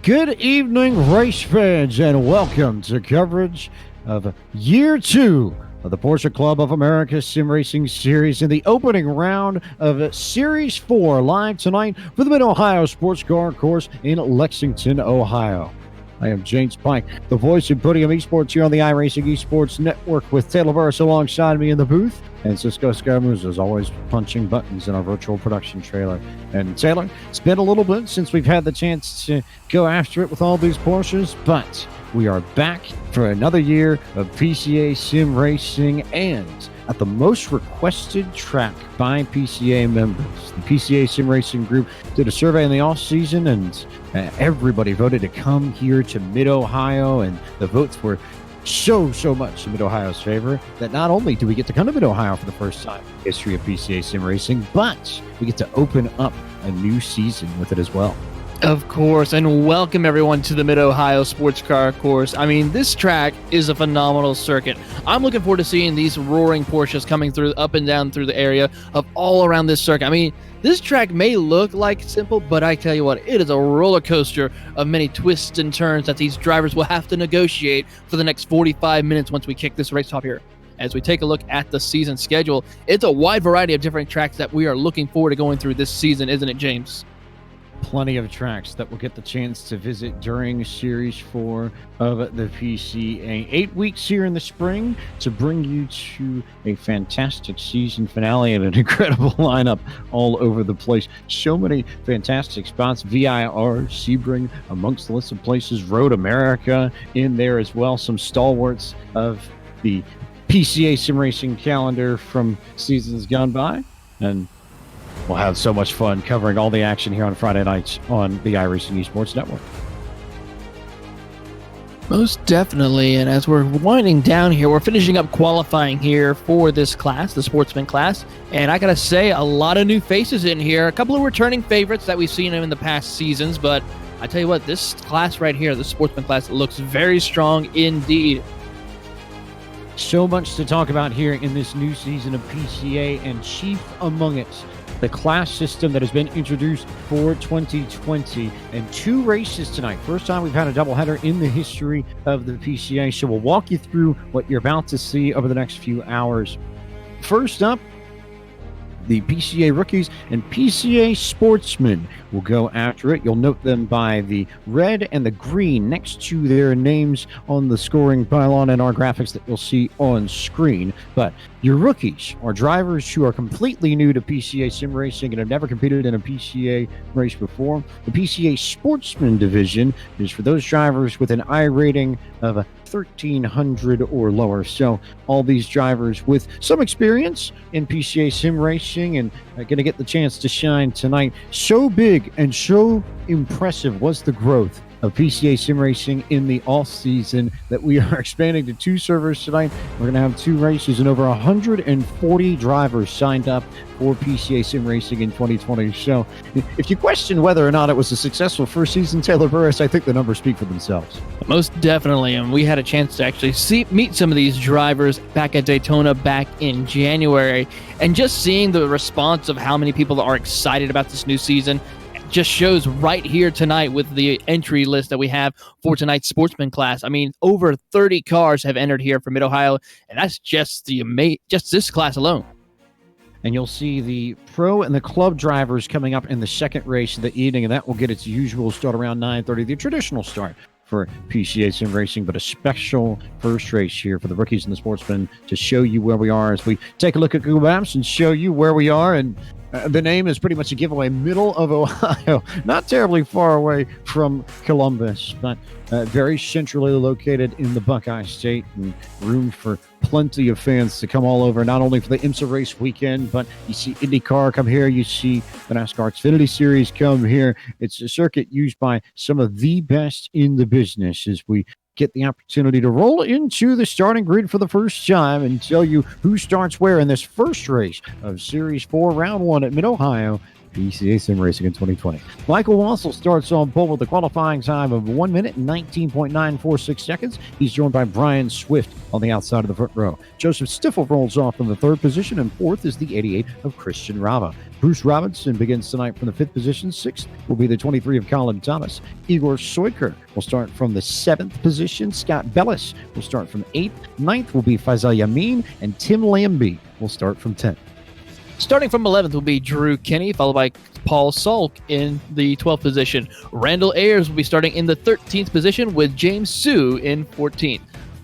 Good evening, race fans, and welcome to coverage of Year 2 of the Porsche Club of America Sim Racing Series in the opening round of Series 4, live tonight for the Mid-Ohio Sports Car Course in Lexington, Ohio. I am James Pike, the voice of Podium Esports here on the iRacing Esports Network, with Taylor Burris alongside me in the booth, and Cisco Scaramouche is always punching buttons in our virtual production trailer. And Taylor, it's been a little bit since we've had the chance to go after it with all these Porsches, but we are back for another year of PCA Sim Racing, and at the most requested track by PCA members. The PCA Sim Racing group did a survey in the off-season, and everybody voted to come here to Mid-Ohio, and the votes were so much in Mid-Ohio's favor that not only do we get to come to Mid-Ohio for the first time in the history of PCA Sim Racing, but we get to open up a new season with it as well. Of course, and welcome everyone to the Mid-Ohio Sports Car Course. I mean, this track is a phenomenal circuit. I'm looking forward to seeing these roaring Porsches coming through, up and down through the area of all around this circuit. I mean, this track may look like simple, but I tell you what, it is a roller coaster of many twists and turns that these drivers will have to negotiate for the next 45 minutes once we kick this race off here. As we take a look at the season schedule, it's a wide variety of different tracks that we are looking forward to going through this season, isn't it, James? Plenty of tracks that we'll get the chance to visit during Series 4 of the PCA. 8 weeks here in the spring to bring you to a fantastic season finale and an incredible lineup all over the place. So many fantastic spots. VIR, Sebring amongst the list of places. Road America in there as well. Some stalwarts of the PCA Sim Racing calendar from seasons gone by. And we'll have so much fun covering all the action here on Friday nights on the iRacing Esports Network. Most definitely, and as we're winding down here, we're finishing up qualifying here for this class, the sportsman class, and I gotta say, a lot of new faces in here, a couple of returning favorites that we've seen in the past seasons, but I tell you what, this class right here, the sportsman class, looks very strong indeed. So much to talk about here in this new season of PCA, and chief among it, the class system that has been introduced for 2020, and 2 races tonight. First time we've had a doubleheader in the history of the PCA, so we'll walk you through what you're about to see over the next few hours. First up, the PCA rookies and PCA sportsmen will go after it. You'll note them by the red and the green next to their names on the scoring pylon and our graphics that you'll see on screen. But your rookies are drivers who are completely new to PCA Sim Racing and have never competed in a PCA race before. The PCA Sportsman division is for those drivers with an I rating of 1,300 or lower. So all these drivers with some experience in PCA Sim Racing and are going to get the chance to shine tonight. So big and so impressive was the growth of PCA Sim Racing in the off-season that we are expanding to 2 servers tonight. We're going to have 2 races and over 140 drivers signed up for PCA Sim Racing in 2020. So if you question whether or not it was a successful first season, Taylor Burris, I think the numbers speak for themselves. Most definitely, and we had a chance to actually meet some of these drivers back at Daytona back in January, and just seeing the response of how many people are excited about this new season just shows right here tonight with the entry list that we have for tonight's sportsman class. I mean, over 30 cars have entered here from Mid-Ohio, and that's just just this class alone. And you'll see the pro and the club drivers coming up in the second race of the evening, and that will get its usual start around 9:30, the traditional start for PCA Sim Racing, but a special first race here for the rookies and the sportsmen to show you where we are as we take a look at Google Maps and show you where we are. And the name is pretty much a giveaway. Middle of Ohio, not terribly far away from Columbus, but very centrally located in the Buckeye State, and room for plenty of fans to come all over, not only for the IMSA race weekend, but you see IndyCar come here, you see the NASCAR Xfinity Series come here. It's a circuit used by some of the best in the business as we get the opportunity to roll into the starting grid for the first time and tell you who starts where in this first race of Series 4, Round 1 at Mid-Ohio PCA Sim Racing in 2020. Michael Wassel starts on pole with a qualifying time of 1 minute and 19.946 seconds. He's joined by Brian Swift on the outside of the front row. Joseph Stiffel rolls off in the third position, and fourth is the 88 of Christian Rava. Bruce Robinson begins tonight from the fifth position. Sixth will be the 23 of Colin Thomas. Igor Soiker will start from the seventh position. Scott Bellis will start from eighth. Ninth will be Faisal Yamin, and Tim Lambie will start from 10th. Starting from 11th will be Drew Kenny, followed by Paul Salk in the 12th position. Randall Ayers will be starting in the 13th position with James Sue in 14th.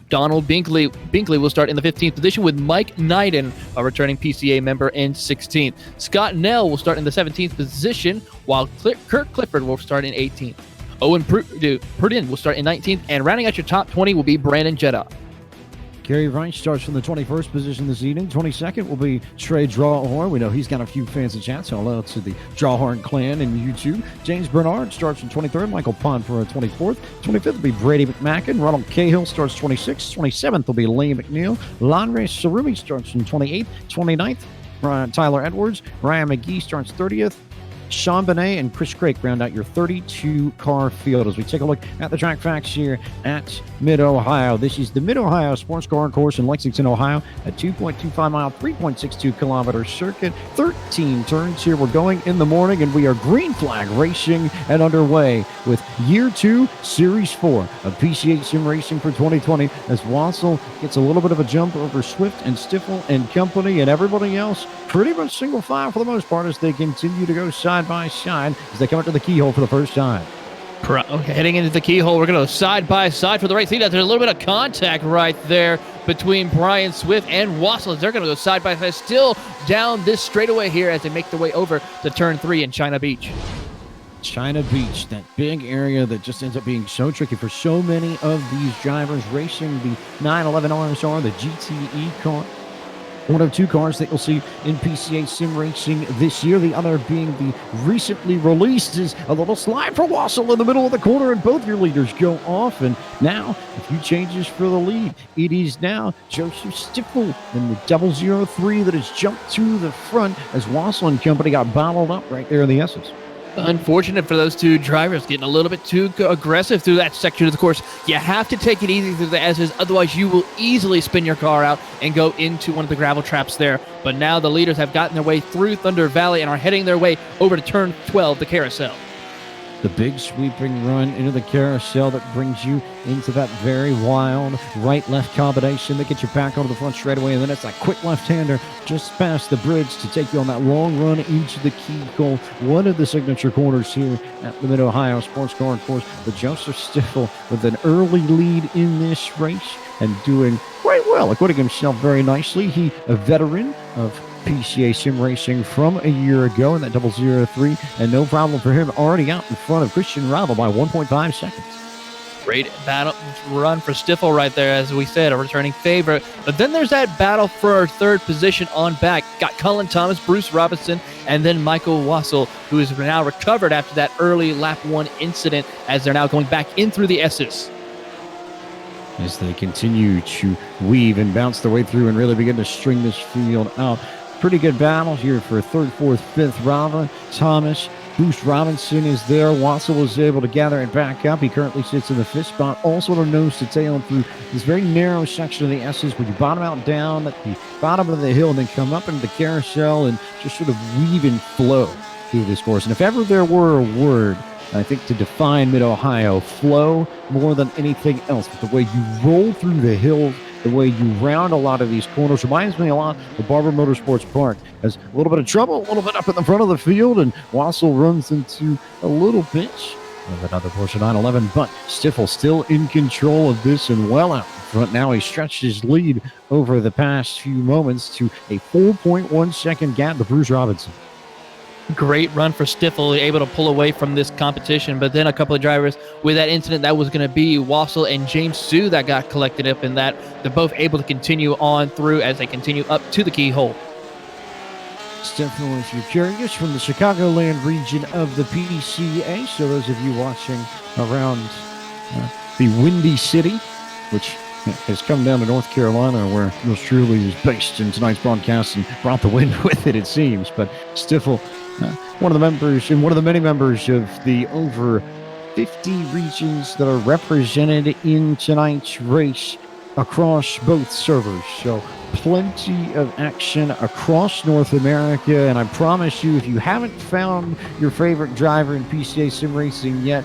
Donald Binkley will start in the 15th position with Mike Knighton, a returning PCA member, in 16th. Scott Nell will start in the 17th position, while Kirk Clifford will start in 18th. Owen Prudin will start in 19th, and rounding out your top 20 will be Brandon Jetta. Gary Reich starts from the 21st position this evening. 22nd will be Trey Drawhorn. We know he's got a few fans in chat, so hello to the Drawhorn clan and YouTube. James Bernard starts from 23rd. Michael Ponfora 24th. 25th will be Brady McMacken. Ronald Cahill starts 26th. 27th will be Lee McNeil. Lanre Sarumi starts from 28th. 29th, Tyler Edwards. Ryan McGee starts 30th. Sean Benet and Chris Craik round out your 32-car field as we take a look at the track facts here at Mid-Ohio. This is the Mid-Ohio Sports Car Course in Lexington, Ohio, a 2.25-mile, 3.62-kilometer circuit, 13 turns here. We're going in the morning, and we are green flag racing and underway with Year 2, Series 4 of PCA Sim Racing for 2020 as Wassel gets a little bit of a jump over Swift and Stiffel and company, and everybody else pretty much single file for the most part as they continue to go side by side as they come up to the keyhole for the first time. Okay, heading into the keyhole, we're going to go side by side for the race. See that there's a little bit of contact right there between Brian Swift and Wassel. They're going to go side by side, still down this straightaway here as they make their way over to turn 3 in China Beach. China Beach, that big area that just ends up being so tricky for so many of these drivers racing the 911 RSR, the GTE car. One of two cars that you'll see in PCA Sim Racing this year. The other being the recently released is a little slide for Wassel in the middle of the corner, and both your leaders go off. And now a few changes for the lead. It is now Joseph Stiffel in the 003 that has jumped to the front as Wassel and company got bottled up right there in the S's. Unfortunate for those two drivers, getting a little bit too aggressive through that section of the course. You have to take it easy through the S's, otherwise you will easily spin your car out and go into one of the gravel traps there. But now the leaders have gotten their way through Thunder Valley and are heading their way over to turn 12, the carousel. The big sweeping run into the carousel that brings you into that very wild right-left combination that gets you back onto the front straightaway, and then it's that quick left-hander just past the bridge to take you on that long run into the keyhole. One of the signature corners here at the Mid-Ohio Sports Car Course. But Joseph Stiffel with an early lead in this race and doing quite well, acquitting himself very nicely. He, a veteran of PCA Sim Racing from a year ago in that 003, and no problem for him, already out in front of Christian Rava by 1.5 seconds. Great battle run for Stiffel right there, as we said, a returning favorite. But then there's that battle for our third position on back. Got Colin Thomas, Bruce Robinson, and then Michael Wassel, who is now recovered after that early lap 1 incident, as they're now going back in through the S's. As they continue to weave and bounce their way through and really begin to string this field out. Pretty good battle here for third, fourth, fifth. Rava, Thomas, Bruce Robinson is there. Wassel was able to gather it back up. He currently sits in the fifth spot, also on a nose to tail through this very narrow section of the S's where you bottom out down at the bottom of the hill and then come up into the carousel and just sort of weave and flow through this course. And if ever there were a word, I think, to define Mid-Ohio, flow more than anything else. But the way you roll through the hills, the way you round a lot of these corners reminds me a lot of Barber Motorsports Park. Has a little bit of trouble, a little bit up in the front of the field, and Wassel runs into a little pinch of another Porsche 911, but Stiffel still in control of this and well out in front. Now he stretched his lead over the past few moments to a 4.1 second gap to Bruce Robinson. Great run for Stiffel, able to pull away from this competition, but then a couple of drivers with that incident that was going to be Wassel and James Sue that got collected up in that. They're both able to continue on through as they continue up to the keyhole. Stiffel, if you're curious, from the Chicagoland region of the PCA, so those of you watching around the Windy City, which has come down to North Carolina, where yours truly is based in tonight's broadcast, and brought the win with it seems. But Stiffel, one of the members and one of the many members of the over 50 regions that are represented in tonight's race across both servers. So plenty of action across North America. And I promise you, if you haven't found your favorite driver in PCA Sim Racing yet,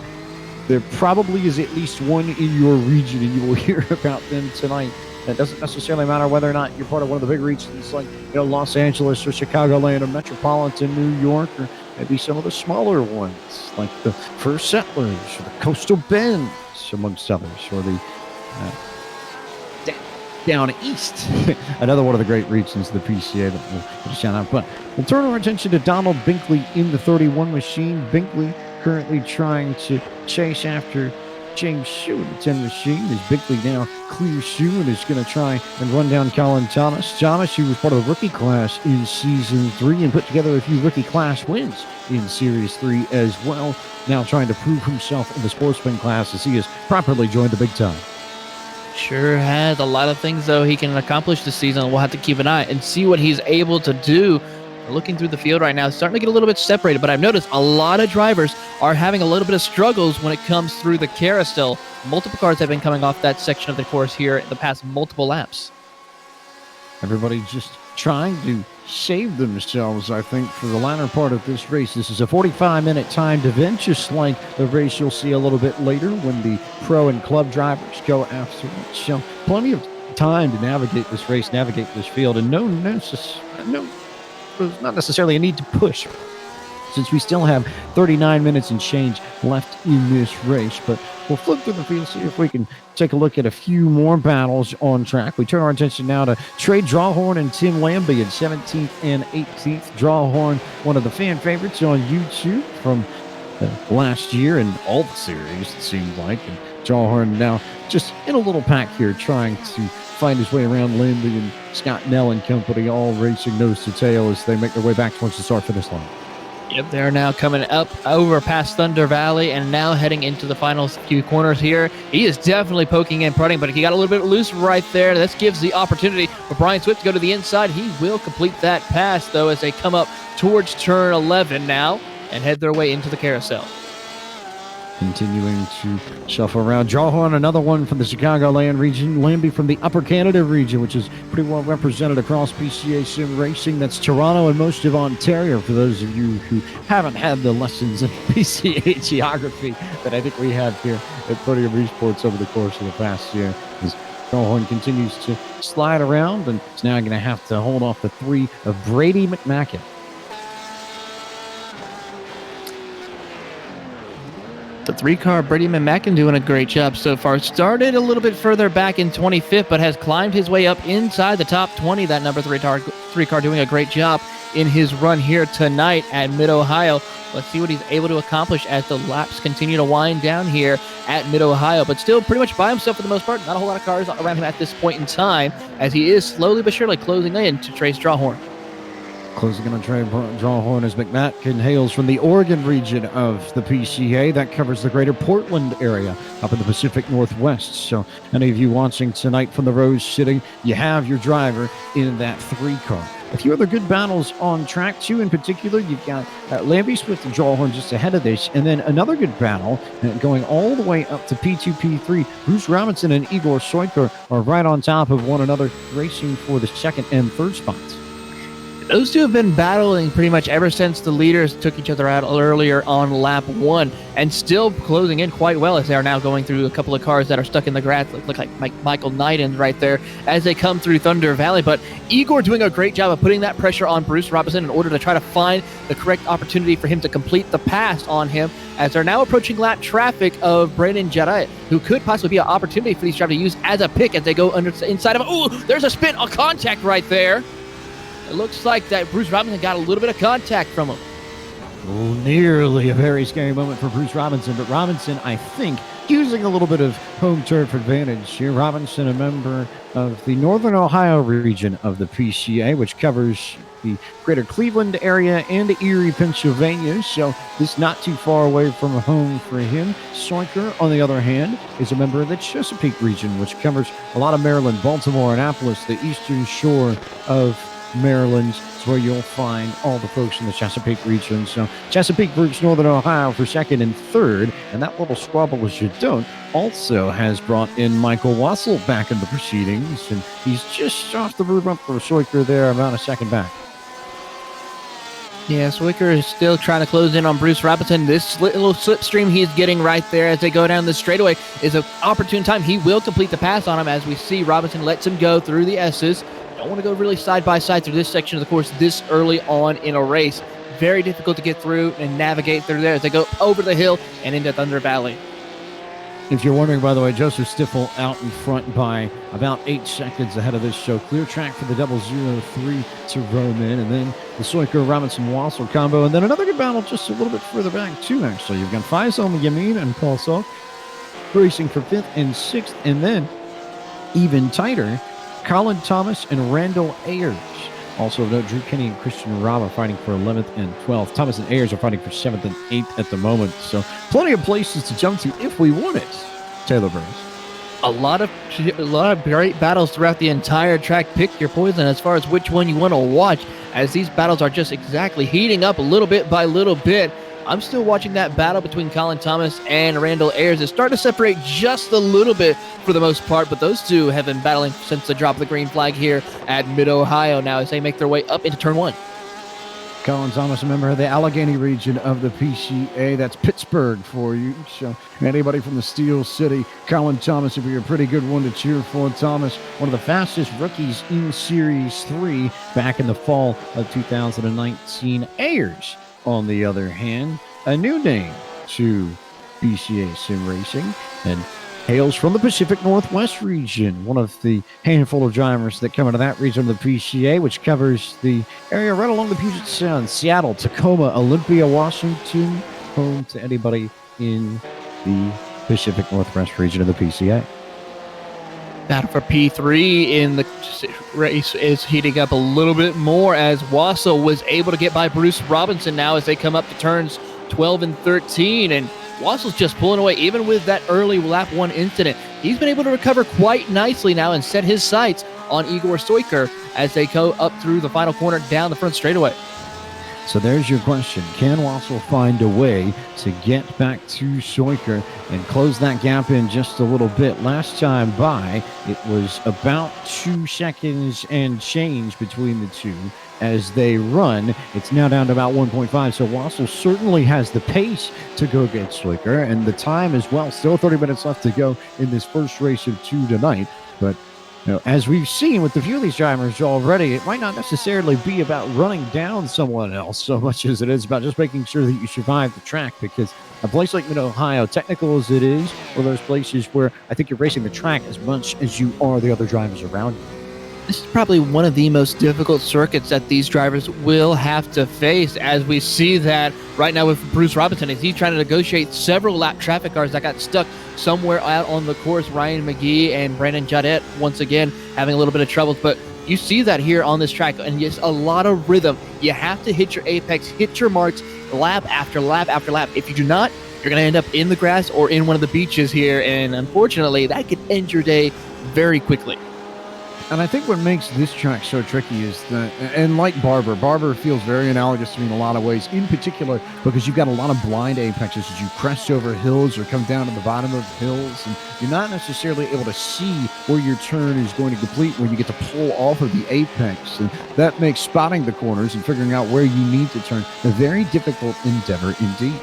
there probably is at least one in your region, and you will hear about them tonight. That doesn't necessarily matter whether or not you're part of one of the big regions like Los Angeles or Chicagoland or metropolitan New York, or maybe some of the smaller ones like the First Settlers or the Coastal Bends, amongst others, or the down east. Another one of the great regions of the PCA that we'll get a shout out. But we'll turn our attention to Donald Binkley in the 31 machine. Binkley currently trying to chase after James Shue in the 10 machine. As Binkley now clears Shue and is going to try and run down Colin Thomas. Thomas, who was part of the rookie class in Season 3 and put together a few rookie class wins in Series 3 as well. Now trying to prove himself in the sportsman class as he has properly joined the big time. Sure has a lot of things, though, he can accomplish this season. We'll have to keep an eye and see what he's able to do. Looking through the field right now, starting to get a little bit separated, but I've noticed a lot of drivers are having a little bit of struggles when it comes through the carousel. Multiple cars have been coming off that section of the course here in the past multiple laps. Everybody just trying to save themselves, I think, for the latter part of this race. This is a 45-minute timed event, just like the race you'll see a little bit later when the pro and club drivers go after it. So plenty of time to navigate this race, navigate this field, and there's not necessarily a need to push, since we still have 39 minutes and change left in this race. But we'll flip through the field, see if we can take a look at a few more battles on track. We turn our attention now to Trey Drawhorn and Tim Lambie in 17th and 18th. Drawhorn, one of the fan favorites on YouTube from last year and all the series, it seemed like. And Drawhorn now just in a little pack here, trying to find his way around Lambie and Scott Nell and company, all racing nose to tail as they make their way back towards the start-finish line. Yep, they're now coming up over past Thunder Valley and now heading into the final few corners here. He is definitely poking and prodding, but he got a little bit loose right there. This gives the opportunity for Brian Swift to go to the inside. He will complete that pass, though, as they come up towards turn 11 now and head their way into the carousel. Continuing to shuffle around. Drawhorn, another one from the Chicagoland region. Lambie from the Upper Canada region, which is pretty well represented across PCA Sim Racing. That's Toronto and most of Ontario, for those of you who haven't had the lessons in PCA geography that I think we have here at Podium Esports over the course of the past year. As Drawhorn continues to slide around and is now going to have to hold off the 3 of Brady McMacken. The 3-car Brady McMacken doing a great job so far. Started a little bit further back in 25th, but has climbed his way up inside the top 20. That number 3 car doing a great job in his run here tonight at Mid-Ohio. Let's see what he's able to accomplish as the laps continue to wind down here at Mid-Ohio, but still pretty much by himself for the most part. Not a whole lot of cars around him at this point in time, as he is slowly but surely closing in to Trace Drawhorn. Closing in on Trey Drawhorn as McMacken hails from the Oregon region of the PCA. That covers the greater Portland area up in the Pacific Northwest. So any of you watching tonight from the Rose City, you have your driver in that 3-car. A few other good battles on track, too. In particular, you've got Lambie Swift and Drawhorn just ahead of this. And then another good battle going all the way up to P2, P3. Bruce Robinson and Igor Soyka are right on top of one another, racing for the 2nd and 3rd spots. Those two have been battling pretty much ever since the leaders took each other out earlier on lap 1, and still closing in quite well as they are now going through a couple of cars that are stuck in the grass, look like Michael Knighton right there as they come through Thunder Valley. But Igor doing a great job of putting that pressure on Bruce Robinson in order to try to find the correct opportunity for him to complete the pass on him, as they're now approaching lap traffic of Brandon Jarrett, who could possibly be an opportunity for these drivers to use as a pick as they go inside of him. Oh, there's a spin, a contact right there. It looks like that Bruce Robinson got a little bit of contact from him. Oh, nearly a very scary moment for Bruce Robinson, but Robinson, I think, using a little bit of home turf advantage here. Robinson, a member of the Northern Ohio region of the PCA, which covers the greater Cleveland area and Erie, Pennsylvania. So this is not too far away from home for him. Soiker, on the other hand, is a member of the Chesapeake region, which covers a lot of Maryland, Baltimore, Annapolis, the eastern shore of Maryland is where you'll find all the folks in the Chesapeake region. So Chesapeake versus Northern Ohio for second and third. And that little squabble, as you don't, also has brought in Michael Wassel back in the proceedings. And he's just off the roof up for Soiker there, about a second back. Yeah, Swicker is still trying to close in on Bruce Robinson. This little slipstream he's getting right there as they go down the straightaway is an opportune time. He will complete the pass on him as we see Robinson lets him go through the S's. Don't want to go really side by side through this section of the course this early on in a race. Very difficult to get through and navigate through there as they go over the hill and into Thunder Valley. If you're wondering, by the way, Joseph Stiffel out in front by about 8 seconds ahead of this show. Clear track for the 003 to roam in, and then the Soiker Robinson Wassel combo, and then another good battle just a little bit further back too. Actually, you've got Faisal Yamin and Paul Salk racing for 5th and 6th, and then even tighter, Colin Thomas and Randall Ayers. Also of note, Drew Kenny and Christian Robb are fighting for 11th and 12th. Thomas and Ayers are fighting for 7th and 8th at the moment. So plenty of places to jump to if we want it. Taylor Burns. A lot of great battles throughout the entire track. Pick your poison as far as which one you want to watch, as these battles are just exactly heating up little bit by little bit. I'm still watching that battle between Colin Thomas and Randall Ayers. It's starting to separate just a little bit for the most part, but those two have been battling since the drop of the green flag here at Mid-Ohio now as they make their way up into turn 1. Colin Thomas, a member of the Allegheny region of the PCA. That's Pittsburgh for you. So anybody from the Steel City, Colin Thomas would be a pretty good one to cheer for. Thomas, one of the fastest rookies in Series 3 back in the fall of 2019. Ayers, on the other hand, a new name to PCA Sim Racing and hails from the Pacific Northwest region, one of the handful of drivers that come out of that region of the PCA, which covers the area right along the Puget Sound, Seattle, Tacoma, Olympia, Washington, home to anybody in the Pacific Northwest region of the PCA. Battle for P3 in the race is heating up a little bit more as Wassel was able to get by Bruce Robinson now as they come up to turns 12 and 13, and Wassel's just pulling away even with that early lap 1 incident. He's been able to recover quite nicely now and set his sights on Igor Soiker as they go up through the final corner down the front straightaway. So there's your question. Can Wassel find a way to get back to Soiker and close that gap in just a little bit? Last time by, it was about 2 seconds and change between the two. As they run, it's now down to about 1.5. So Wassel certainly has the pace to go get Soiker, and the time as well. Still 30 minutes left to go in this first race of 2 tonight. But as we've seen with a few of these drivers already, it might not necessarily be about running down someone else so much as it is about just making sure that you survive the track, because a place like Mid-Ohio, technical as it is, are those places where I think you're racing the track as much as you are the other drivers around you. This is probably one of the most difficult circuits that these drivers will have to face, as we see that right now with Bruce Robinson as he's trying to negotiate several lap traffic cars that got stuck somewhere out on the course. Ryan McGee and Brandon Jaudet once again having a little bit of trouble, but you see that here on this track, and just a lot of rhythm. You have to hit your apex, hit your marks lap after lap after lap. If you do not, you're going to end up in the grass or in one of the beaches here, and unfortunately that could end your day very quickly. And I think what makes this track so tricky is that, and like Barber feels very analogous to me in a lot of ways, in particular because you've got a lot of blind apexes as you crest over hills or come down to the bottom of hills, and you're not necessarily able to see where your turn is going to complete when you get to pull off of the apex. And that makes spotting the corners and figuring out where you need to turn a very difficult endeavor indeed.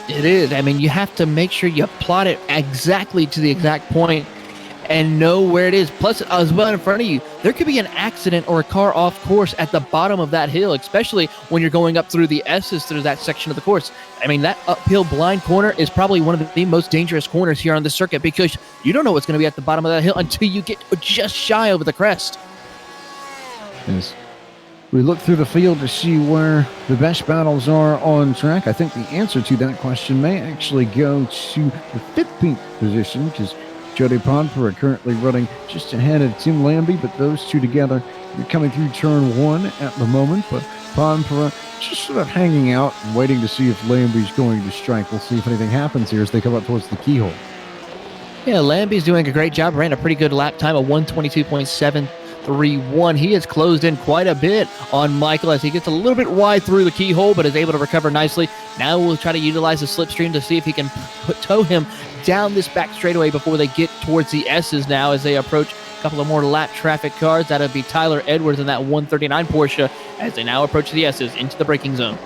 It is. I mean, you have to make sure you plot it exactly to the exact point and know where it is. Plus, as well in front of you, there could be an accident or a car off course at the bottom of that hill, especially when you're going up through the S's through that section of the course. I mean, that uphill blind corner is probably one of the most dangerous corners here on the circuit, because you don't know what's going to be at the bottom of that hill until you get just shy over the crest. Yes. We look through the field to see where the best battles are on track. I think the answer to that question may actually go to the 15th position, because Jody Podper are currently running just ahead of Tim Lambie, but those two together are coming through turn one at the moment. But Podper just sort of hanging out and waiting to see if Lambie's going to strike. We'll see if anything happens here as they come up towards the keyhole. Yeah, Lambie's doing a great job. Ran a pretty good lap time of 122.731. He has closed in quite a bit on Michael as he gets a little bit wide through the keyhole, but is able to recover nicely. Now we'll try to utilize the slipstream to see if he can tow him down this back straightaway before they get towards the S's now as they approach a couple of more lap traffic cars. That'll be Tyler Edwards in that 139 Porsche as they now approach the S's into the braking zone.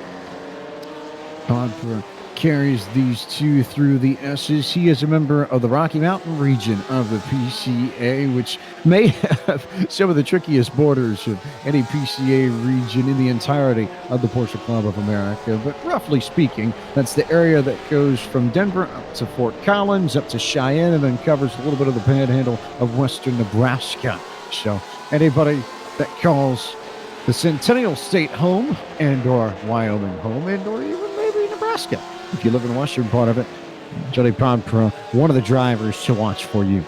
Podper carries these two through the S's. He is a member of the Rocky Mountain region of the PCA, which may have some of the trickiest borders of any PCA region in the entirety of the Porsche Club of America. But roughly speaking, that's the area that goes from Denver up to Fort Collins, up to Cheyenne, and then covers a little bit of the panhandle of western Nebraska. So anybody that calls the Centennial State home and or Wyoming home and or even maybe Nebraska, if you live in the western part of it, Jody Podper, one of the drivers to watch for you.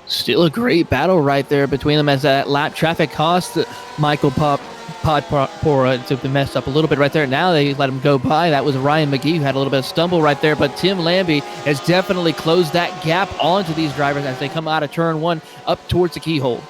Still a great battle right there between them as that lap traffic cost Michael Podper to mess up a little bit right there. Now they let him go by. That was Ryan McGee who had a little bit of stumble right there, but Tim Lambie has definitely closed that gap onto these drivers as they come out of turn one up towards the keyhole.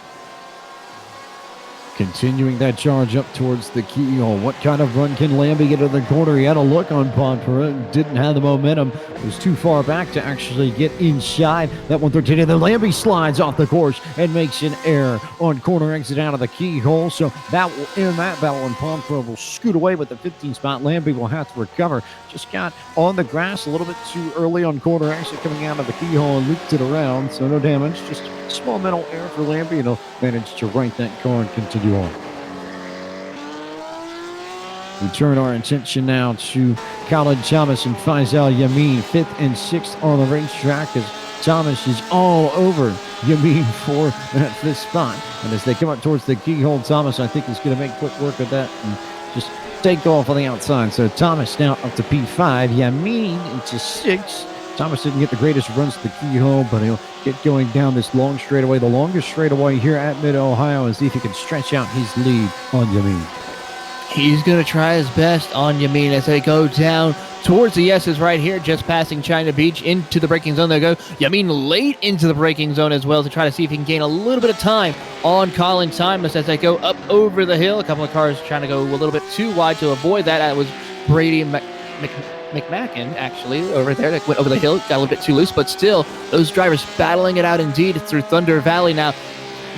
Continuing that charge up towards the keyhole. What kind of run can Lambie get in the corner? He had a look on Podper, didn't have the momentum. It was too far back to actually get inside that 113. And then Lambie slides off the course and makes an error on corner exit out of the keyhole. So that will end that battle, and Podper will scoot away with the 15 spot. Lambie will have to recover. Just got on the grass a little bit too early on corner exit coming out of the keyhole and looped it around. So no damage, just a small mental error for Lambie, and he'll manage to right that car and continue on. We turn our attention now to Colin Thomas and Faisal Yamin, 5th and 6th on the racetrack as Thomas is all over Yamin for that 5th spot. And as they come up towards the keyhole, Thomas, I think, is going to make quick work of that and just take off on the outside. So Thomas now up to P5, Yamin into 6th. Thomas didn't get the greatest runs to the keyhole, but he'll get going down this long straightaway, the longest straightaway here at Mid-Ohio, and see if he can stretch out his lead on Yamin. He's going to try his best on Yamin as they go down towards the S's right here, just passing China Beach into the braking zone. There go Yamin late into the braking zone as well to try to see if he can gain a little bit of time on Colin Thomas as they go up over the hill. A couple of cars trying to go a little bit too wide to avoid that. That was Brady McMacken, actually, over there that went over the hill, got a little bit too loose, but still, those drivers battling it out indeed through Thunder Valley now.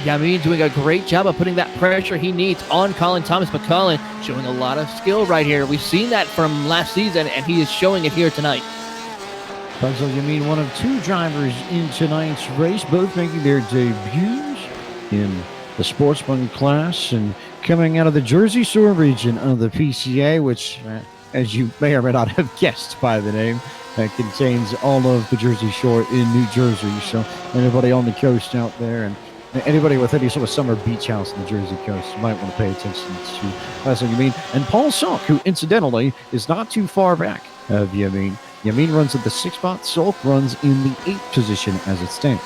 Yamin doing a great job of putting that pressure he needs on Colin Thomas, but Colin showing a lot of skill right here. We've seen that from last season, and he is showing it here tonight. Faisal Yamin, one of two drivers in tonight's race, both making their debuts in the sportsman class and coming out of the Jersey Shore region of the PCA, which, as you may or may not have guessed by the name, contains all of the Jersey Shore in New Jersey. So anybody on the coast out there and anybody with any sort of summer beach house in the Jersey coast, you might want to pay attention to Faisal Yamin. And Paul Salk, who incidentally is not too far back of Yamin. Yamin runs at the 6th spot. Salk runs in the 8th position as it stands.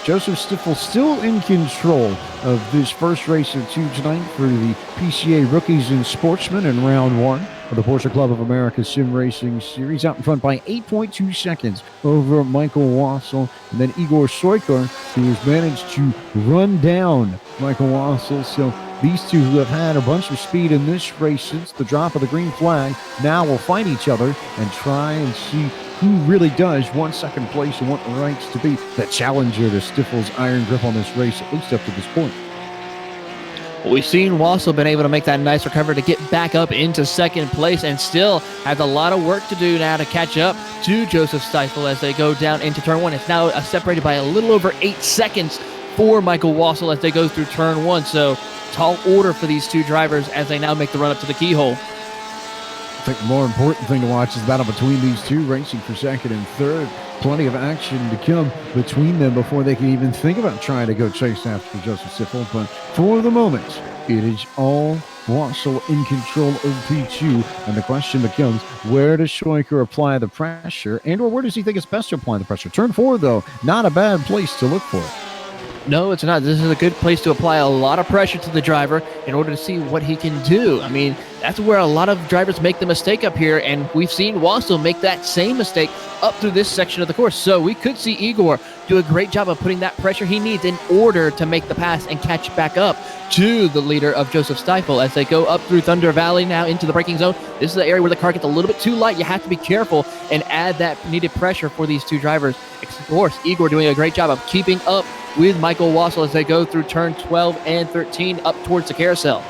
Joseph Stiffel still in control of this first race of two tonight for the PCA Rookies and Sportsmen in round one of the Porsche Club of America Sim Racing Series, out in front by 8.2 seconds over Michael Wassel, and then Igor Soykar, who has managed to run down Michael Wassel. So these two, who have had a bunch of speed in this race since the drop of the green flag, now will fight each other and try and see who really does want second place and want the rights to be the challenger to Stiffel's iron grip on this race, at least up to this point. We've seen Wassel been able to make that nice recovery to get back up into second place and still has a lot of work to do now to catch up to Joseph Stiefel as they go down into turn one. It's now separated by a little over 8 seconds for Michael Wassel as they go through turn one. So tall order for these two drivers as they now make the run up to the keyhole. I think the more important thing to watch is the battle between these two, racing for second and third. Plenty of action to come between them before they can even think about trying to go chase after Joseph Stiffel. But for the moment, It is all Wassel in control of P2, and the question becomes, where does Schweiker apply the pressure, and or where does he think it's best to apply the pressure? Turn 4, though, not a bad place to look for it. No, it's not. This is a good place to apply a lot of pressure to the driver in order to see what he can do. I mean, that's where a lot of drivers make the mistake up here, and we've seen Wassel make that same mistake up through this section of the course. So we could see Igor do a great job of putting that pressure he needs in order to make the pass and catch back up to the leader of Joseph Stiefel as they go up through Thunder Valley now into the braking zone. This is the area where the car gets a little bit too light. You have to be careful and add that needed pressure for these two drivers. Of course, Igor doing a great job of keeping up with Michael Wassel as they go through turn 12 and 13 up towards the carousel.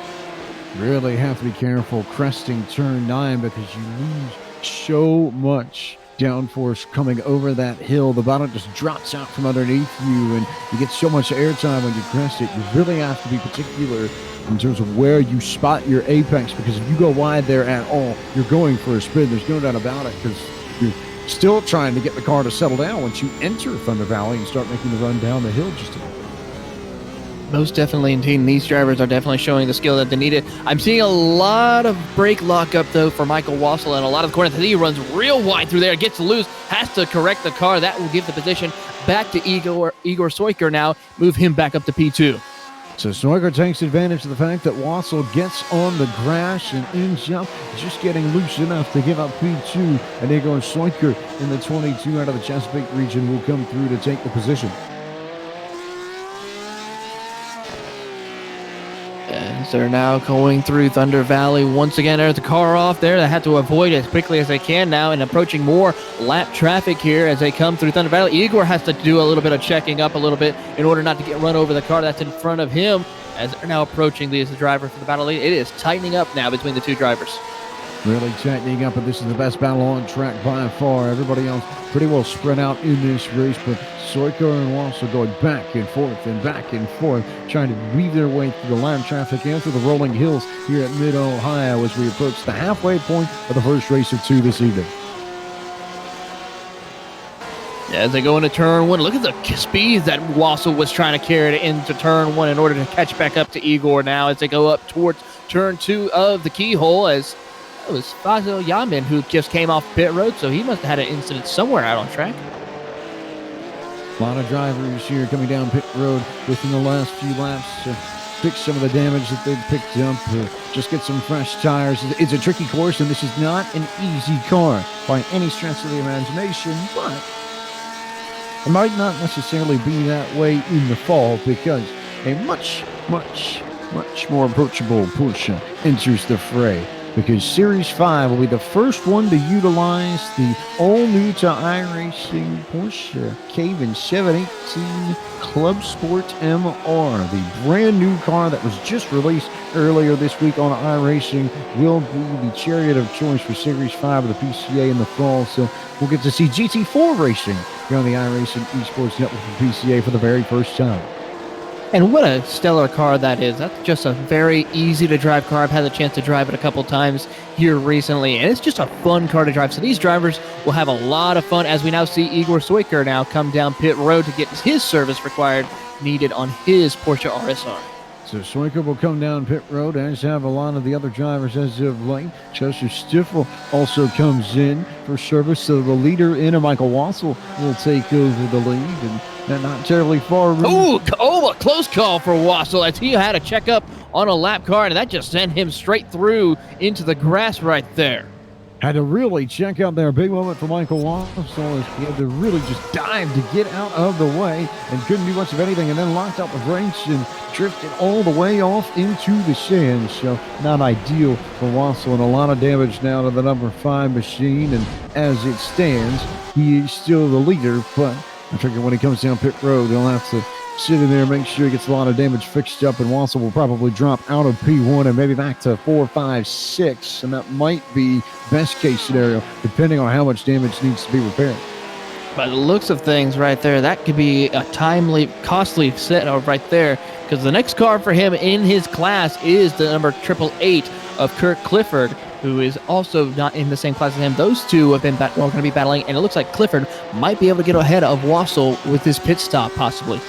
Really have to be careful cresting turn 9 because you lose so much downforce coming over that hill. The bottom just drops out from underneath you, and you get so much airtime when you crest it. You really have to be particular in terms of where you spot your apex, because if you go wide there at all, you're going for a spin. There's no doubt about it, because you're still trying to get the car to settle down once you enter Thunder Valley and start making the run down the hill just a bit. Most definitely, indeed. These drivers are definitely showing the skill that they needed. I'm seeing a lot of brake lockup, though, for Michael Wassel, and a lot of the corners. He runs real wide through there, gets loose, has to correct the car. That will give the position back to Igor Sojker now, move him back up to P2. So Sojker takes advantage of the fact that Wassel gets on the grass and ends up just getting loose enough to give up P2, and Igor Sojker in the 22 out of the Chesapeake region will come through to take the position. As they're now going through Thunder Valley once again. There's the car off there. They have to avoid it as quickly as they can now, and approaching more lap traffic here as they come through Thunder Valley. Igor has to do a little bit of checking up a little bit in order not to get run over the car that's in front of him as they're now approaching the driver for the battle lead. It is tightening up now between the two drivers. Really tightening up, and this is the best battle on track by far. Everybody else pretty well spread out in this race, but Sojker and Wassel going back and forth, trying to weave their way through the lap traffic and through the rolling hills here at Mid-Ohio as we approach the halfway point of the first race of 2 this evening. As they go into turn 1, look at the speed that Wassel was trying to carry it into turn 1 in order to catch back up to Igor now as they go up towards turn 2 of the keyhole, as it was Fazil Yamin who just came off pit road, so he must have had an incident somewhere out on track. A lot of drivers here coming down pit road within the last few laps to fix some of the damage that they've picked up, just get some fresh tires. It's a tricky course, and this is not an easy car by any stretch of the imagination, but it might not necessarily be that way in the fall, because a much more approachable Porsche enters the fray, because Series 5 will be the first one to utilize the all-new to iRacing Porsche Cayman 718 Club Sport MR. The brand new car that was just released earlier this week on iRacing will be the chariot of choice for Series 5 of the PCA in the fall, so we'll get to see GT4 racing here on the iRacing Esports Network for PCA for the very first time. And what a stellar car that is. That's just a very easy to drive car. I've had the chance to drive it a couple times here recently, and it's just a fun car to drive. So these drivers will have a lot of fun as we now see Igor Sojker now come down pit road to get his service needed on his Porsche RSR. So Sojker will come down pit road, as have a lot of the other drivers as of late. Joseph Stiefel also comes in for service, so the leader in Michael Wassel will take over the lead, and not terribly far. A close call for Wassel as he had a checkup on a lap car, and that just sent him straight through into the grass right there. Had to really check out there. Big moment for Michael Wassel as he had to really just dive to get out of the way and couldn't do much of anything, and then locked out the brakes and drifted all the way off into the sand. So not ideal for Wassel, and a lot of damage now to the number 5 machine. And as it stands, he is still the leader, but I figure when he comes down pit road, he'll have to sit in there, make sure he gets a lot of damage fixed up, and Wassel will probably drop out of P1 and maybe back to 4, 5, 6, and that might be best case scenario, depending on how much damage needs to be repaired. By the looks of things right there, that could be a costly set right there, because the next car for him in his class is the number 888 of Kirk Clifford, who is also not in the same class as him. Those two have been going to be battling, and it looks like Clifford might be able to get ahead of Wassel with his pit stop, possibly.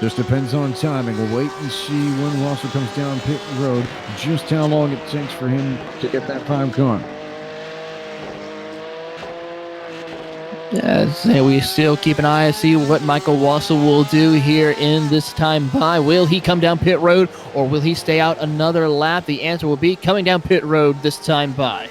Just depends on timing. We'll wait and see when Wassel comes down pit road, just how long it takes for him to get that prime car. Yes, and we still keep an eye to see what Michael Wassel will do here in this time by. Will he come down pit road or will he stay out another lap? The answer will be coming down pit road this time by.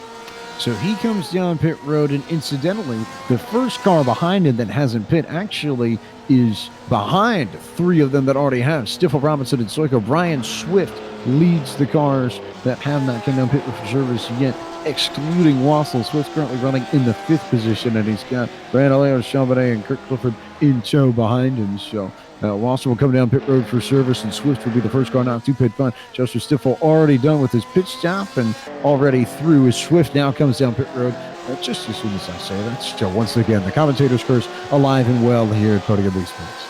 So he comes down pit road, and incidentally, the first car behind him that hasn't pit actually is behind three of them that already have. Stiffel, Robinson, and Soiko. Brian Swift leads the cars that have not come down pit for service yet, excluding Wassel. Swift currently running in the 5th position, and he's got Randall Ayers, Sean Bonet, and Kirk Clifford in tow behind him. So Wassel will come down pit road for service, and Swift will be the first car not to pit fun. Joseph Stiffel already done with his pit stop and already through as Swift now comes down pit road. Just as soon as I say that, still once again, the commentator's curse alive and well here at Podium Big Sports.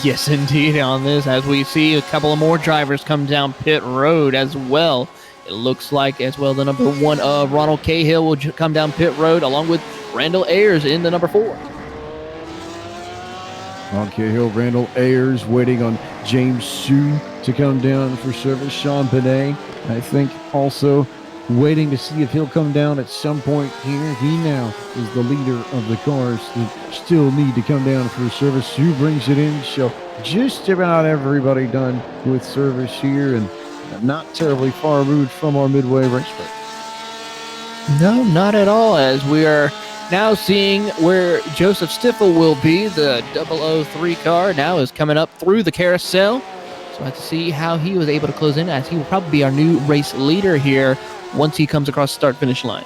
Yes, indeed, on this, as we see a couple of more drivers come down pit road as well. It looks like as well the number 1 of Ronald Cahill will come down pit road along with Randall Ayers in the number 4. On Cahill, Randall Ayers waiting on James Sue to come down for service. Sean Benet, I think, also waiting to see if he'll come down at some point here. He now is the leader of the cars that still need to come down for service. Sue brings it in, so just about everybody done with service here, and not terribly far removed from our Midway racetrack. No, not at all, as we are now seeing where Joseph Stiffel will be. The 003 car now is coming up through the carousel. So I have to see how he was able to close in, as he will probably be our new race leader here once he comes across the start-finish line.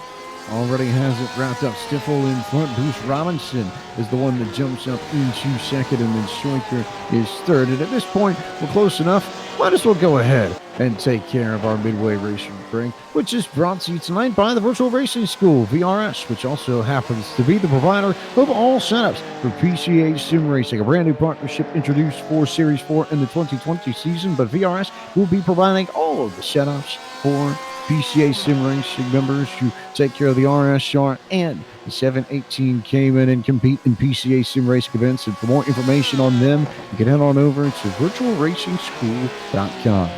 Already has it wrapped up. Stiffel in front. Bruce Robinson is the one that jumps up into second, and then Schweiker is third. And at this point, we're close enough. Might as well go ahead and take care of our Midway Racing Break, which is brought to you tonight by the Virtual Racing School, VRS, which also happens to be the provider of all setups for PCA Sim Racing, a brand new partnership introduced for Series 4 in the 2020 season, but VRS will be providing all of the setups for PCA Sim Racing members to take care of the RSR and the 718 Cayman and compete in PCA Sim Racing events. And for more information on them, you can head on over to virtualracingschool.com.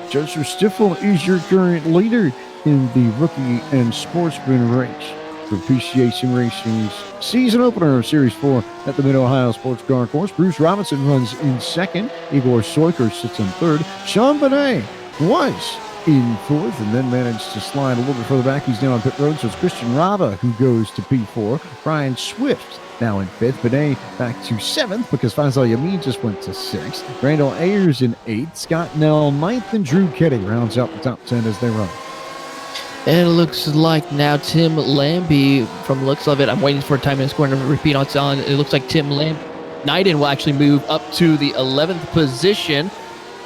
Joseph Stiffel is your current leader in the Rookie and Sportsman race for PCA Sim Racing's season opener of Series 4 at the Mid-Ohio Sports Car Course. Bruce Robinson runs in second. Igor Soiker sits in third. Sean Benet was in fourth and then managed to slide a little bit further back. He's now on pit road, so it's Christian Rava who goes to P4. Brian Swift now in fifth. Benet back to seventh because Faisal Yamin just went to sixth. Randall Ayers in eighth. Scott Nell ninth, and Drew Keddy rounds out the top 10 as they run. And it looks like now Tim Lambie, from the looks of it, I'm waiting for a time and score to repeat on. It looks like Tim Knighton will actually move up to the 11th position,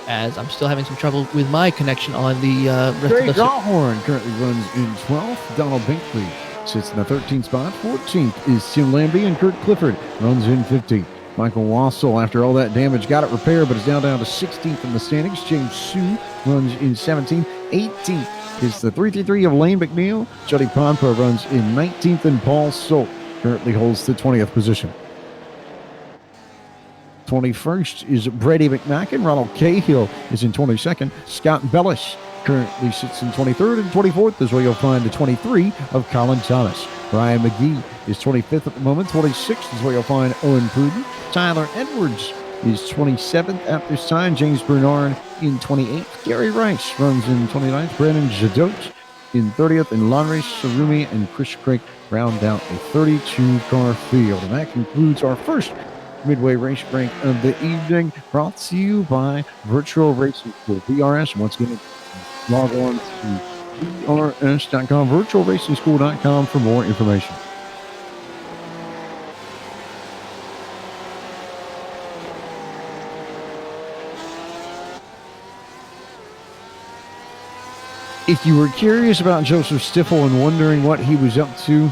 as I'm still having some trouble with my connection on the rest Trey of the... Gallhorn currently runs in 12th. Donald Binkley sits in the 13th spot. 14th is Tim Lambie, and Kurt Clifford runs in 15th. Michael Wassel, after all that damage, got it repaired, but is now down to 16th in the standings. James Sue runs in 17th. 18th is the 333 of Lane McNeil. Jody Ponpa runs in 19th, and Paul Solt currently holds the 20th position. 21st is Brady McMacken. Ronald Cahill is in 22nd. Scott Bellish currently sits in 23rd, and 24th is where you'll find the 23 of Colin Thomas. Brian McGee is 25th at the moment. 26th is where you'll find Owen Pruden. Tyler Edwards is 27th at this time. James Bernard in 28th. Gary Rice runs in 29th. Brandon Jadot in 30th. And Lanre Sarumi and Chris Craig round out a 32-car field. And that concludes our first Midway Race Break of the evening, brought to you by Virtual Racing School, VRS. Once again, log on to VRS.com, virtualracingschool.com for more information. If you were curious about Joseph Stiffel and wondering what he was up to,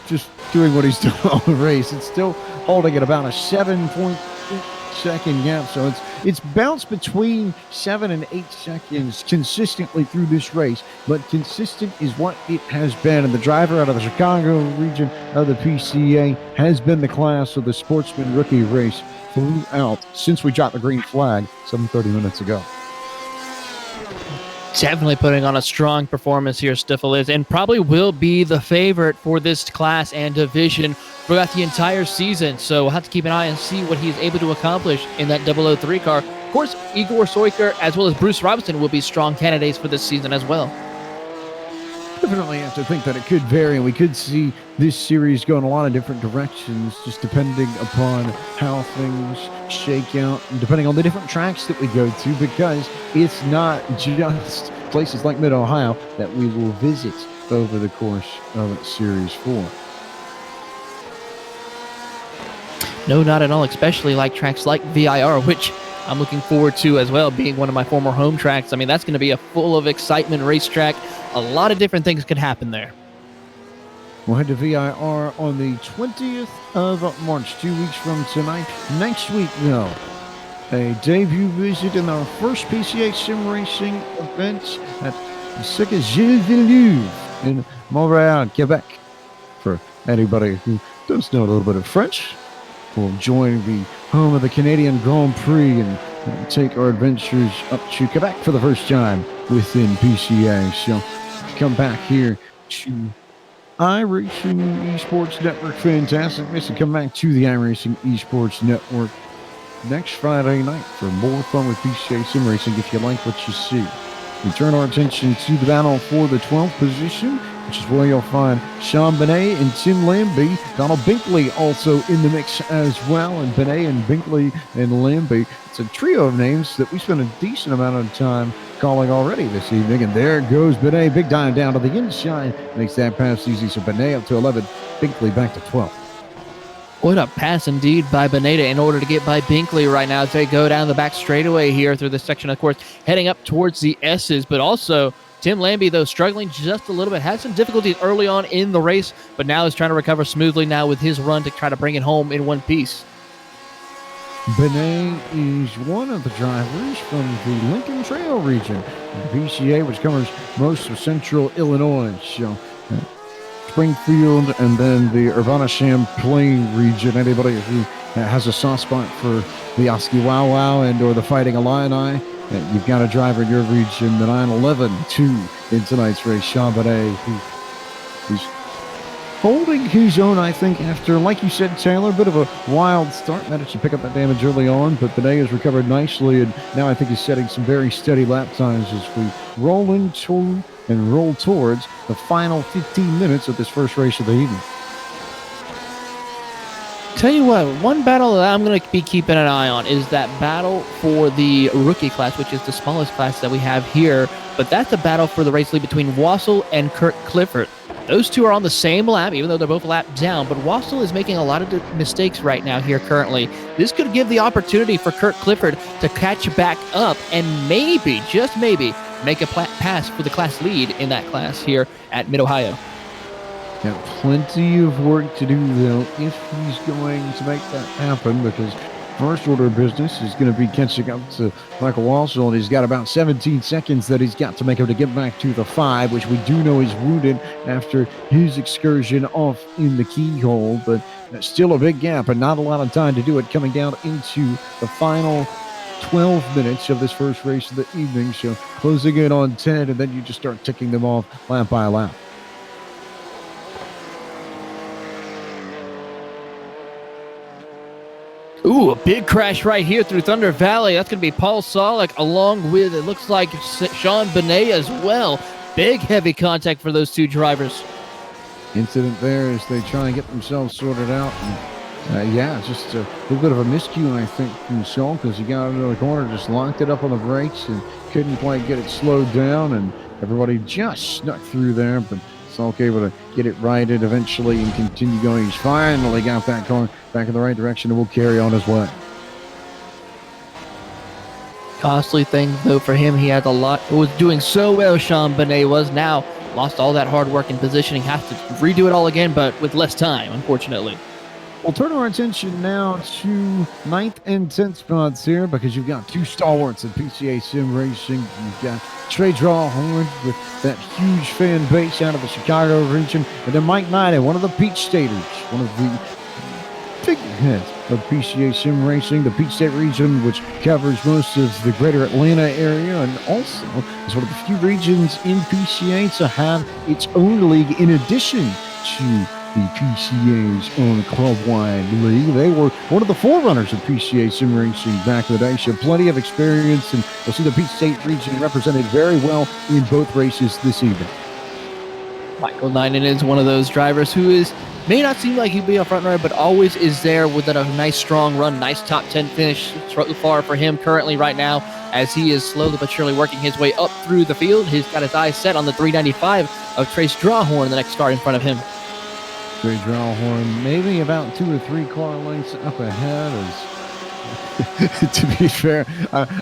just doing what he's doing all the race. It's still holding at about a 7.6 8-second gap. So it's bounced between 7 and 8 seconds consistently through this race, but consistent is what it has been. And the driver out of the Chicago region of the PCA has been the class of the Sportsman Rookie race throughout since we dropped the green flag some 30 minutes ago. Definitely putting on a strong performance here, Stiffel is, and probably will be the favorite for this class and division throughout the entire season. So we'll have to keep an eye and see what he's able to accomplish in that 003 car. Of course, Igor Soiker as well as Bruce Robinson will be strong candidates for this season as well. Definitely have to think that it could vary, and we could see this series go in a lot of different directions, just depending upon how things shake out and depending on the different tracks that we go to, because it's not just places like Mid-Ohio that we will visit over the course of Series 4. No, not at all, especially like tracks like VIR, which I'm looking forward to as well, being one of my former home tracks. I mean, that's going to be a full of excitement racetrack. A lot of different things could happen there. We'll head to VIR on the 20th of March, 2 weeks from tonight. Next week, though, a debut visit in our first PCA Sim Racing event at the Circuit Gilles Villeneuve in Montreal, Quebec. For anybody who does know a little bit of French, we'll join the home of the Canadian Grand Prix and take our adventures up to Quebec for the first time within PCA. So come back here to iRacing Esports Network. Fantastic. Listen, come back to the iRacing Esports Network next Friday night for more fun with PCA Sim Racing if you like what you see. We turn our attention to the battle for the 12th position, which is where you'll find Sean Benet and Tim Lambie. Donald Binkley also in the mix as well. And Benet and Binkley and Lambie, it's a trio of names that we spent a decent amount of time calling already this evening. And there goes Benet, big time down to the inside. Makes that pass easy. So Benet up to 11, Binkley back to 12. What a pass indeed by Beneda in order to get by Binkley right now as they go down the back straightaway here through this section, of course, heading up towards the S's. But also, Tim Lambie, though, struggling just a little bit. Had some difficulties early on in the race, but now is trying to recover smoothly now with his run to try to bring it home in one piece. Benet is one of the drivers from the Lincoln Trail region, the PCA, which covers most of central Illinois. So, Springfield and then the Urbana-Champaign region. Anybody who has a soft spot for the Oski Wow Wow and or the Fighting Illini, you've got a driver in your region, the 911-2 in tonight's race, Sean Benet, who's holding his own, I think, after, like you said, Taylor, a bit of a wild start. Managed to pick up that damage early on, but Benet has recovered nicely, and now I think he's setting some very steady lap times as we roll into and roll towards the final 15 minutes of this first race of the evening. Tell you what, one battle that I'm going to be keeping an eye on is that battle for the rookie class, which is the smallest class that we have here. But that's a battle for the race lead between Wassel and Kurt Clifford. Those two are on the same lap, even though they're both lap down. But Wassel is making a lot of mistakes right now here currently. This could give the opportunity for Kurt Clifford to catch back up and maybe, just maybe, make a pass for the class lead in that class here at Mid-Ohio. Got plenty of work to do, though, if he's going to make that happen, because first order of business is going to be catching up to Michael Wassel, and he's got about 17 seconds that he's got to make him to get back to the 5, which we do know is wounded after his excursion off in the keyhole, but still a big gap and not a lot of time to do it coming down into the final 12 minutes of this first race of the evening. So closing in on 10, and then you just start ticking them off lap by lap. Ooh, a big crash right here through Thunder Valley. That's going to be Paul Solek along with, it looks like, Sean Benet as well. Big heavy contact for those two drivers. Incident there as they try and get themselves sorted out. And, just a little bit of a miscue, I think, from Sol, because he got into the corner, just locked it up on the brakes and couldn't quite get it slowed down, and everybody just snuck through there, but Salk able to get it righted eventually and continue going. He's finally got that car back in the right direction and will carry on his way. Costly thing, though, for him. He had a lot. Was doing so well, Sean Benet was. Now lost all that hard work and positioning. Has to redo it all again, but with less time, unfortunately. We'll turn our attention now to 9th and 10th spots here because you've got two stalwarts of PCA Sim Racing. You've got Trey Drawhorn with that huge fan base out of the Chicago region, and then Mike Knight, one of the Peach Staters, one of the figureheads of PCA Sim Racing, the Peach State region, which covers most of the greater Atlanta area, and also is one of the few regions in PCA to have its own league in addition to the PCA's own club-wide league. They were one of the forerunners of PCA Sim Racing back in the day. So plenty of experience, and we'll see the Peach State region represented very well in both races this evening. Michael Nynan is one of those drivers who may not seem like he'd be a front runner, but always is there with a nice strong run, nice top 10 finish so far for him currently right now, as he is slowly but surely working his way up through the field. He's got his eyes set on the 395 of Trace Drawhorn, the next start in front of him. Trey Drawhorn maybe about 2 or 3 car lengths up ahead. To be fair,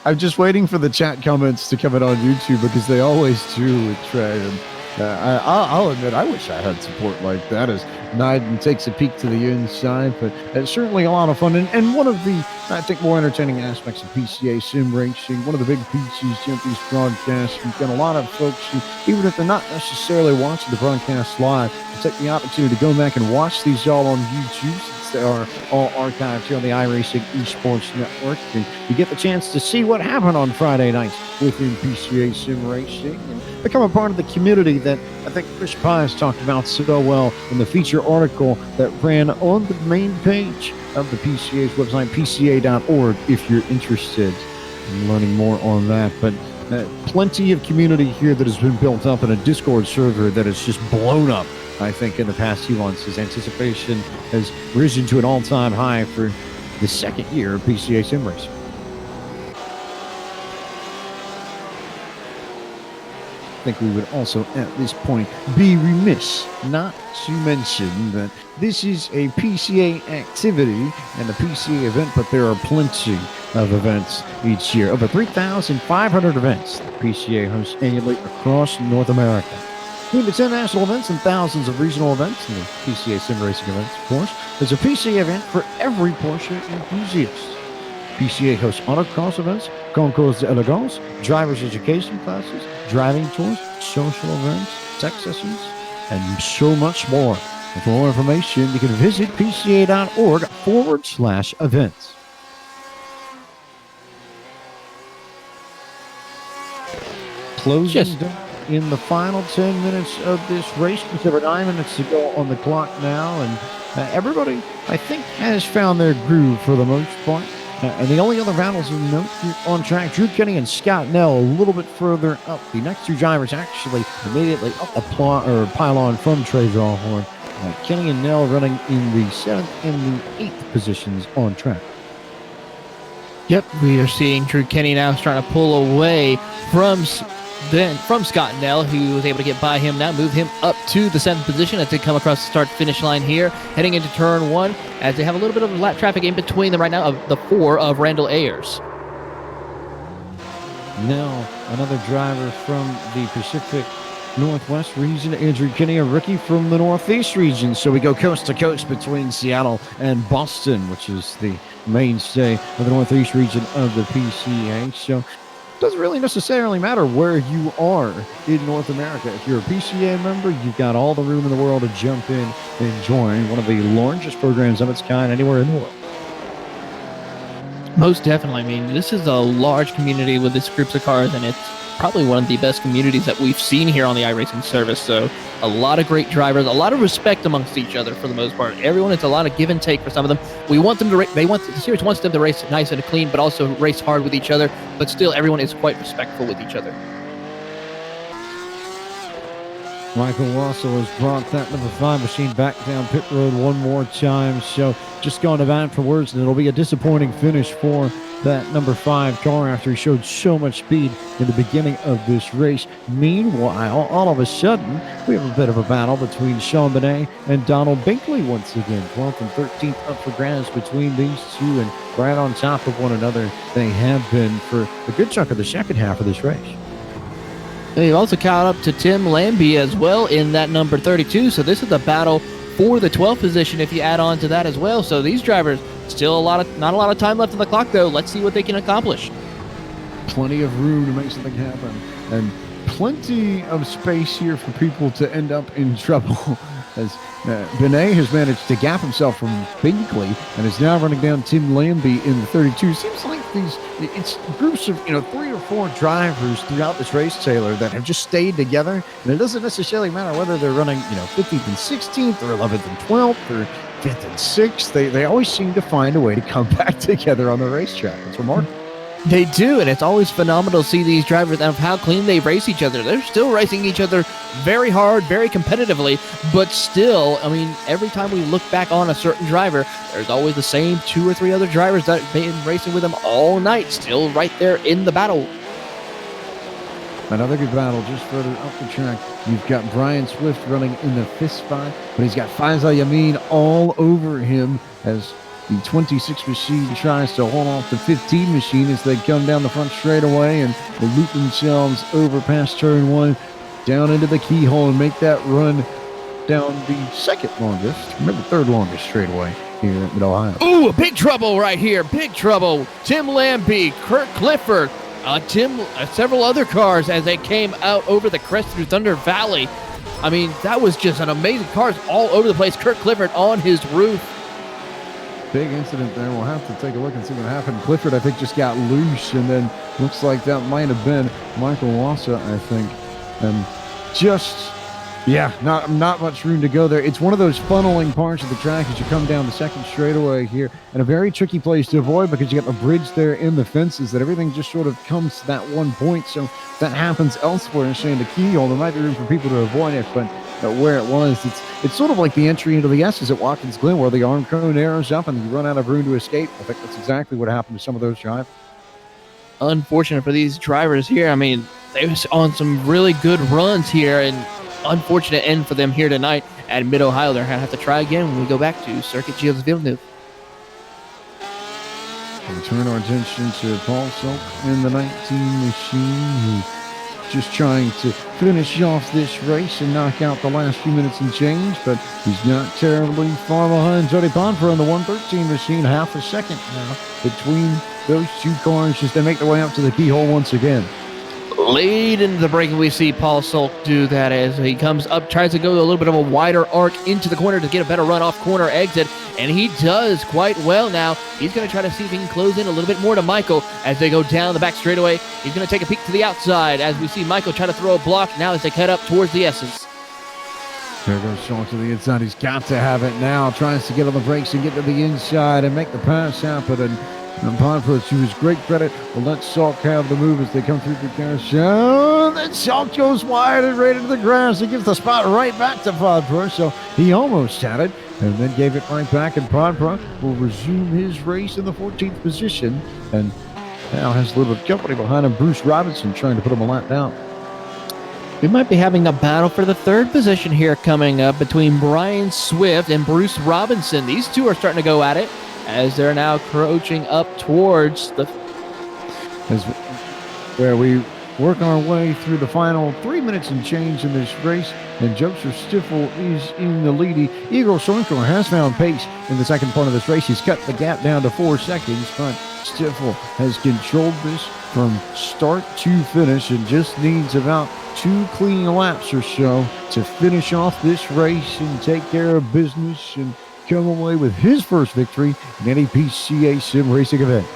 I'm just waiting for the chat comments to come in on YouTube because they always do with Trey. And I'll admit, I wish I had support like that as Nyden takes a peek to the inside, but it's certainly a lot of fun. And one of the, I think, more entertaining aspects of PCA Sim Racing, one of the big pieces of these broadcasts, you've got a lot of folks who, even if they're not necessarily watching the broadcast live, take the opportunity to go back and watch these all on YouTube, since they are all archived here on the iRacing Esports Network. And you get the chance to see what happened on Friday nights within PCA Sim Racing and become a part of the community that I think Chris Pies talked about so well in the feature article that ran on the main page of the PCA's website, pca.org, if you're interested in learning more on that. But plenty of community here that has been built up in a Discord server that has just blown up, I think, in the past few months. His anticipation has risen to an all-time high for the second year of PCA Sim Racing. I think we would also, at this point, be remiss not to mention that this is a PCA activity and a PCA event, but there are plenty of events each year. Over 3,500 events the PCA hosts annually across North America. Between the 10 national events and thousands of regional events and the PCA Sim Racing events, of course, there's a PCA event for every Porsche enthusiast. PCA hosts autocross events, concours d'elegance, driver's education classes, driving tours, social events, tech sessions, and so much more. And for more information, you can visit pca.org/events. Closing down in the final 10 minutes of this race, with over 9 minutes to go on the clock now, and everybody, I think, has found their groove for the most part. And the only other battles of note here on track, Drew Kenny and Scott Nell a little bit further up. The next two drivers actually immediately up a pylon from Trey Drawhorn. Kenny and Nell running in the 7th and the 8th positions on track. Yep, we are seeing Drew Kenny now trying to pull away from Scott Nell, who was able to get by him now, move him up to the 7th position as they come across the start-finish line here, heading into turn 1, as they have a little bit of lap traffic in between them right now of the 4 of Randall Ayers. Now, another driver from the Pacific Northwest region, Andrew Kinney, a rookie from the Northeast region. So we go coast to coast between Seattle and Boston, which is the mainstay of the Northeast region of the PCA. So it doesn't really necessarily matter where you are in North America. If you're a PCA member, you've got all the room in the world to jump in and join one of the largest programs of its kind anywhere in the world. Most definitely. I mean, this is a large community with this groups of cars, and it's probably one of the best communities that we've seen here on the iRacing service. So a lot of great drivers, a lot of respect amongst each other for the most part. Everyone, it's a lot of give and take for some of them. We want them to the series wants them to race nice and clean, but also race hard with each other. But still, everyone is quite respectful with each other. Michael Russell has brought that number 5 machine back down pit road one more time. So just going to bat for words, and it'll be a disappointing finish for that number 5 car after he showed so much speed in the beginning of this race. Meanwhile, all of a sudden, we have a bit of a battle between Sean Benet and Donald Binkley once again. 12th and 13th up for grabs between these two, and right on top of one another they have been for a good chunk of the second half of this race. They've also caught up to Tim Lambie as well in that number 32. So this is the battle for the 12th position if you add on to that as well. So these drivers still not a lot of time left on the clock, though. Let's see what they can accomplish. Plenty of room to make something happen, and plenty of space here for people to end up in trouble. As Benet has managed to gap himself from Binkley and is now running down Tim Lambie in the 32. Seems like it's groups of 3 or 4 drivers throughout this race, Taylor, that have just stayed together, and it doesn't necessarily matter whether they're running 15th and 16th or 11th and 12th or 5th and 6th. They always seem to find a way to come back together on the racetrack. It's remarkable. They do, and it's always phenomenal to see these drivers and how clean they race each other. They're still racing each other very hard, very competitively, but still, I mean, every time we look back on a certain driver, there's always the same 2 or 3 other drivers that have been racing with them all night, still right there in the battle. Another good battle just further up the track. You've got Brian Swift running in the 5th spot, but he's got Faisal Yamin all over him as the 26 machine tries to hold off the 15 machine as they come down the front straightaway and they loop themselves over past turn 1, down into the keyhole and make that run down the second longest, remember third longest straightaway here at Mid-Ohio. Ooh, big trouble right here, big trouble. Tim Lambie, Kurt Clifford, several other cars as they came out over the crest through Thunder Valley. I mean, that was just an amazing cars all over the place. Kurt Clifford on his roof. Big incident there. We'll have to take a look and see what happened. Clifford, I think, just got loose, and then looks like that might have been Michael Wassa, I think. And just, not much room to go there. It's one of those funneling parts of the track as you come down the second straightaway here, and a very tricky place to avoid because you got the bridge there in the fences that everything just sort of comes to that one point. So if that happens elsewhere, say in the keyhole, there might be room for people to avoid it, but where it was, it's sort of like the entry into the S's at Watkins Glen where the arm cone narrows up and you run out of room to escape. I think that's exactly what happened to some of those drivers. Unfortunate for these drivers here. I mean, they was on some really good runs here, and unfortunate end for them here tonight at Mid-Ohio. They're going to have to try again when we go back to Circuit Gilles Villeneuve. We turn our attention to Paul Selk in the 19 machine, who just trying to finish off this race and knock out the last few minutes and change, but he's not terribly far behind Jody Ponfer on the 113 machine, half a second now between those 2 cars as they make their way up to the keyhole once again. Late into the break, we see Paul Sulk do that as he comes up, tries to go a little bit of a wider arc into the corner to get a better run off corner exit, and he does quite well now. He's going to try to see if he can close in a little bit more to Michael as they go down the back straightaway. He's going to take a peek to the outside as we see Michael try to throw a block now as they cut up towards the S's. There goes Shaw to the inside. He's got to have it now. Tries to get on the brakes and get to the inside and make the pass happen. And Ponfer, to his great credit, will let Salk have the move as they come through the carousel. Then Salk goes wide and right into the grass. He gives the spot right back to Ponfer. So he almost had it and then gave it right back. And Ponfer will resume his race in the 14th position. And now has a little bit of company behind him. Bruce Robinson trying to put him a lap down. We might be having a battle for the 3rd position here coming up between Brian Swift and Bruce Robinson. These two are starting to go at it as they're now crouching up towards the... where we work our way through the final 3 minutes and change in this race, and Joseph Stiffel is in the lead. Igor Sorenko has found pace in the second part of this race. He's cut the gap down to 4 seconds, but Stiffel has controlled this from start to finish and just needs about 2 clean laps or so to finish off this race and take care of business and come away with his first victory in any PCA Sim Racing event.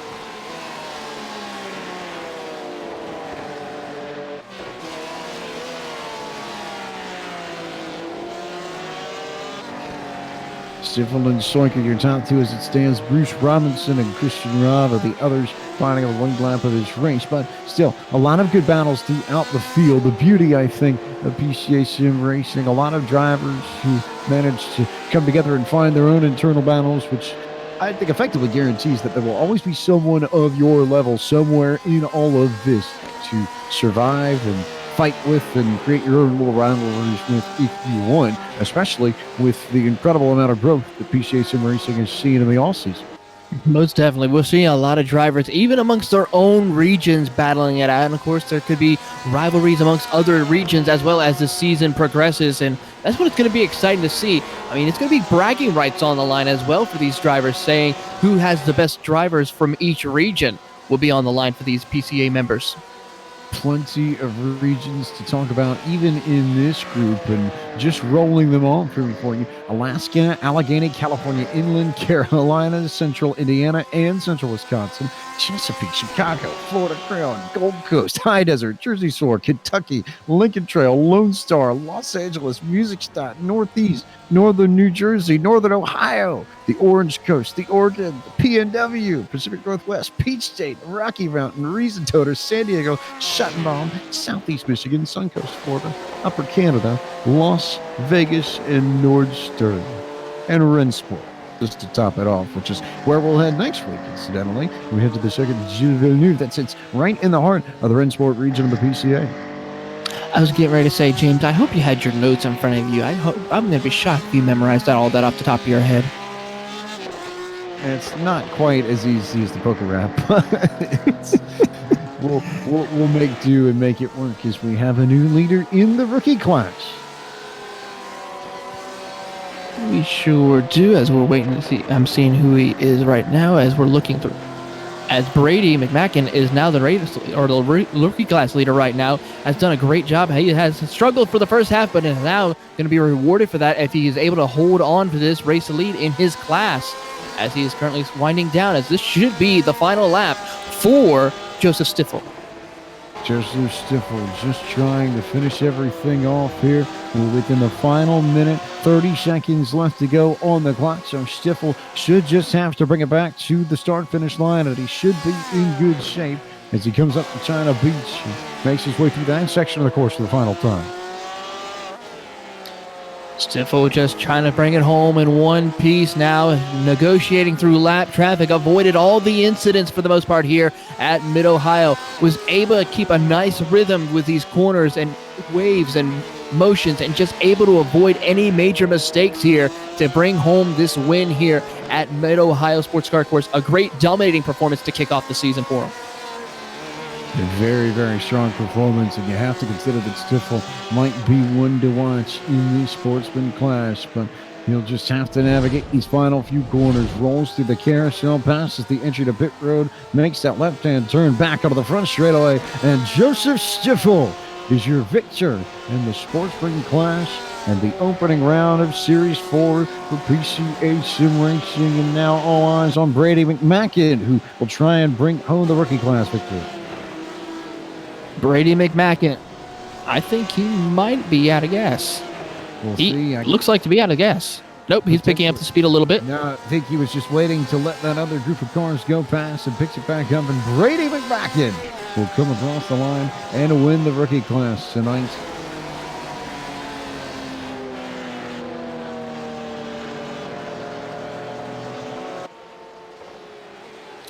Stiffel and Soinker, your top 2 as it stands. Bruce Robinson and Christian Robb are the others fighting on the lead lap of this race. But still, a lot of good battles throughout the field. The beauty, I think, of PCA Sim Racing, a lot of drivers who managed to come together and find their own internal battles, which I think effectively guarantees that there will always be someone of your level somewhere in all of this to survive and fight with and create your own little rivalries with if you want, especially with the incredible amount of growth that PCA Sim Racing has seen in the all-season. Most definitely. We're seeing a lot of drivers, even amongst their own regions, battling it out. And of course, there could be rivalries amongst other regions as well as the season progresses. And that's what it's going to be exciting to see. I mean, it's going to be bragging rights on the line as well for these drivers, saying who has the best drivers from each region will be on the line for these PCA members. Plenty of regions to talk about, even in this group, and just rolling them on through for you. Alaska, Allegheny, California, Inland, Carolina, Central Indiana, and Central Wisconsin, Chesapeake, Chicago, Florida Crown, Gold Coast, High Desert, Jersey Shore, Kentucky, Lincoln Trail, Lone Star, Los Angeles, Music Stat, Northeast, Northern New Jersey, Northern Ohio, the Orange Coast, the Oregon, the PNW, Pacific Northwest, Peach State, Rocky Mountain, Reason Toter, San Diego, Schottenbaum, Southeast Michigan, Suncoast, Florida, Upper Canada, Las Vegas, and Nordstern, and Rensport, just to top it off, which is where we'll head next week, incidentally. We head to the second Gilles Villeneuve that sits right in the heart of the Rensport region of the PCA. I was getting ready to say, James, I hope you had your notes in front of you. I'm going to be shocked if you memorized all that off the top of your head. It's not quite as easy as the poker rap, but we'll make do and make it work as we have a new leader in the rookie class. We sure do, as we're waiting to see. I'm seeing who he is right now as we're looking through. As Brady McMacken is now the rookie class leader right now, has done a great job. He has struggled for the first half, but is now going to be rewarded for that if he is able to hold on to this race lead in his class, as he is currently winding down, as this should be the final lap for Joseph Stiffel. Joseph Stiffel just trying to finish everything off here. We're within the final minute, 30 seconds left to go on the clock. So Stiffel should just have to bring it back to the start-finish line, and he should be in good shape as he comes up to China Beach and makes his way through that section of the course for the final time. Stiffel just trying to bring it home in one piece now, negotiating through lap traffic, avoided all the incidents for the most part here at Mid-Ohio, was able to keep a nice rhythm with these corners and waves and motions, and just able to avoid any major mistakes here to bring home this win here at Mid-Ohio Sports Car Course. A great dominating performance to kick off the season for him. A very, very strong performance, and you have to consider that Stiffel might be one to watch in the sportsman class, but he'll just have to navigate these final few corners. Rolls through the carousel, passes the entry to pit road, makes that left-hand turn back out of the front straightaway, and Joseph Stiffel is your victor in the sportsman class and the opening round of Series 4 for PCA Sim Racing. And now all eyes on Brady McMacken, who will try and bring home the rookie class victory. Brady McMacken, I think he might be out of gas. We'll he see. Looks like to be out of gas. Nope, he's picking up the speed a little bit. No, I think he was just waiting to let that other group of cars go past and picks it back up. And Brady McMacken will come across the line and win the rookie class tonight.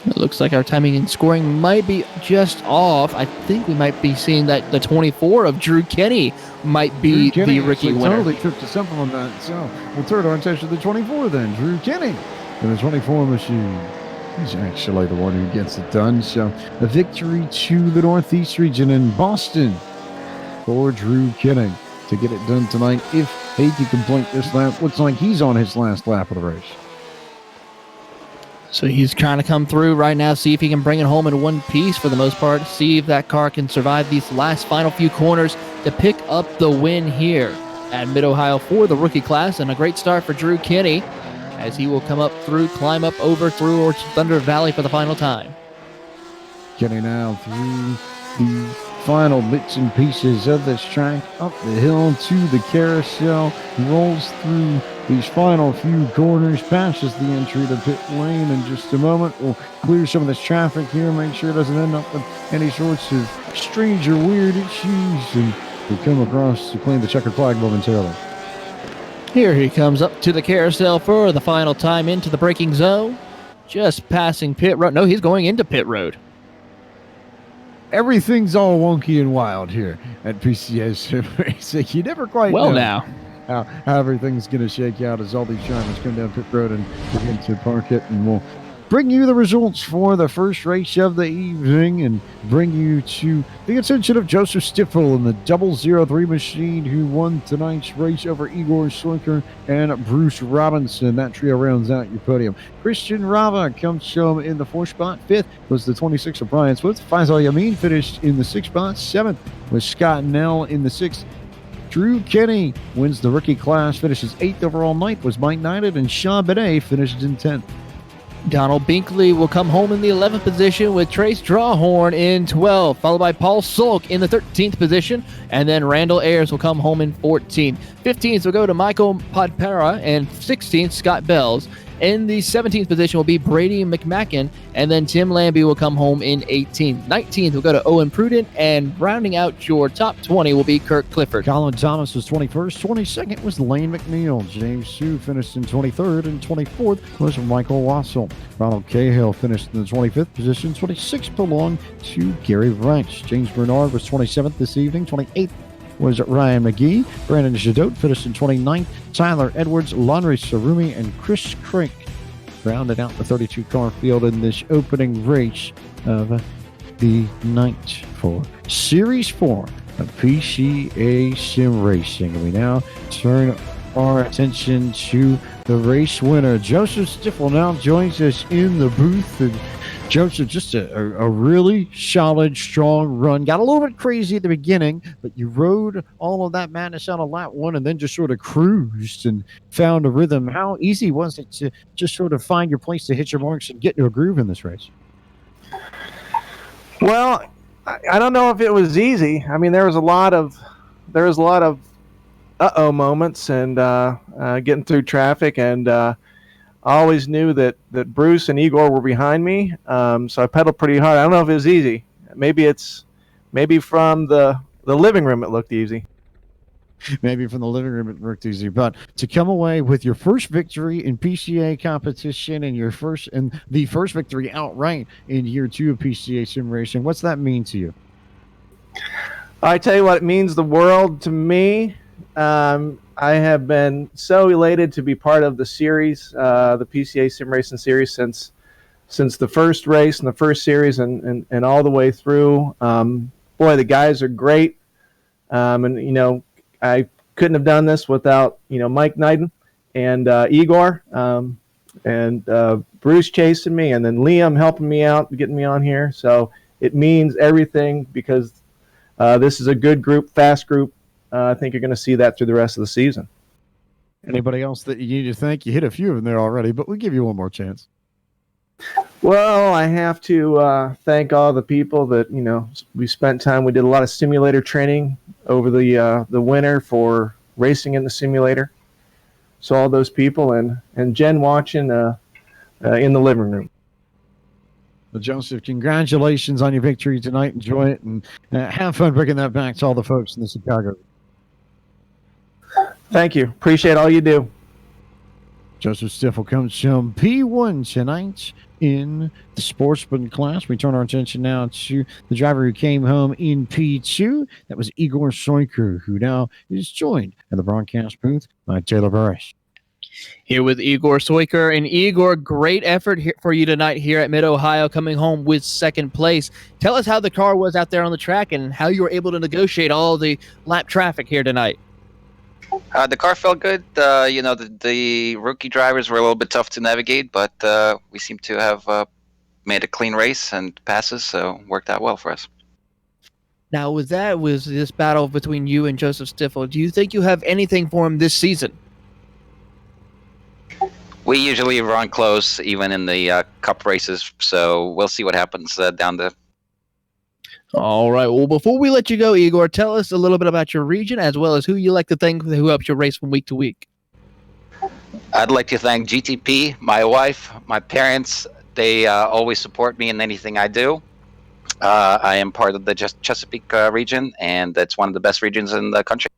It looks like our timing and scoring might be just off. I think we might be seeing that the 24 of Drew Kenny might be the rookie winner. Totally tripped us up on that. So we'll turn our attention to the 24 then. Drew Kenny in the 24 machine. He's actually the one who gets it done. So a victory to the Northeast region in Boston for Drew Kenny to get it done tonight. If he can complete this lap, looks like he's on his last lap of the race. So he's trying to come through right now, see if he can bring it home in one piece for the most part, see if that car can survive these last final few corners to pick up the win here at Mid-Ohio for the rookie class. And a great start for Drew Kenny as he will come up through, climb up over through Thunder Valley for the final time. Kenny now through the final bits and pieces of this track, up the hill to the carousel, rolls through these final few corners, passes the entry to pit lane in just a moment. We'll clear some of this traffic here, make sure it doesn't end up with any sorts of strange or weird issues, and we'll come across to claim the checkered flag momentarily. Here he comes up to the carousel for the final time into the braking zone, just passing pit road. No, he's going into pit road. Everything's all wonky and wild here at PCA Sim Racing. You never quite know now how everything's going to shake out as all these drivers come down pit road and begin to park it. And we'll bring you the results for the first race of the evening and bring you to the attention of Joseph Stiffel in the 003 machine, who won tonight's race over Igor Soiker and Bruce Robinson. That trio rounds out your podium. Christian Rava comes home in the 4th spot. 5th was the 26 of Brian Swift. Faisal Yamin finished in the 6th spot. 7th was Scott Nell in the 6th. Drew Kenny wins the rookie class, finishes 8th overall. 9th was Mike Knighted, and Sean Benet finished in 10th. Donald Binkley will come home in the 11th position with Trace Drawhorn in 12th, followed by Paul Sulk in the 13th position, and then Randall Ayers will come home in 14th. 15th will go to Michael Podpera, and 16th, Scott Bells. In the 17th position will be Brady McMacken, and then Tim Lambie will come home in 18th. 19th will go to Owen Prudent, and rounding out your top 20 will be Kirk Clifford. Colin Thomas was 21st. 22nd was Lane McNeil. James Sue finished in 23rd, and 24th was Michael Wassel. Ronald Cahill finished in the 25th position. 26th belonged to Gary Wrench. James Bernard was 27th this evening. 28th was Ryan McGee. Brandon Jadot finished in 29th. Tyler Edwards, Lonry Sarumi, and Chris Crank rounded out the 32-car field in this opening race of the night for Series 4 of PCA Sim Racing. And we now turn our attention to the race winner. Joseph Stiffel now joins us in the booth. And Joseph, just a really solid, strong run. Got a little bit crazy at the beginning, but you rode all of that madness out of lap 1 and then just sort of cruised and found a rhythm. How easy was it to just sort of find your place to hit your marks and get into a groove in this race? Well, I don't know if it was easy. I mean, there was a lot of uh-oh moments and getting through traffic, and I always knew that Bruce and Igor were behind me, so I pedaled pretty hard. I don't know if it was easy. Maybe from the living room it looked easy. Maybe from the living room it looked easy, but to come away with your first victory in PCA competition and the first victory outright in year 2 of PCA Sim Racing, what's that mean to you? I tell you what, it means the world to me. I have been so elated to be part of the series, the PCA Sim Racing Series, since the first race and the first series and all the way through. Boy, the guys are great, and I couldn't have done this without Mike Knighton and Igor and Bruce chasing me, and then Liam helping me out, getting me on here. So it means everything because this is a good group, fast group. I think you're going to see that through the rest of the season. Anybody else that you need to thank? You hit a few of them there already, but we'll give you one more chance. Well, I have to thank all the people that we spent time. We did a lot of simulator training over the winter for racing in the simulator. So all those people and Jen watching in the living room. Well, Joseph, congratulations on your victory tonight. Enjoy it and have fun bringing that back to all the folks in the Chicago. Thank you. Appreciate all you do. Joseph Stiffel comes from P1 tonight in the sportsman class. We turn our attention now to the driver who came home in P2. That was Igor Soiker, who now is joined in the broadcast booth by Taylor Burris. Here with Igor Soiker. And Igor, great effort for you tonight here at Mid-Ohio, coming home with 2nd place. Tell us how the car was out there on the track and how you were able to negotiate all the lap traffic here tonight. The car felt good. The rookie drivers were a little bit tough to navigate, but we seem to have made a clean race and passes, so worked out well for us. Now, with this battle between you and Joseph Stiffel, do you think you have anything for him this season? We usually run close, even in the cup races, so we'll see what happens down the. All right. Well, before we let you go, Igor, tell us a little bit about your region as well as who you like to thank who helps you race from week to week. I'd like to thank GTP, my wife, my parents. They always support me in anything I do. I am part of the Chesapeake region, and it's one of the best regions in the country.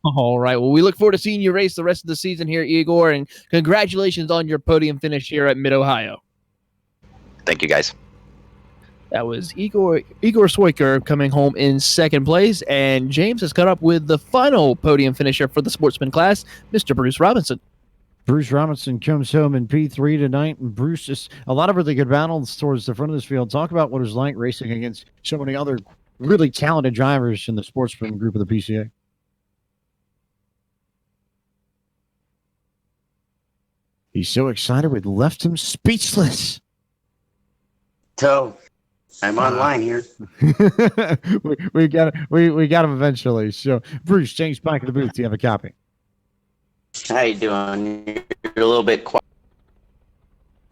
All right. Well, we look forward to seeing you race the rest of the season here, Igor, and congratulations on your podium finish here at Mid-Ohio. Thank you, guys. That was Igor Soiker coming home in 2nd place, and James has caught up with the final podium finisher for the sportsman class, Mr. Bruce Robinson. Bruce Robinson comes home in P3 tonight, and Bruce just a lot of really good battles towards the front of this field. Talk about what it was like racing against so many other really talented drivers in the sportsman group of the PCA. He's so excited we left him speechless. So, I'm online here. we got him eventually. So, Bruce, James back in the booth. Do you have a copy? How you doing? You're a little bit quiet.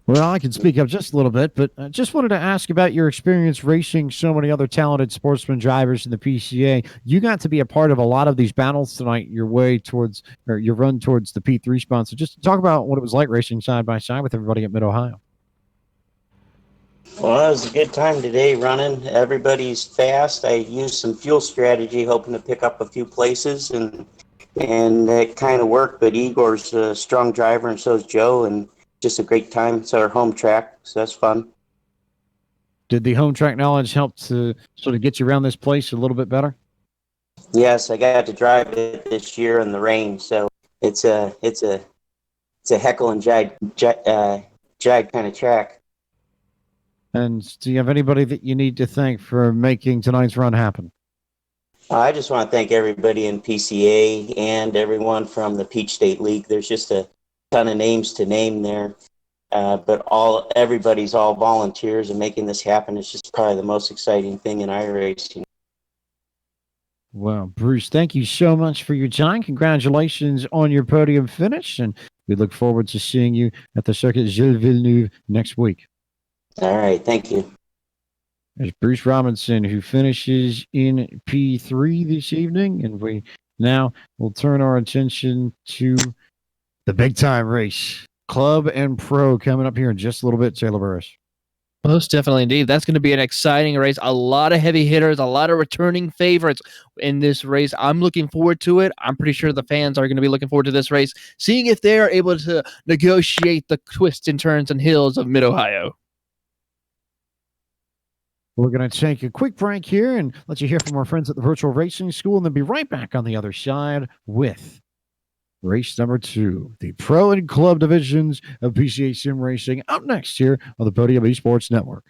Well, I can speak up just a little bit, but I just wanted to ask about your experience racing so many other talented sportsman drivers in the PCA. You got to be a part of a lot of these battles tonight, your run towards the P3 spot. So just talk about what it was like racing side by side with everybody at Mid-Ohio. Well, it was a good time today running. Everybody's fast. I used some fuel strategy, hoping to pick up a few places, and it kind of worked. But Igor's a strong driver, and so is Joe, and just a great time. It's our home track, so that's fun. Did the home track knowledge help to sort of get you around this place a little bit better? Yes, I got to drive it this year in the rain, so it's a heckle and jag kind of track. And do you have anybody that you need to thank for making tonight's run happen? I just want to thank everybody in PCA and everyone from the Peach State League. There's just a ton of names to name there, but everybody's all volunteers, and making this happen is just probably the most exciting thing in iRacing. Well, Bruce, thank you so much for your time. Congratulations on your podium finish, and we look forward to seeing you at the circuit Gilles Villeneuve next week. All right, thank you. There's Bruce Robinson, who finishes in P3 this evening, and we now will turn our attention to the big time race, Club and Pro, coming up here in just a little bit. Taylor Burris. Most definitely, indeed. That's going to be an exciting race. A lot of heavy hitters, a lot of returning favorites in this race. I'm looking forward to it. I'm pretty sure the fans are going to be looking forward to this race, seeing if they're able to negotiate the twists and turns and hills of Mid-Ohio. We're going to take a quick break here and let you hear from our friends at the Virtual Racing School, and then be right back on the other side with race number 2, the Pro and Club divisions of PCA Sim Racing, up next here on the Podium Esports Network.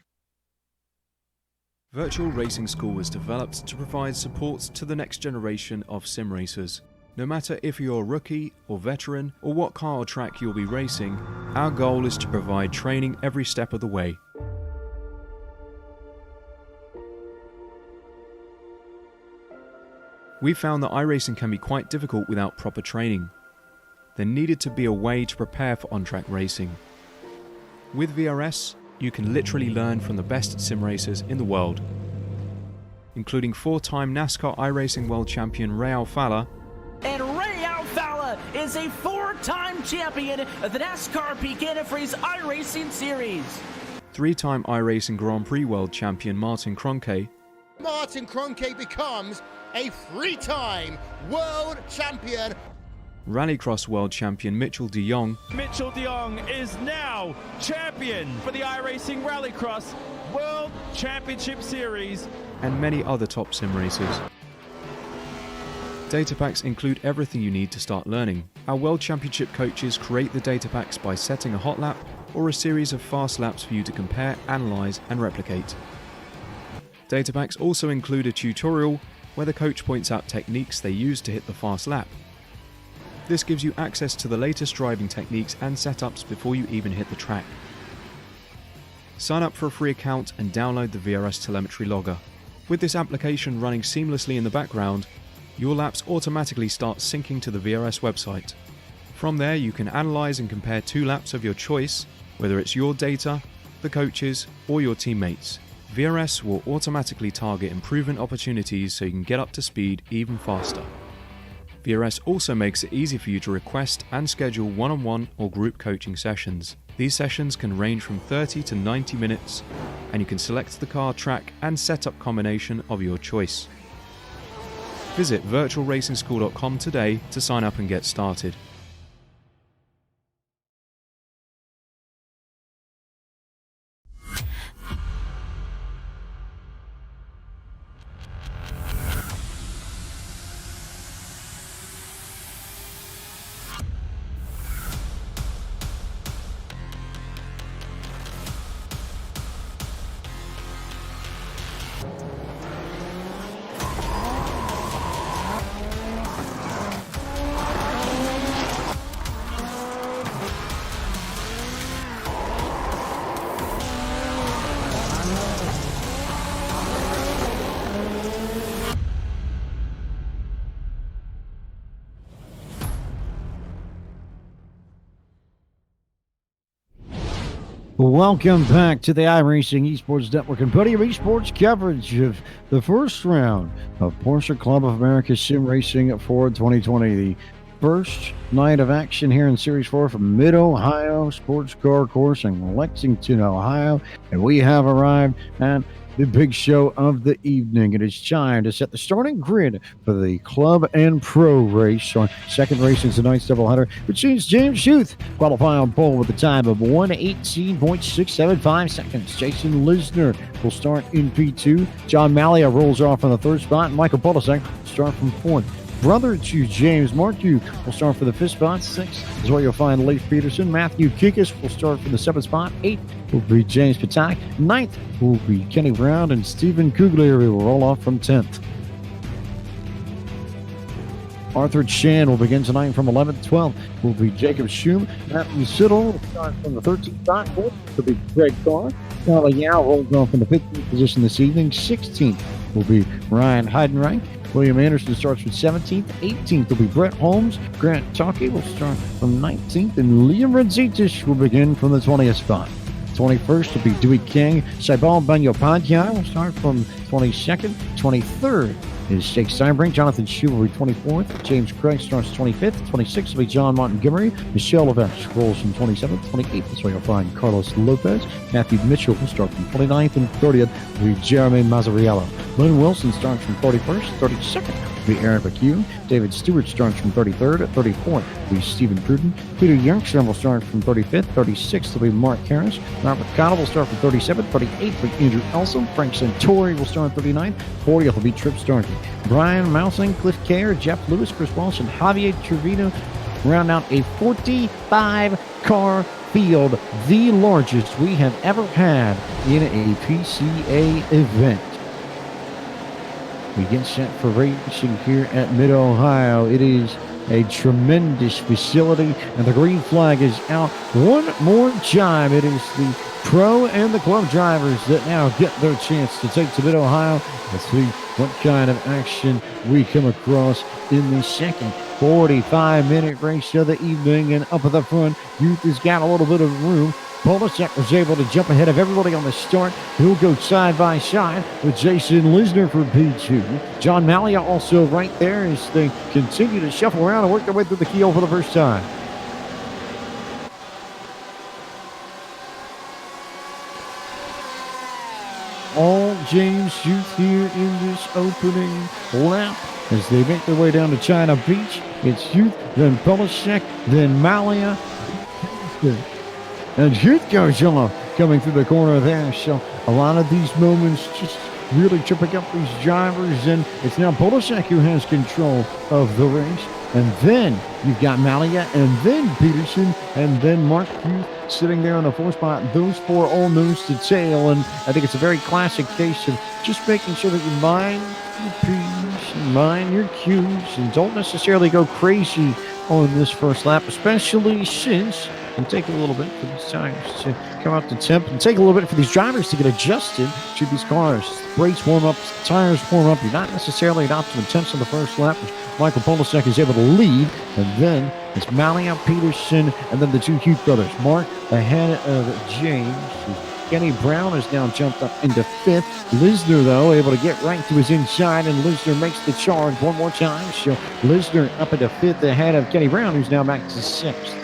Virtual Racing School was developed to provide support to the next generation of sim racers. No matter if you're a rookie or veteran or what car or track you'll be racing, our goal is to provide training every step of the way. We found that iRacing can be quite difficult without proper training. There needed to be a way to prepare for on-track racing. With VRS, you can literally learn from the best sim racers in the world, including 4-time NASCAR iRacing World Champion Ray Alfala. And Ray Alfala is a 4-time champion of the NASCAR PCASRS iRacing Series. 3-time iRacing Grand Prix World Champion Martin Kroenke. Martin Kroenke becomes a 3-time world champion. Rallycross World Champion Mitchell de Jong. Mitchell de Jong is now champion for the iRacing Rallycross World Championship Series. And many other top sim racers. Data packs include everything you need to start learning. Our World Championship coaches create the data packs by setting a hot lap or a series of fast laps for you to compare, analyze, and replicate. Data packs also include a tutorial where the coach points out techniques they use to hit the fast lap. This gives you access to the latest driving techniques and setups before you even hit the track. Sign up for a free account and download the VRS telemetry logger. With this application running seamlessly in the background, your laps automatically start syncing to the VRS website. From there, you can analyze and compare 2 laps of your choice, whether it's your data, the coaches, or your teammates. VRS will automatically target improvement opportunities so you can get up to speed even faster. VRS also makes it easy for you to request and schedule one-on-one or group coaching sessions. These sessions can range from 30 to 90 minutes, and you can select the car, track, and setup combination of your choice. Visit virtualracingschool.com today to sign up and get started. Welcome back to the iRacing Esports Network and plenty of esports coverage of the first round of Porsche Club of America Sim Racing for 2020. The first night of action here in Series 4 from Mid-Ohio Sports Car Course in Lexington, Ohio. And we have arrived at the big show of the evening. It is time to set the starting grid for the club and pro race. Our second race is tonight's doubleheader, which sees James Youth qualify on pole with a time of 1:18.675 seconds. Jason Lisner will start in P2. John Malia rolls off on the third spot, and Michael Polisek will start from fourth. Brother to James, Mark Youth will start for the fifth spot. Sixth is where you'll find Leif Peterson. Matthew Kikas will start for the seventh spot. Eighth will be James Patak. Ninth will be Kenny Brown, and Stephen Kugler will roll off from 10th. Arthur Chan will begin tonight from 11th. 12th will be Jacob Schum. Matthew Siddle will start from the 13th spot. 4th will be Greg Carr. Charlie Yao rolls off in the 15th position this evening. 16th will be Ryan Heidenreich. William Anderson starts from 17th. 18th will be Brett Holmes. Grant Talkie will start from 19th. And Liam Radzitish will begin from the 20th spot. 21st will be Dewey King. Saibal Banyopadhyay will start from 22nd. 23rd is Jake Steinbrink. Jonathan Shue will be 24th. James Craig starts 25th. 26th will be John Montgomery. Michelle Levesque rolls from 27th. 28th is where you'll find Carlos Lopez. Matthew Mitchell will start from 29th. And 30th will be Jeremy Mazzariello. Lynn Wilson starts from 31st. 32nd will be Aaron McHugh. David Stewart starts from 33rd. 34th will be Stephen Pruden. Peter Youngstrom will start from 35th. 36th will be Mark Harris. Robert Connell will start from 37th. 38th will be Andrew Elsom. Frank Santori will start 39th. 40th will be Trip Starkey. Brian Mousing, Cliff Kerr, Jeff Lewis, Chris Walsh, and Javier Trevino round out a 45-car field, the largest we have ever had in a PCA event. We get set for racing here at Mid-Ohio. It is a tremendous facility, and the green flag is out one more time. It is the pro and the club drivers that now get their chance to take to Mid-Ohio. Let's see what kind of action we come across in the second 45-minute race of the evening. And up at the front, Youth has got a little bit of room. Polisek was able to jump ahead of everybody on the start. He'll go side by side with Jason Lisner for P2. John Malia also right there as they continue to shuffle around and work their way through the keel for the first time. All James Youth here in this opening lap as they make their way down to China Beach. It's Youth, then Polisek, then Malia. And Youth goes off coming through the corner there. So a lot of these moments just really tripping up these drivers. And it's now Polisek who has control of the race. And then you've got Malia, and then Peterson, and then Mark Youth sitting there on the fourth spot. Those four all nose to tail. And I think it's a very classic case of just making sure that you mind your P's and mind your Q's and don't necessarily go crazy on this first lap, especially since it'll take a little bit for these tires to come out to temp and take a little bit for these drivers to get adjusted to these cars. The brakes warm up, the tires warm up. You're not necessarily at optimum temps on the first lap. Michael Polisek is able to lead, and then it's Malia, Peterson, and then the two Hughes brothers. Mark ahead of James. Kenny Brown has now jumped up into fifth. Lisner, though, able to get right to his inside, and Lisner makes the charge one more time. So Lisner up into fifth ahead of Kenny Brown, who's now back to sixth.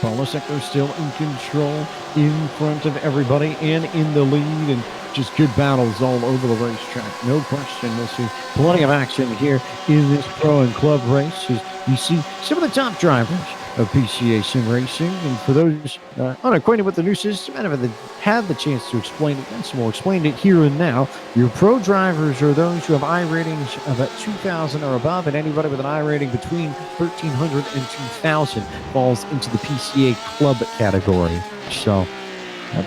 Polisek are still in control in front of everybody and in the lead, and just good battles all over the racetrack. No question. We'll see plenty of action here in this pro and club race as you see some of the top drivers of PCA Sim Racing. And for those unacquainted with the new system and haven't had the chance to explain it, and so we'll explain it here and now. Your pro drivers are those who have I ratings of at 2,000 or above, and anybody with an I rating between 1,300 and 2,000 falls into the PCA club category. So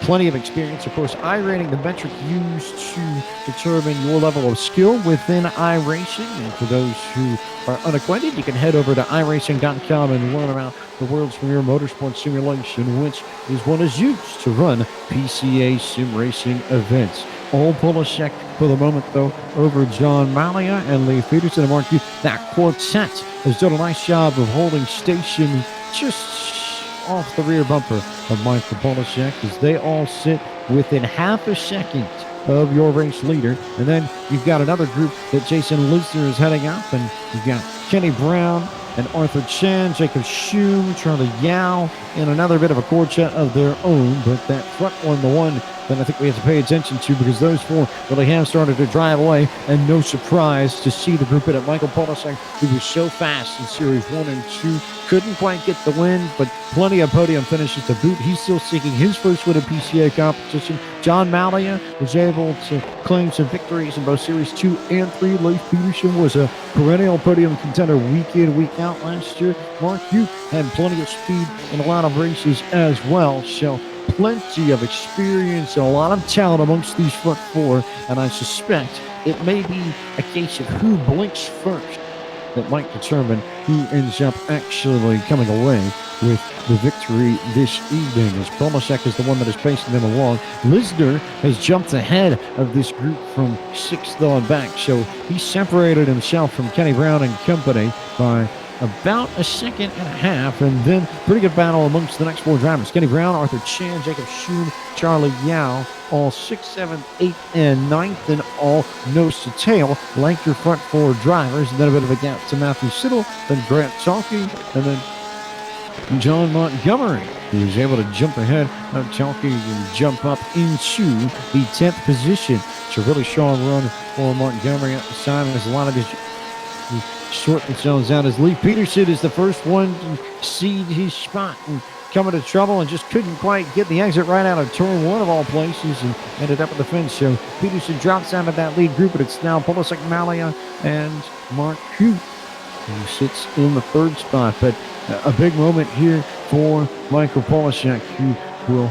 plenty of experience. Of course, iRating, the metric used to determine your level of skill within iRacing. And for those who are unacquainted, you can head over to iRacing.com and learn about the world's premier motorsport simulation, which is what is used to run PCA Sim Racing events. All Polisek for the moment, though, over John Malia and Lee Peterson and Mark Hughes. That quartet has done a nice job of holding station just off the rear bumper of Michael Polishek as they all sit within half a second of your race leader. And then you've got another group that Jason Lisner is heading up, and you've got Kenny Brown and Arthur Chan, Jacob Schum, Charlie Yao, and another bit of a quartet of their own. But that front one, the one that I think we have to pay attention to, because those four really have started to drive away, and no surprise to see the group in at Michael Polishek, who was so fast in Series 1 and 2, couldn't quite get the win, but plenty of podium finishes to boot. He's still seeking his first win in PCA competition. John Malia was able to claim some victories in both Series 2 and 3. Leif Peterson was a perennial podium contender week in, week out last year. Mark Hugh had plenty of speed in a lot of races as well, so plenty of experience and a lot of talent amongst these front four, and I suspect it may be a case of who blinks first that might determine who ends up actually coming away with the victory this evening, as Polishek is the one that is pacing them along. Lisner has jumped ahead of this group from 6th on back, so he separated himself from Kenny Brown and company by about a second and a half, and then pretty good battle amongst the next four drivers. Kenny Brown, Arthur Chan, Jacob Schum, Charlie Yao, all 6th, 7th, 8th, and 9th, and all nose to tail like your front four drivers. And then a bit of a gap to Matthew Siddle, then Grant Chalky, and then John Montgomery, who was able to jump ahead of Chalky and jump up into the 10th position. It's a really strong run for Montgomery at the time, as a lot of his short themselves out, as Lee Peterson is the first one to cede his spot and come into trouble and just couldn't quite get the exit right out of turn one of all places and ended up at the fence. So Peterson drops out of that lead group, but it's now Polishek, Malia, and Mark Hugh who sits in the third spot. But a big moment here for Michael Polishek, who will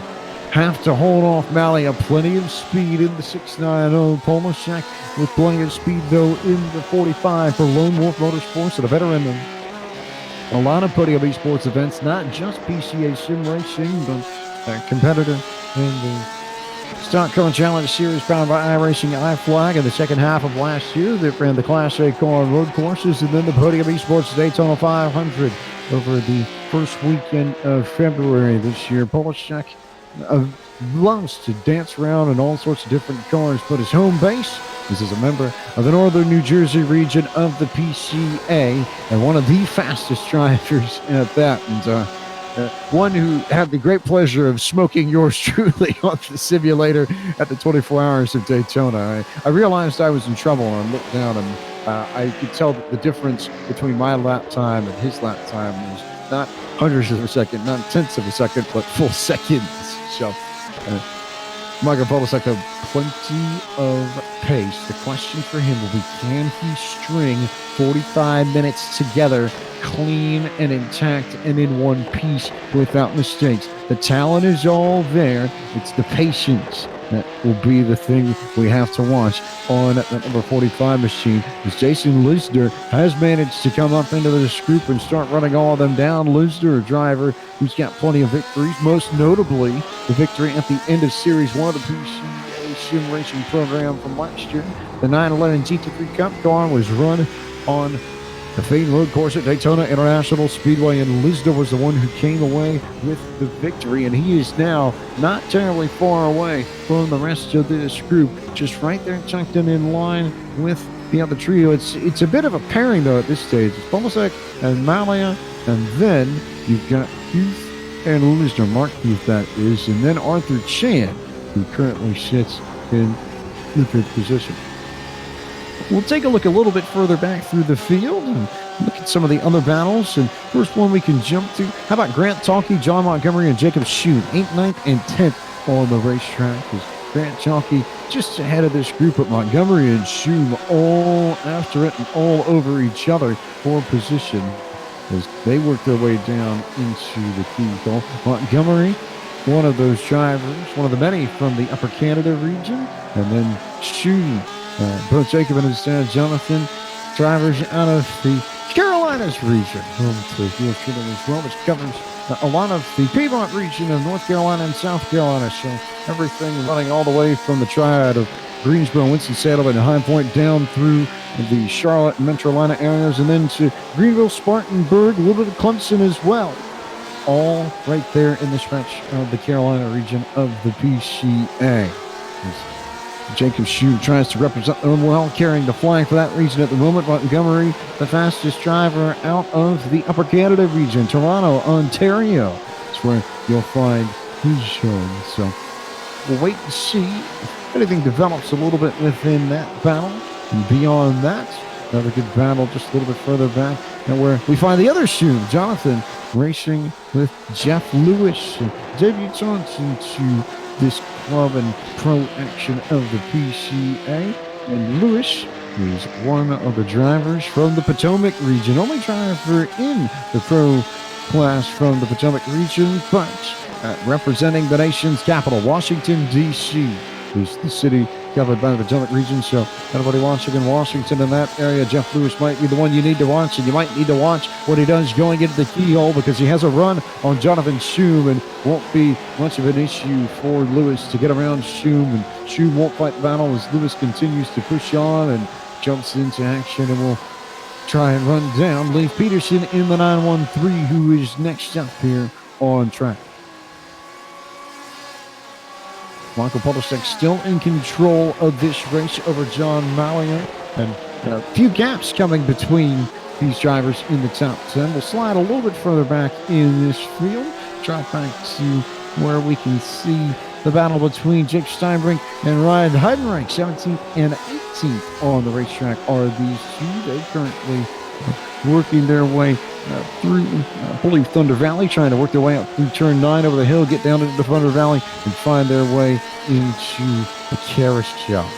have to hold off Malia. Plenty of speed in the 690. Polishek with plenty of speed, though, in the 45 for Lone Wolf Motorsports, a veteran of a lot of podium esports events, not just PCA Sim Racing, but a competitor in the Stock Car Challenge Series powered by iRacing iFlag in the second half of last year. They ran the Class A car and road courses, and then the Podium Esports Daytona 500 over the first weekend of February this year. Polishek loves to dance around in all sorts of different cars, but his home base is as a member of the Northern New Jersey region of the PCA, and one of the fastest drivers at that, and one who had the great pleasure of smoking yours truly on the simulator at the 24 Hours of Daytona. I realized I was in trouble, and I looked down, and I could tell that the difference between my lap time and his lap time was not hundredths of a second, not tenths of a second, but full seconds. So Michael Polishek had plenty of pace. The question for him will be, can he string 45 minutes together clean and intact and in one piece without mistakes? The talent is all there. It's the patience that will be the thing we have to watch on that number 45 machine, as Jason Lisner has managed to come up into this group and start running all of them down. Lisner, a driver who's got plenty of victories, most notably the victory at the end of Series 1 of the PCA Sim Racing program from last year. The 911 GT3 Cup car was run on the Fane Road course at Daytona International Speedway, and Lisner was the one who came away with the victory, and he is now not terribly far away from the rest of this group, just right there tucked in line with the other trio. It's a bit of a pairing, though, at this stage. It's Polishek and Malia, and then you've got Huth and Lisner, Mark Huth that is, and then Arthur Chan, who currently sits in the fifth position. We'll take a look a little bit further back through the field and look at some of the other battles. And first one we can jump to, how about Grant Chalky, John Montgomery, and Jacob Schum, 8th, 9th, and 10th on the racetrack. As Grant Chalky just ahead of this group, but Montgomery and Schum all after it and all over each other for position as they work their way down into the key. Montgomery, one of those drivers, one of the many from the Upper Canada region, and then Schum, both Jacob and his dad Jonathan, drivers out of the Carolinas region, home to Field Shooting as well, which covers a lot of the Piedmont region of North Carolina and South Carolina. So everything running all the way from the triad of Greensboro, Winston-Salem, and High Point down through the Charlotte and Metro Atlanta areas, and then to Greenville, Spartanburg, a little bit of Clemson as well. all right there in the stretch of the Carolina region of the PCA. Jacob Shue tries to represent them well, carrying the flag for that region at the moment. Montgomery, the fastest driver out of the Upper Canada region, Toronto, Ontario. That's where you'll find his home. So we'll wait and see if anything develops a little bit within that battle. And beyond that, another good battle just a little bit further back, and where we find the other Shue, Jonathan, racing with Jeff Lewis, debutant into this club and pro action of the PCA. And Lewis is one of the drivers from the Potomac region, only driver in the pro class from the Potomac region, but representing the nation's capital, Washington, D.C. is the city covered by the Potomac region. So anybody watching in Washington in that area, Jeff Lewis might be the one you need to watch, and you might need to watch what he does going into the keyhole, because he has a run on Jonathan Shue and won't be much of an issue for Lewis to get around Shue, and Shue won't fight the battle as Lewis continues to push on and jumps into action, and will try and run down Leif Peterson in the 913, who is next up here on track. Michael Polishek still in control of this race over John Mallier, and a few gaps coming between these drivers in the top 10. We'll slide a little bit further back in this field, drop back to where we can see the battle between Jake Steinbrink and Ryan Heidenreich. 17th and 18th on the racetrack are these two. They currently working their way through, I believe, Thunder Valley, trying to work their way up through turn 9 over the hill, get down into the Thunder Valley, and find their way into the Karis Shop.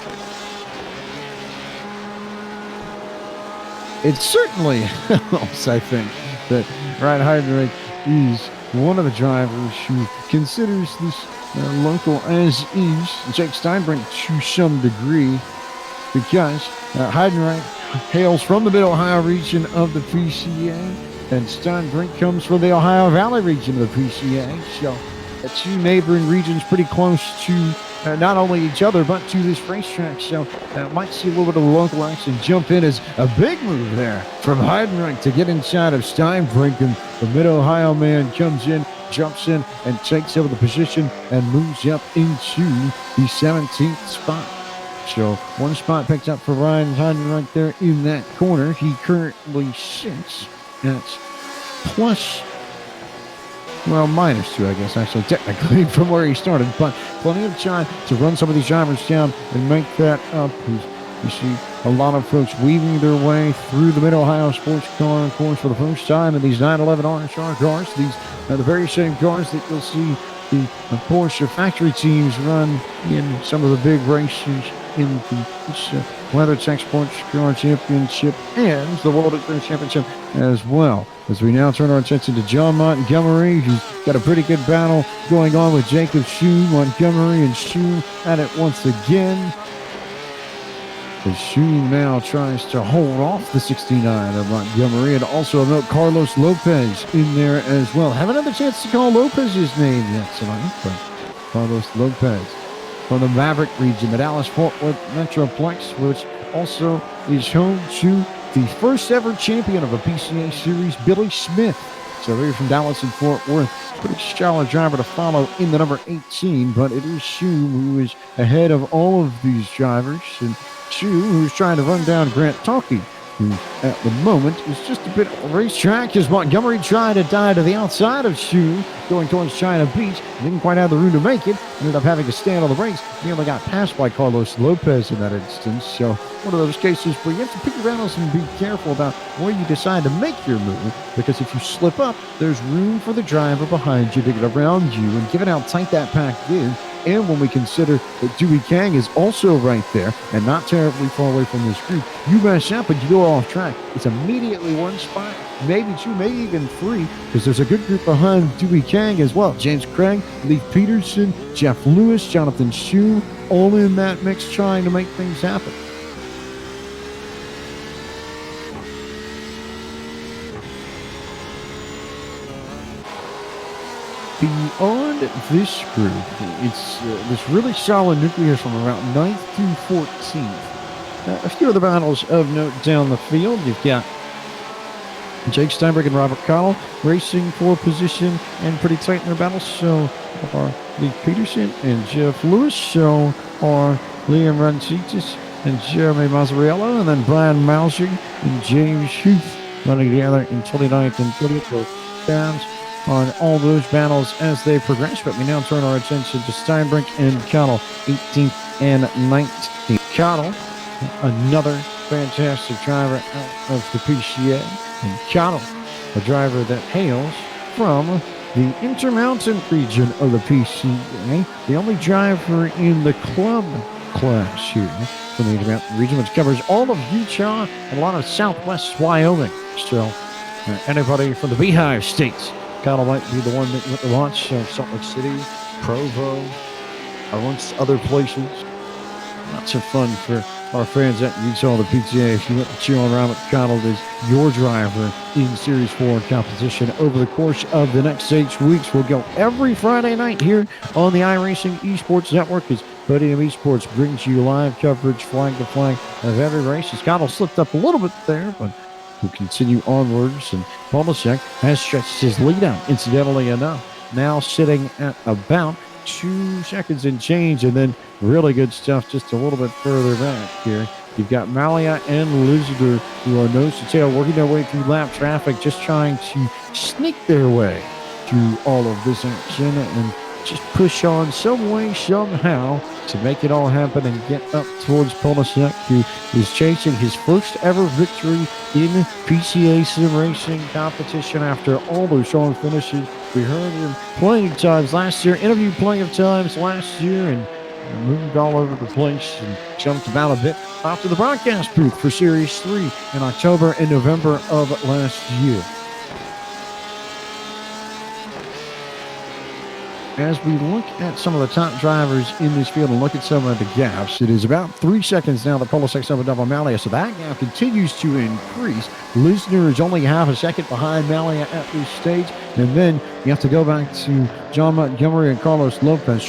It certainly helps, I think, that Ryan Heidenreich is one of the drivers who considers this local as is Jake Steinbrink to some degree, because Heidenreich hails from the Mid-Ohio region of the PCA, and Steinbrink comes from the Ohio Valley region of the PCA. So the two neighboring regions pretty close to not only each other, but to this racetrack. So might see a little bit of local action jump in as a big move there from Heidenreich to get inside of Steinbrink, and the Mid-Ohio man comes in, jumps in, and takes over the position and moves up into the 17th spot. So one spot picked up for Ryan Heidenreich there in that corner. He currently sits at plus, well, -2, I guess, actually, technically, from where he started, but plenty of time to run some of these drivers down and make that up. You see a lot of folks weaving their way through the Mid-Ohio sports car course for the first time in these 911 RSR cars. These are the very same cars that you'll see the Porsche factory teams run in some of the big races in the WeatherTech Sports Car Championship and the World Endurance Championship as well. As we now turn our attention to John Montgomery, who's got a pretty good battle going on with Jacob Shue. Montgomery and Shue at it once again. As Shue now tries to hold off the 69 of Montgomery, and also note Carlos Lopez in there as well. Haven't had the chance to call Lopez's name yet tonight, but Carlos Lopez from the Maverick region, the Dallas-Fort Worth Metroplex, which also is home to the first ever champion of a PCA Series, Billy Smith. So here from Dallas and Fort Worth, pretty solid driver to follow in the number 18, but it is Shue who is ahead of all of these drivers, and Shue who's trying to run down Grant Talkie, who at the moment is just a bit of a racetrack as Montgomery tried to die to the outside of Shue going towards China Beach. Didn't quite have the room to make it. Ended up having to stand on the brakes. He only got passed by Carlos Lopez in that instance. So one of those cases where you have to pick your battles and be careful about where you decide to make your move, because if you slip up, there's room for the driver behind you to get around you, and given how tight that pack is, and when we consider that Dewey Kang is also right there and not terribly far away from this group, you mess up and you go off track, it's immediately one spot, maybe two, maybe even three, because there's a good group behind Dewey Kang as well. James Craig, Leif Peterson, Jeff Lewis, Jonathan Shue, all in that mix trying to make things happen. Beyond this group, it's this really solid nucleus from around 9th through 14th. A few of the battles of note down the field. You've got Jake Steinberg and Robert Connell racing for position and pretty tight in their battles. So are Lee Peterson and Jeff Lewis. So are Liam Rancitis and Jeremy Mazzariello. And then Brian Mauser and James Huth running together in 29th and 30th. Downs on all those battles as they progress. But we now turn our attention to Steinberg and Connell, 18th and 19th. Connell, another fantastic driver out of the PCA. And Connell, a driver that hails from the Intermountain region of the PCA, the only driver in the club class here from the Intermountain region, which covers all of Utah and a lot of southwest Wyoming. So anybody from the Beehive states, Connell might be the one that went to launch Salt Lake City, Provo, amongst other places. Lots of fun for our fans at Utah, the PCA. If you want to cheer on Robert Connell as your driver in Series 4 competition over the course of the next 6 weeks, we'll go every Friday night here on the iRacing Esports Network as Podium Esports brings you live coverage, flag to flag, of every race. As Connell slipped up a little bit there, but we'll continue onwards. And Polasek has stretched his lead out, incidentally enough, now sitting at about 2 seconds and change, and then really good stuff just a little bit further back here. You've got Malia and Lisder, who are nose to tail, working their way through lap traffic, just trying to sneak their way through all of this action and just push on some way, somehow, to make it all happen and get up towards Polasek, who is chasing his first ever victory in PCA Sim Racing competition after all those strong finishes. We heard him plenty of times last year, interviewed plenty of times last year, and moved all over the place and jumped about a bit off to the broadcast booth for Series 3 in October and November of last year. As we look at some of the top drivers in this field and look at some of the gaps, it is about 3 seconds now that Polosek's up above Malia, so that gap continues to increase. Lisner is only half a second behind Malia at this stage, and then you have to go back to John Montgomery and Carlos Lopez.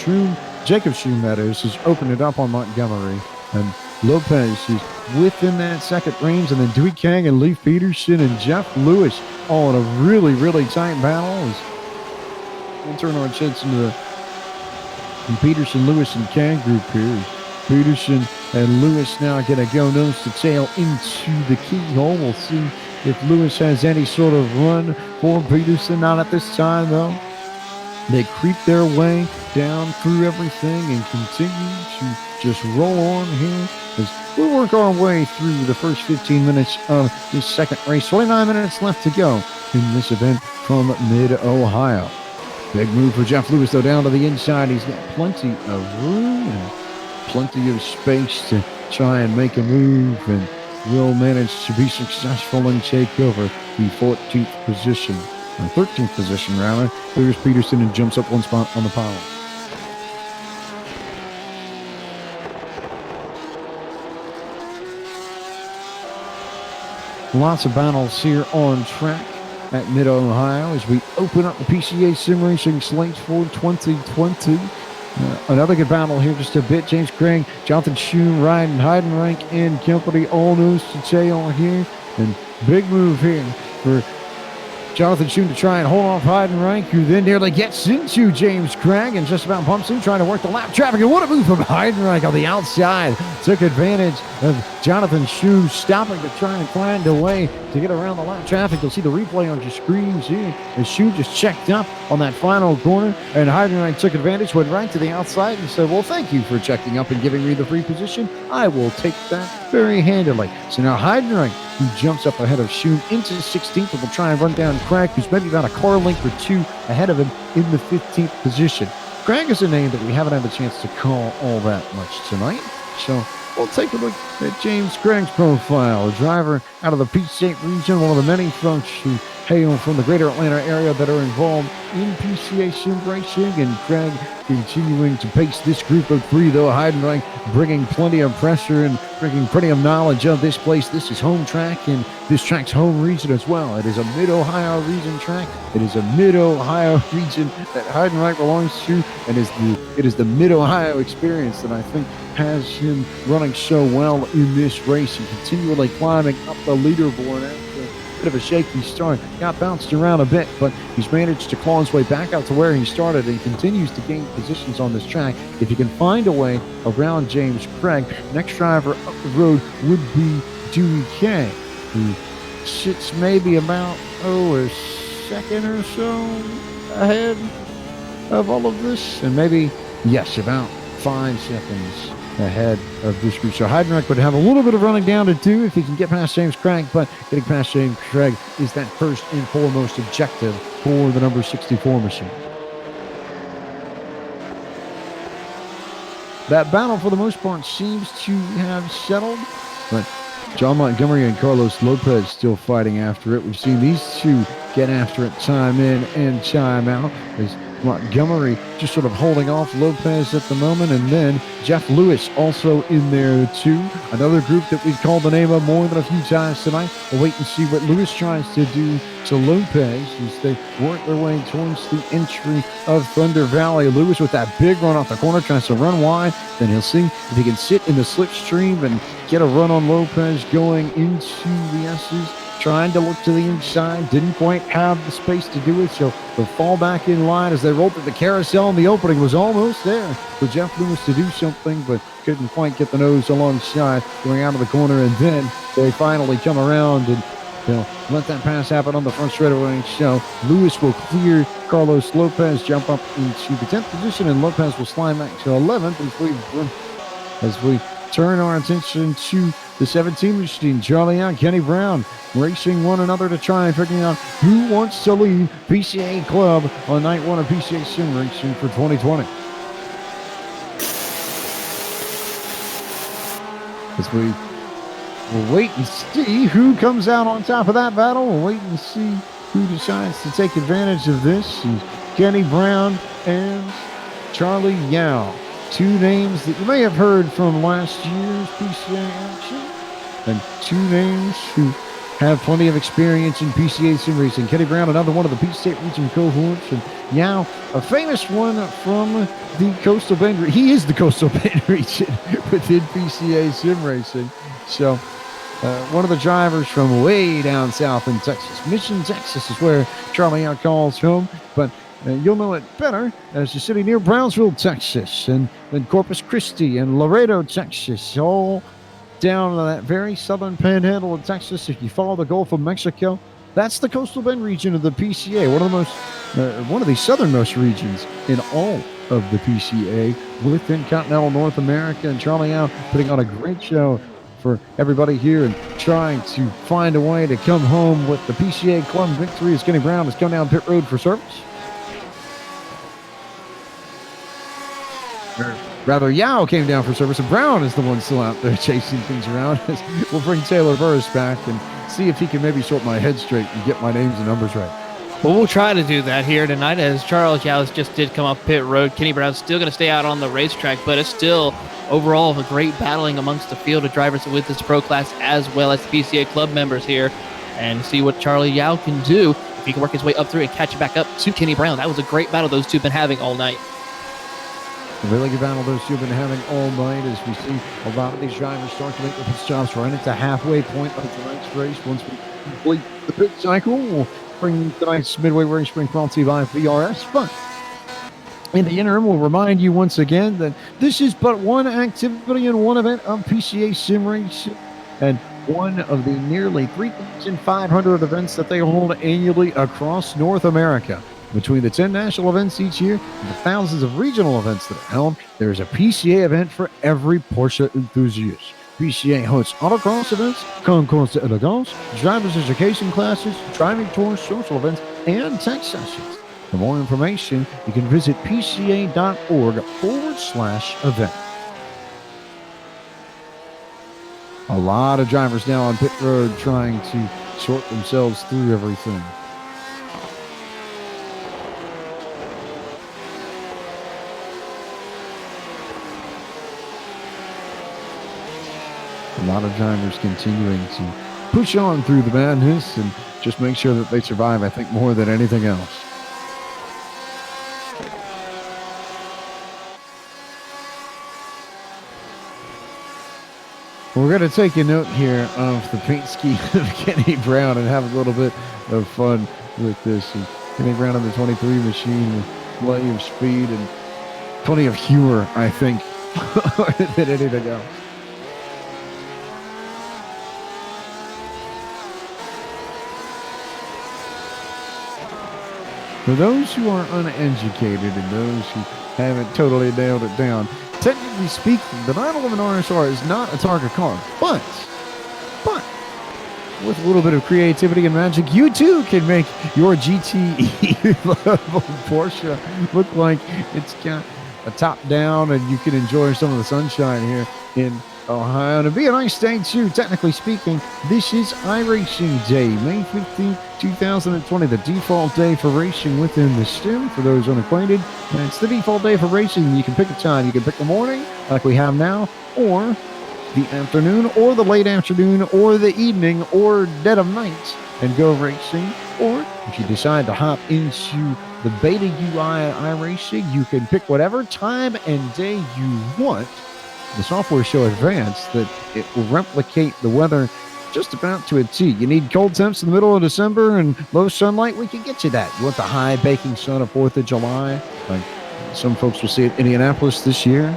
Jacob Schroom, that is, has opened it up on Montgomery, and Lopez is within that second range, and then Dewey Kang and Leif Peterson and Jeff Lewis all in a really, really tight battle. We'll turn our attention to the Peterson, Lewis, and Kang group here. Peterson and Lewis now going to go nose to tail into the keyhole. We'll see if Lewis has any sort of run for Peterson. Not at this time, though. They creep their way down through everything and continue to just roll on here as we work our way through the first 15 minutes of this second race. 29 minutes left to go in this event from Mid-Ohio. Big move for Jeff Lewis, though, down to the inside. He's got plenty of room and plenty of space to try and make a move, and will manage to be successful and take over the 14th position, or 13th position, rather. There's Peterson and jumps up one spot on the pile. Lots of battles here on track at Mid-Ohio as we open up the PCA Sim Racing slates for 2020. Another good battle here, just a bit. James Craig, Jonathan Schoen, Ryan Heidenreich, and company all nose to tail here. And big move here for Jonathan Schoen to try and hold off Heidenreich, who then nearly gets into James Craig and just about bumps him, trying to work the lap traffic. And what a move from Heidenreich on the outside. Took advantage of Jonathan Schoen stopping to try and find a way to get around the lap traffic. You'll see the replay on your screens here as Schoen just checked up on that final corner, and Heidenreich took advantage, went right to the outside and said, well, thank you for checking up and giving me the free position. I will take that very handily. So now Heidenreich, who jumps up ahead of Schoen into 16th, and will try and run down Craig, who's maybe about a car length or two ahead of him in the 15th position. Craig is a name that we haven't had the chance to call all that much tonight, so we'll take a look at James Craig's profile, a driver out of the Peach State region, one of the many folks who hail from the greater Atlanta area that are involved in PCA Sim Racing, and Craig continuing to pace this group of three, though Heidenreich bringing plenty of pressure and bringing plenty of knowledge of this place. This is home track, and this track's home region as well. It is a Mid-Ohio region track. It is a Mid-Ohio region that Heidenreich belongs to, and it is the Mid-Ohio experience that I think has him running so well in this race and continually climbing up the leaderboard after bit of a shaky start, got bounced around a bit, but he's managed to claw his way back out to where he started and continues to gain positions on this track. If he can find a way around James Craig, next driver up the road would be Dewey K, who sits maybe about, a second or so ahead of all of this, and maybe, yes, about 5 seconds ahead of this group. So Heidenreich would have a little bit of running down to do if he can get past James Craig, but getting past James Craig is that first and foremost objective for the number 64 machine. That battle, for the most part, seems to have settled, but John Montgomery and Carlos Lopez still fighting after it. We've seen these two get after it time in and time out, as Montgomery just sort of holding off Lopez at the moment, and then Jeff Lewis also in there too. Another group that we've called the name of more than a few times tonight. We'll wait and see what Lewis tries to do to Lopez as they work their way towards the entry of Thunder Valley. Lewis with that big run off the corner tries to run wide. Then he'll see if he can sit in the slipstream and get a run on Lopez going into the S's. Trying to look to the inside, didn't quite have the space to do it, so they'll fall back in line as they roll through the carousel, and the opening was almost there for Jeff Lewis to do something, but couldn't quite get the nose alongside, going out of the corner, and then they finally come around and they'll let that pass happen on the front straightaway. So Lewis will clear Carlos Lopez, jump up into the 10th position, and Lopez will slide back to 11th as we turn our attention to the 17 machine. Charlie out, Kenny Brown racing one another to try and figure out who wants to lead PCA Club on night one of PCA Sim Racing for 2020. As we will wait and see who comes out on top of that battle. We'll wait and see who decides to take advantage of this. And Kenny Brown and Charlie Yao. Two names that you may have heard from last year's PCA action, and two names who have plenty of experience in PCA Sim Racing. Kenny Brown, another one of the Peach State Region cohorts, and Yao, a famous one from the Coastal Bend. He is the Coastal Bend region within PCA Sim Racing. So, one of the drivers from way down south in Texas. Mission, Texas is where Charlie Yao calls home, but you'll know it better as the city near Brownsville, Texas, and then Corpus Christi and Laredo, Texas, all down that very southern panhandle of Texas. If you follow the Gulf of Mexico, that's the Coastal Bend region of the PCA, one of the southernmost regions in all of the PCA within continental North America. And Charlie Yao putting on a great show for everybody here and trying to find a way to come home with the PCA Club victory as Kenny Brown has come down pit road for service. Rather, Yao came down for service, and Brown is the one still out there chasing things around. We'll bring Taylor Burris back and see if he can maybe sort my head straight and get my names and numbers right. Well, we'll try to do that here tonight as Charles Yao just did come up pit road. Kenny Brown's still going to stay out on the racetrack, but it's still overall a great battling amongst the field of drivers with this pro class as well as the PCA Club members here, and see what Charlie Yao can do if he can work his way up through and catch it back up to Kenny Brown. That was a great battle those two have been having all night. A really good battle those two have been having all night as we see a lot of these drivers start to make the pit stops right at the halfway point of tonight's race. Once we complete the pit cycle, we'll bring tonight's Midway Wearing Spring brought to you by VRS. But in the interim, we'll remind you once again that this is but one activity and one event of PCA Sim Racing, and one of the nearly 3,500 events that they hold annually across North America. Between the 10 national events each year and the thousands of regional events that are held, there is a PCA event for every Porsche enthusiast. PCA hosts autocross events, concours d'elegance, driver's education classes, driving tours, social events, and tech sessions. For more information, you can visit pca.org/event. A lot of drivers now on pit road trying to sort themselves through everything. A lot of drivers continuing to push on through the madness and just make sure that they survive, I think, more than anything else. We're We're going to take a note here of the paint scheme of Kenny Brown and have a little bit of fun with this. And Kenny Brown on the 23 machine with plenty of speed and plenty of humor, I think, more than anything else. For those who are uneducated and those who haven't totally nailed it down, technically speaking, the 911 RSR is not a target car, but with a little bit of creativity and magic, you too can make your GTE level Porsche look like it's got a top down and you can enjoy some of the sunshine here in Ohio. And it'd be a nice day too, technically speaking. This is iRacing Day, May 15th, 2020, the default day for racing within the sim. For those unacquainted, and it's the default day for racing. You can pick a time. You can pick the morning, like we have now, or the afternoon, or the late afternoon, or the evening, or dead of night, and go racing. Or if you decide to hop into the beta UI iRacing, you can pick whatever time and day you want. The software is so advanced that it will replicate the weather just about to a T. You need cold temps in the middle of December and low sunlight, we can get you that. You want the high baking sun of 4th of July, like some folks will see at Indianapolis this year,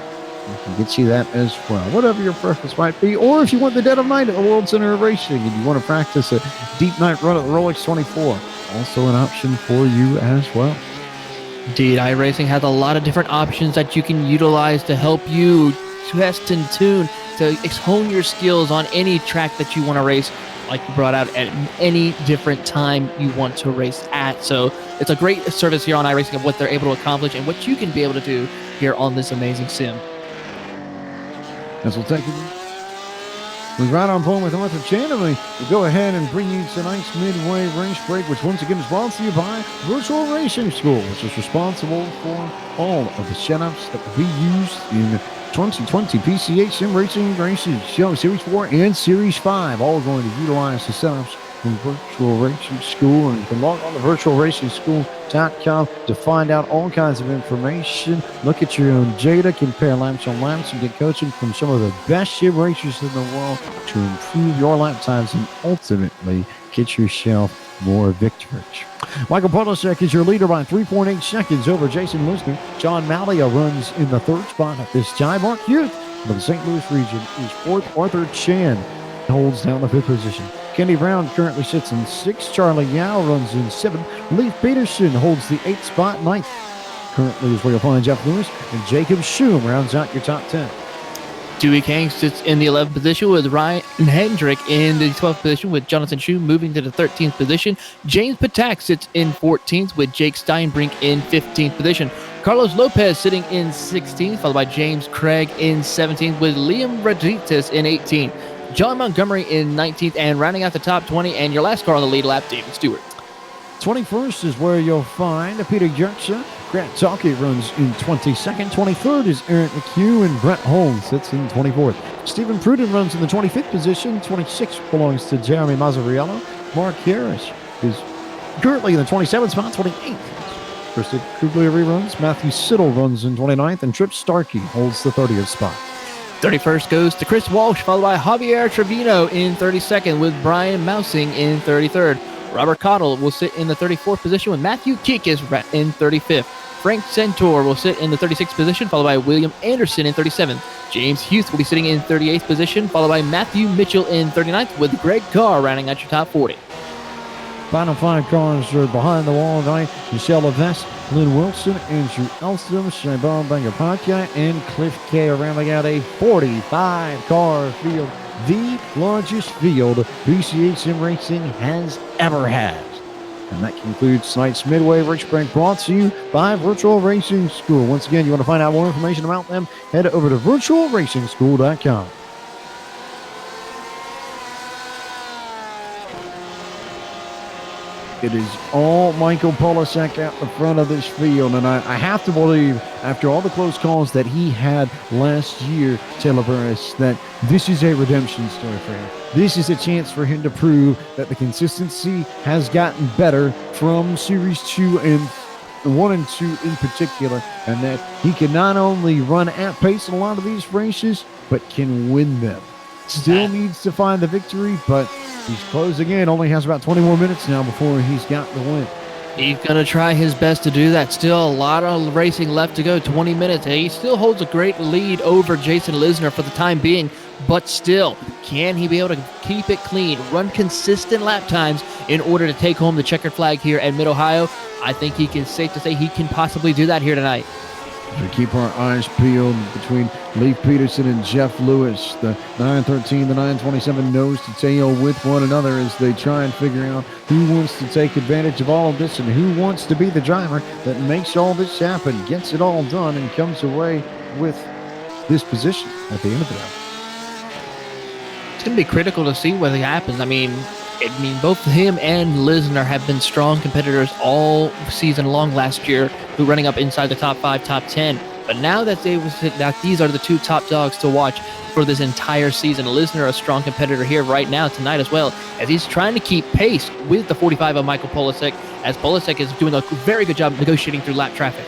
we can get you that as well. Whatever your preference might be. Or if you want the dead of night at the World Center of Racing and you want to practice a deep night run at the Rolex 24, also an option for you as well. Indeed, iRacing has a lot of different options that you can utilize to help you test and tune to hone your skills on any track that you want to race, like you brought out, at any different time you want to race at. So it's a great service here on iRacing of what they're able to accomplish and what you can be able to do here on this amazing sim. As we'll take it, we're right on point with Arthur Chan, and we go ahead and bring you tonight's Midway race break, which once again is brought to you by Virtual Racing School, which is responsible for all of the setups that will be used in 2020 PCA Sim Racing races, Series 4 and Series 5, all going to utilize the setups from Virtual Racing School. And you can log on to virtualracingschool.com to find out all kinds of information, look at your own data, compare laps on laps, and get coaching from some of the best sim racers in the world to improve your lap times and ultimately get yourself more victories. Michael Polisek is your leader by 3.8 seconds over Jason Lisner. John Malia runs in the third spot at this time. Mark Youth of the St. Louis region is fourth. Arthur Chan holds down the fifth position. Kenny Brown currently sits in sixth. Charlie Yao runs in seventh. Leif Peterson holds the eighth spot. Ninth currently is where you'll find Jeff Lewis. And Jacob Schum rounds out your top 10. Dewey Kang sits in the 11th position with Ryan Hendrick in the 12th position with Jonathan Schum moving to the 13th position. James Patak sits in 14th with Jake Steinbrink in 15th position. Carlos Lopez sitting in 16th, followed by James Craig in 17th with Liam Rodriguez in 18th. John Montgomery in 19th, and rounding out the top 20 and your last car on the lead lap, David Stewart. 21st is where you'll find Peter Jerksa. Grant Talkie runs in 22nd. 23rd is Eric McHugh, and Brett Holmes sits in 24th. Stephen Pruden runs in the 25th position. 26th belongs to Jeremy Mazzariello. Mark Harris is currently in the 27th spot. 28th. Krista Kugler reruns. Matthew Siddle runs in 29th, and Trip Starkey holds the 30th spot. 31st goes to Chris Walsh, followed by Javier Trevino in 32nd, with Brian Mousing in 33rd. Robert Cottle will sit in the 34th position with Matthew Kikis in 35th. Frank Centaur will sit in the 36th position, followed by William Anderson in 37th. James Huth will be sitting in 38th position, followed by Matthew Mitchell in 39th, with Greg Carr rounding out your top 40. Final five cars are behind the wall tonight. Michelle Levesque, Lynn Wilson, Andrew Elston, Shabon Bangapatia, and Cliff K rounding out a 45-car field, the largest field PCA Sim Racing has ever had. And that concludes tonight's Midway Race Break, brought to you by Virtual Racing School. Once again, you want to find out more information about them, head over to virtualracingschool.com. It is all Michael Polisek at the front of this field, and I have to believe, after all the close calls that he had last year, Taylor Burris, that this is a redemption story for him. This is a chance for him to prove that the consistency has gotten better from Series 2 and 1 and 2 in particular, and that he can not only run at pace in a lot of these races, but can win them. Still needs to find the victory, but he's closing in. Only has about 20 more minutes now before he's got the win. He's going to try his best to do that. Still a lot of racing left to go, 20 minutes. He still holds a great lead over Jason Lisner for the time being, but still, can he be able to keep it clean, run consistent lap times in order to take home the checkered flag here at Mid-Ohio? I think safe to say he can possibly do that here tonight. We keep our eyes peeled between Leif Peterson and Jeff Lewis. The 913, the 927 nose to tail with one another as they try and figure out who wants to take advantage of all of this and who wants to be the driver that makes all this happen, gets it all done, and comes away with this position at the end of the day. It's going to be critical to see what happens. I mean, both him and Lisner have been strong competitors all season long last year, who running up inside the top 5, top 10. But now that these are the two top dogs to watch for this entire season, Lisner a strong competitor here right now tonight as well, as he's trying to keep pace with the 45 of Michael Polasek, as Polasek is doing a very good job negotiating through lap traffic.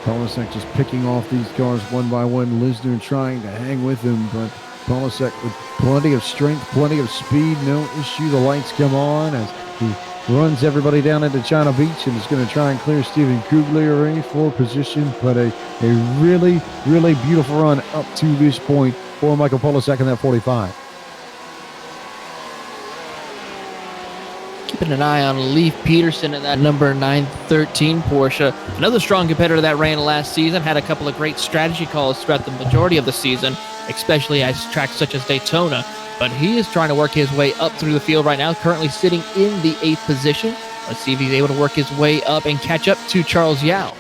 Polasek just picking off these cars one by one. Lisner trying to hang with him, but Polasek with plenty of strength, plenty of speed, no issue. The lights come on as he runs everybody down into China Beach and is going to try and clear Steven Kugler for position. But a really, really beautiful run up to this point for Michael Polasek in that 45. Keeping an eye on Leif Peterson in that number 913 Porsche. Another strong competitor that ran last season, had a couple of great strategy calls throughout the majority of the season, especially at tracks such as Daytona. But he is trying to work his way up through the field right now, currently sitting in the 8th position. Let's see if he's able to work his way up and catch up to Charles Yao.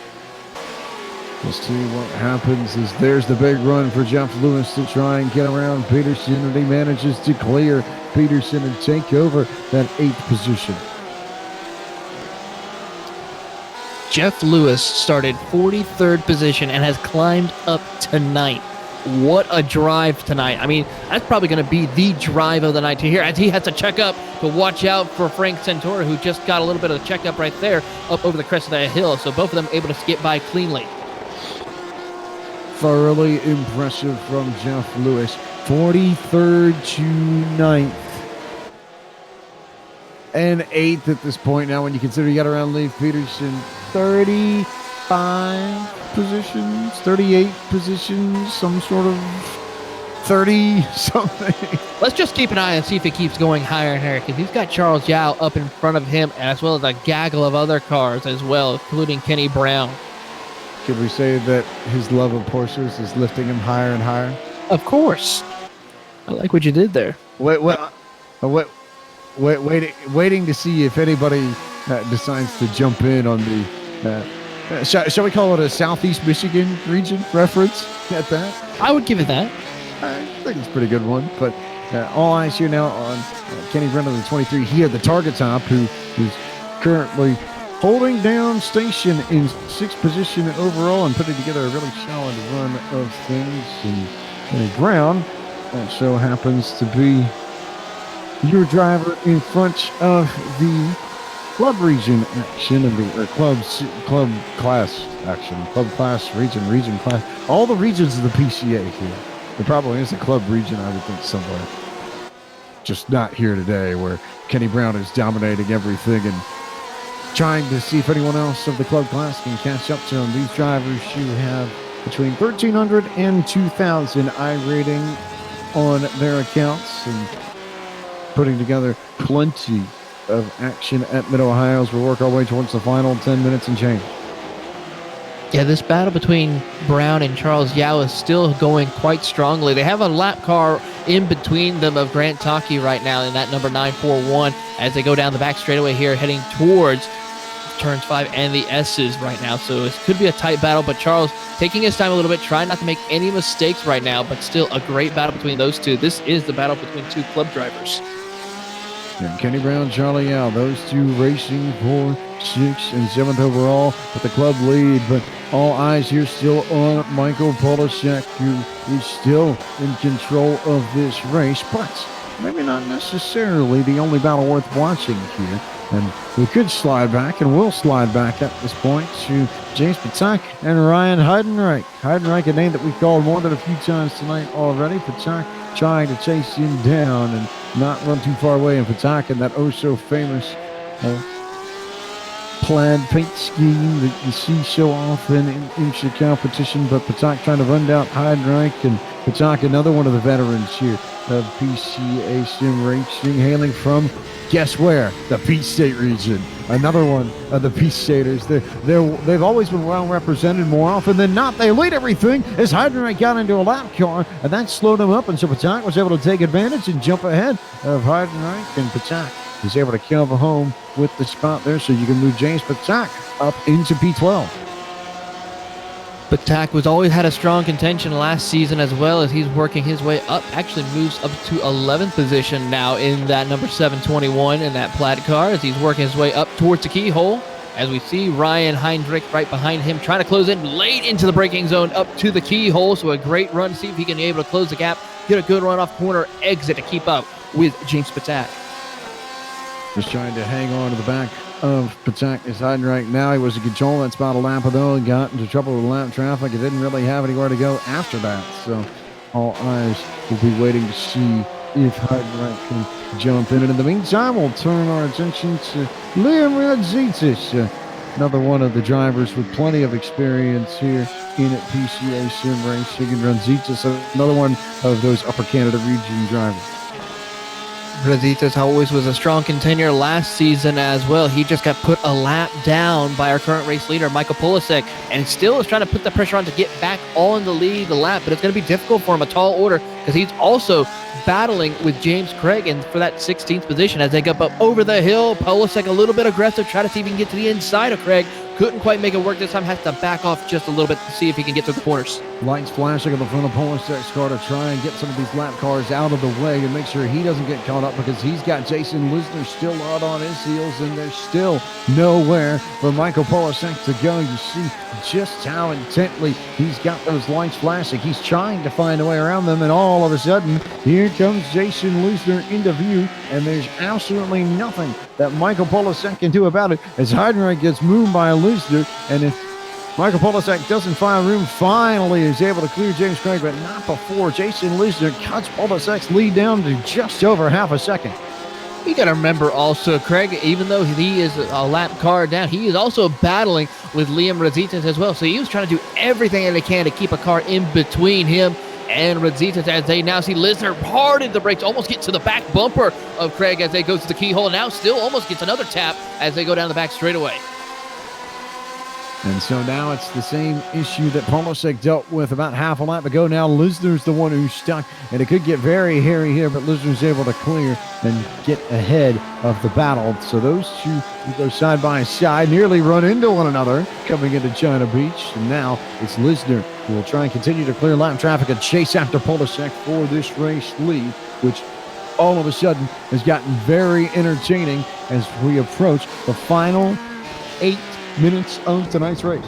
We'll see what happens as there's the big run for Jeff Lewis to try and get around Peterson, and he manages to clear Peterson and take over that 8th position. Jeff Lewis started 43rd position and has climbed up to 9th. What a drive tonight. I mean, that's probably going to be the drive of the night to hear, as he has to check up to watch out for Frank Santora, who just got a little bit of a checkup right there up over the crest of that hill. So both of them able to skip by cleanly. Thoroughly impressive from Jeff Lewis. 43rd to 9th. And 8th at this point now, when you consider you got around Leif Peterson. 35 positions, 38 positions, some sort of 30 something. Let's just keep an eye and see if it keeps going higher and higher, because he's got Charles Yao up in front of him, as well as a gaggle of other cars as well, including Kenny Brown. Could we say that his love of Porsches is lifting him higher and higher? Of course. I like what you did there. Waiting to see if anybody decides to jump in on the shall we call it a Southeast Michigan region reference at that? I would give it that. I think it's a pretty good one. But all eyes here now on Kenny Brown of the 23 here, the target top, who's currently holding down station in 6th position overall and putting together a really solid run of things. And Kenny Brown so happens to be your driver in front of the club region action of the club class action, club class, region class, all the regions of the PCA here. There probably is a club region, I would think, somewhere, just not here today, where Kenny Brown is dominating everything and trying to see if anyone else of the club class can catch up to him. These drivers who have between 1,300 and 2,000 iRating on their accounts and putting together plenty of action at Mid-Ohio as we work our way towards the final 10 minutes and change. Yeah, this battle between Brown and Charles Yao is still going quite strongly. They have a lap car in between them of Grant Taki right now in that number 941 as they go down the back straightaway here, heading towards turns 5 and the S's right now. So it could be a tight battle, but Charles taking his time a little bit, trying not to make any mistakes right now, but still a great battle between those two. This is the battle between two club drivers. And Kenny Brown, Charlie Yao, those two racing for 6th and 7th overall with the club lead. But all eyes here still on Michael Polasek, who is still in control of this race, but maybe not necessarily the only battle worth watching here. And we could slide back, and will slide back at this point, to James Patak and Ryan Heidenreich. Heidenreich, a name that we've called more than a few times tonight already. Patak trying to chase him down and not run too far away, and attacking that oh-so-famous plaid paint scheme that you see so often in the competition. But Patak trying to run down Heidenreich, and Patak, another one of the veterans here of PCA Sim Racing, hailing from, guess where? The Peach State region. Another one of the Peach Staters. They've always been well represented. More often than not, they lead everything as Heidenreich got into a lap car, and that slowed him up, and so Patak was able to take advantage and jump ahead of Heidenreich, and Patak is able to come home with the spot there, so you can move James Patak up into P12. Patak was always had a strong contention last season, as well as he's working his way up. Actually moves up to 11th position now in that number 721 in that plaid car, as he's working his way up towards the keyhole. As we see Ryan Heinrich right behind him, trying to close in late into the braking zone up to the keyhole. So a great run to see if he can be able to close the gap, get a good run off corner exit to keep up with James Patak. Just trying to hang on to the back of Patak is hiding right now. He was in control of that spot a lap ago and got into trouble with lap traffic. It didn't really have anywhere to go after that. So all eyes will be waiting to see if Heidenreich can jump in. And in the meantime, we'll turn our attention to Liam Radzitis, another one of the drivers with plenty of experience here in PCA Sim Racing. And Radzitis, another one of those Upper Canada region drivers. Radzitis always was a strong contender last season as well. He just got put a lap down by our current race leader, Michael Polasek, and still is trying to put the pressure on to get back on the lead, the lap, but it's going to be difficult for him, a tall order, because he's also battling with James Craig and for that 16th position as they go up over the hill. Polasek a little bit aggressive, try to see if he can get to the inside of Craig. Couldn't quite make it work this time, has to back off just a little bit to see if he can get to the corners. Lights flashing at the front of Polasek's car to try and get some of these lap cars out of the way and make sure he doesn't get caught up, because he's got Jason Lisner still out on his heels, and there's still nowhere for Michael Polasek to go. You see just how intently he's got those lights flashing. He's trying to find a way around them, and all of a sudden, here comes Jason Lisner into view, and there's absolutely nothing that Michael Polasek can do about it as Heidenreich gets moved by Lisner. And if Michael Polasek doesn't find room, finally is able to clear James Craig, but not before Jason Lisner cuts Polasek's lead down to just over half a second. You got to remember also, Craig, even though he is a lap car down, he is also battling with Liam Radzitis as well. So he was trying to do everything that he can to keep a car in between him and Radzitis, as they now see Lisner hard in the brakes, almost get to the back bumper of Craig as they go to the keyhole. Now still almost gets another tap as they go down the back straightaway. And so now it's the same issue that Polasek dealt with about half a lap ago. Now Lisner's the one who's stuck, and it could get very hairy here, but Lisner's able to clear and get ahead of the battle. So those two go side by side, nearly run into one another coming into China Beach. And now it's Lisner who will try and continue to clear lap traffic and chase after Polasek for this race lead, which all of a sudden has gotten very entertaining as we approach the final 8 minutes of tonight's race.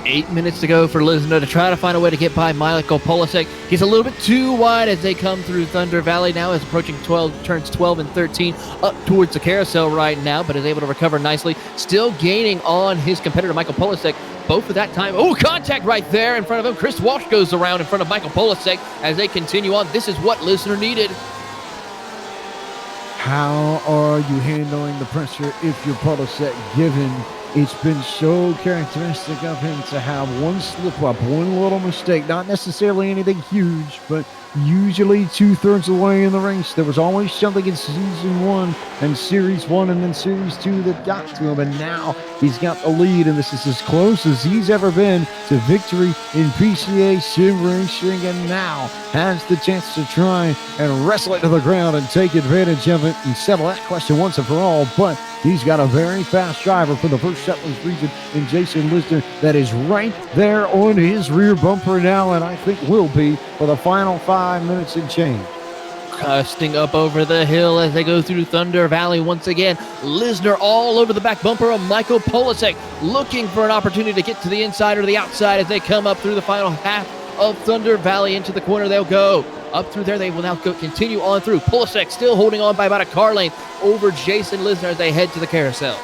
8 minutes to go for Lisner to try to find a way to get by Michael Polasek. He's a little bit too wide as they come through Thunder Valley now, is approaching turns 12 and 13 up towards the carousel right now, but is able to recover nicely. Still gaining on his competitor, Michael Polasek, both at that time. Oh, contact right there in front of him. Chris Walsh goes around in front of Michael Polasek as they continue on. This is what Lisner needed. How are you handling the pressure if you're Polasek, given it's been so characteristic of him to have one slip up, one little mistake, not necessarily anything huge, but usually 2/3 of the way in the race. There was always something in Season 1 and Series 1 and then Series 2 that got to him, and now he's got the lead, and this is as close as he's ever been to victory in PCA Sim Racing, and now has the chance to try and wrestle it to the ground and take advantage of it and settle that question once and for all. But he's got a very fast driver for the First Settlers region in Jason Lisner that is right there on his rear bumper now, and I think will be for the final 5 minutes and change. Costing up over the hill as they go through Thunder Valley once again. Lisner all over the back bumper of Michael Polasek, looking for an opportunity to get to the inside or the outside as they come up through the final half of Thunder Valley. Into the corner they'll go. Up through there they will now continue on through. Polasek still holding on by about a car length over Jason Lisner as they head to the carousel.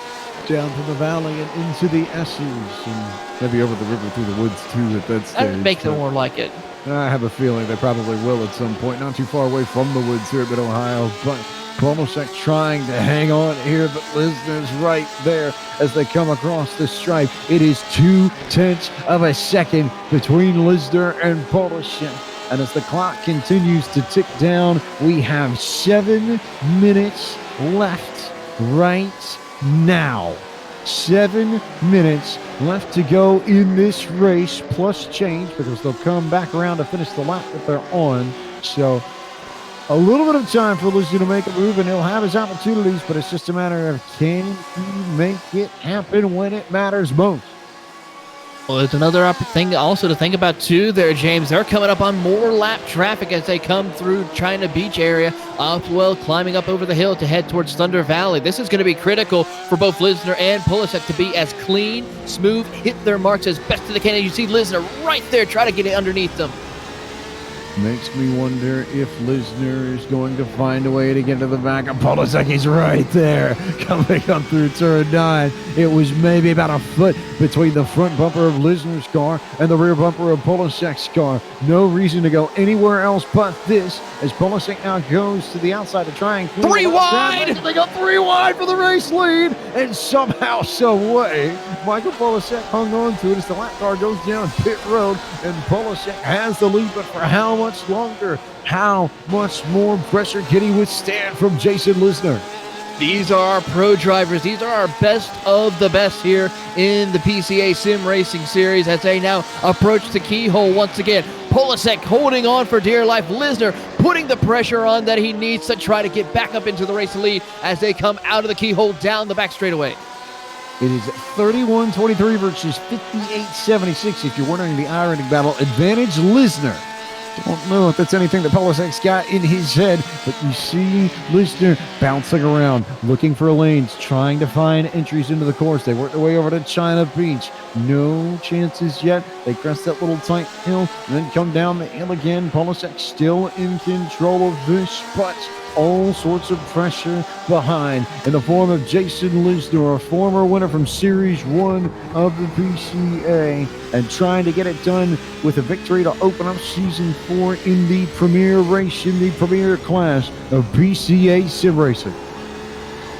Down to the valley and into the S's, and maybe over the river through the woods too at that stage. That makes it more like it. I have a feeling they probably will at some point, not too far away from the woods here at Mid-Ohio, but Polosek trying to hang on here, but Lisner's right there as they come across the stripe. It is 0.2 of a second between Lisner and Polosek. And as the clock continues to tick down, we have 7 minutes left right now. 7 minutes left to go in this race, plus change, because they'll come back around to finish the lap that they're on. So a little bit of time for Lisner to make a move, and he'll have his opportunities, but it's just a matter of can he make it happen when it matters most. Well, there's another thing also to think about too there, James. They're coming up on more lap traffic as they come through China Beach area, climbing up over the hill to head towards Thunder Valley. This is going to be critical for both Lisner and Polosek to be as clean, smooth, hit their marks as best as they can. And you see Lisner right there try to get it underneath them. Makes me wonder if Lisner is going to find a way to get to the back of Polosek. He's right there coming up through turn 9. It was maybe about a foot between the front bumper of Lisner's car and the rear bumper of Polosek's car. No reason to go anywhere else but this as Polosek now goes to the outside to try and clear 3 wide. They go 3 wide for the race lead, and somehow, some way, Michael Polosek hung on to it as the lap car goes down pit road, and Polosek has the lead, but for how much longer? How much more pressure can he withstand from Jason Lisner? These are our pro drivers. These are our best of the best here in the PCA Sim Racing Series as they now approach the keyhole once again. Polosek holding on for dear life. Lisner putting the pressure on that he needs to try to get back up into the race lead as they come out of the keyhole down the back straightaway. It is 31-23 versus 58-76. If you're wondering the iRacing battle, advantage Lisner. Don't know if that's anything that Polosek's got in his head, but you see Lisner bouncing around, looking for lanes, trying to find entries into the course. They work their way over to China Beach. No chances yet. They crest that little tight hill and then come down the hill again. Polosek still in control of this, but all sorts of pressure behind in the form of Jason Lisner, a former winner from Series 1 of the PCA, and trying to get it done with a victory to open up Season 4 in the premier race, in the premier class of PCA Sim Racing.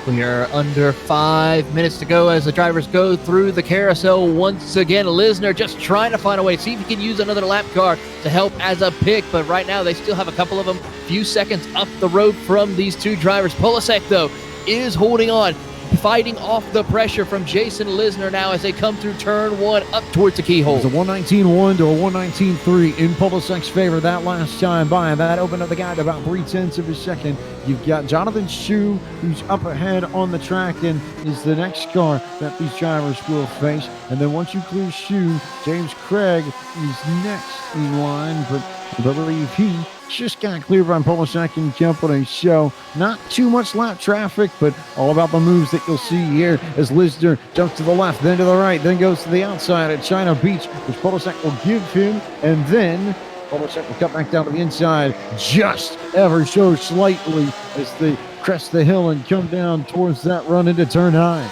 We are under 5 minutes to go as the drivers go through the carousel once again. Lisner just trying to find a way, see if he can use another lap car to help as a pick, but right now they still have a couple of them, few seconds up the road from these two drivers. Polosek, though, is holding on, fighting off the pressure from Jason Lisner now as they come through turn 1 up towards the keyhole. It's a 119.1 to a 119.3 in Polosek's favor that last time by. That opened up the guy to about 0.3 of a second. You've got Jonathan Shu, who's up ahead on the track and is the next car that these drivers will face. And then once you clear Shu, James Craig is next in line, but I believe he just got cleared by Polosek and company. So not too much lap traffic, but all about the moves that you'll see here as Lisner jumps to the left, then to the right, then goes to the outside at China Beach, which Polosek will give him, and then Polosek will cut back down to the inside just ever so slightly as they crest the hill and come down towards that run into turn 9.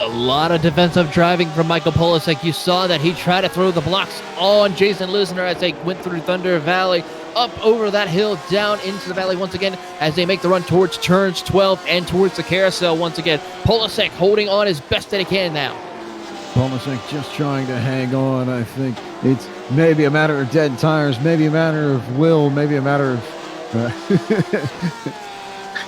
A lot of defensive driving from Michael Polosek. You saw that he tried to throw the blocks on Jason Lisner as they went through Thunder Valley, up over that hill, down into the valley once again as they make the run towards turns 12 and towards the carousel once again. Polosek holding on as best that he can now. Polosek just trying to hang on. I think it's maybe a matter of dead tires, maybe a matter of will, maybe a matter of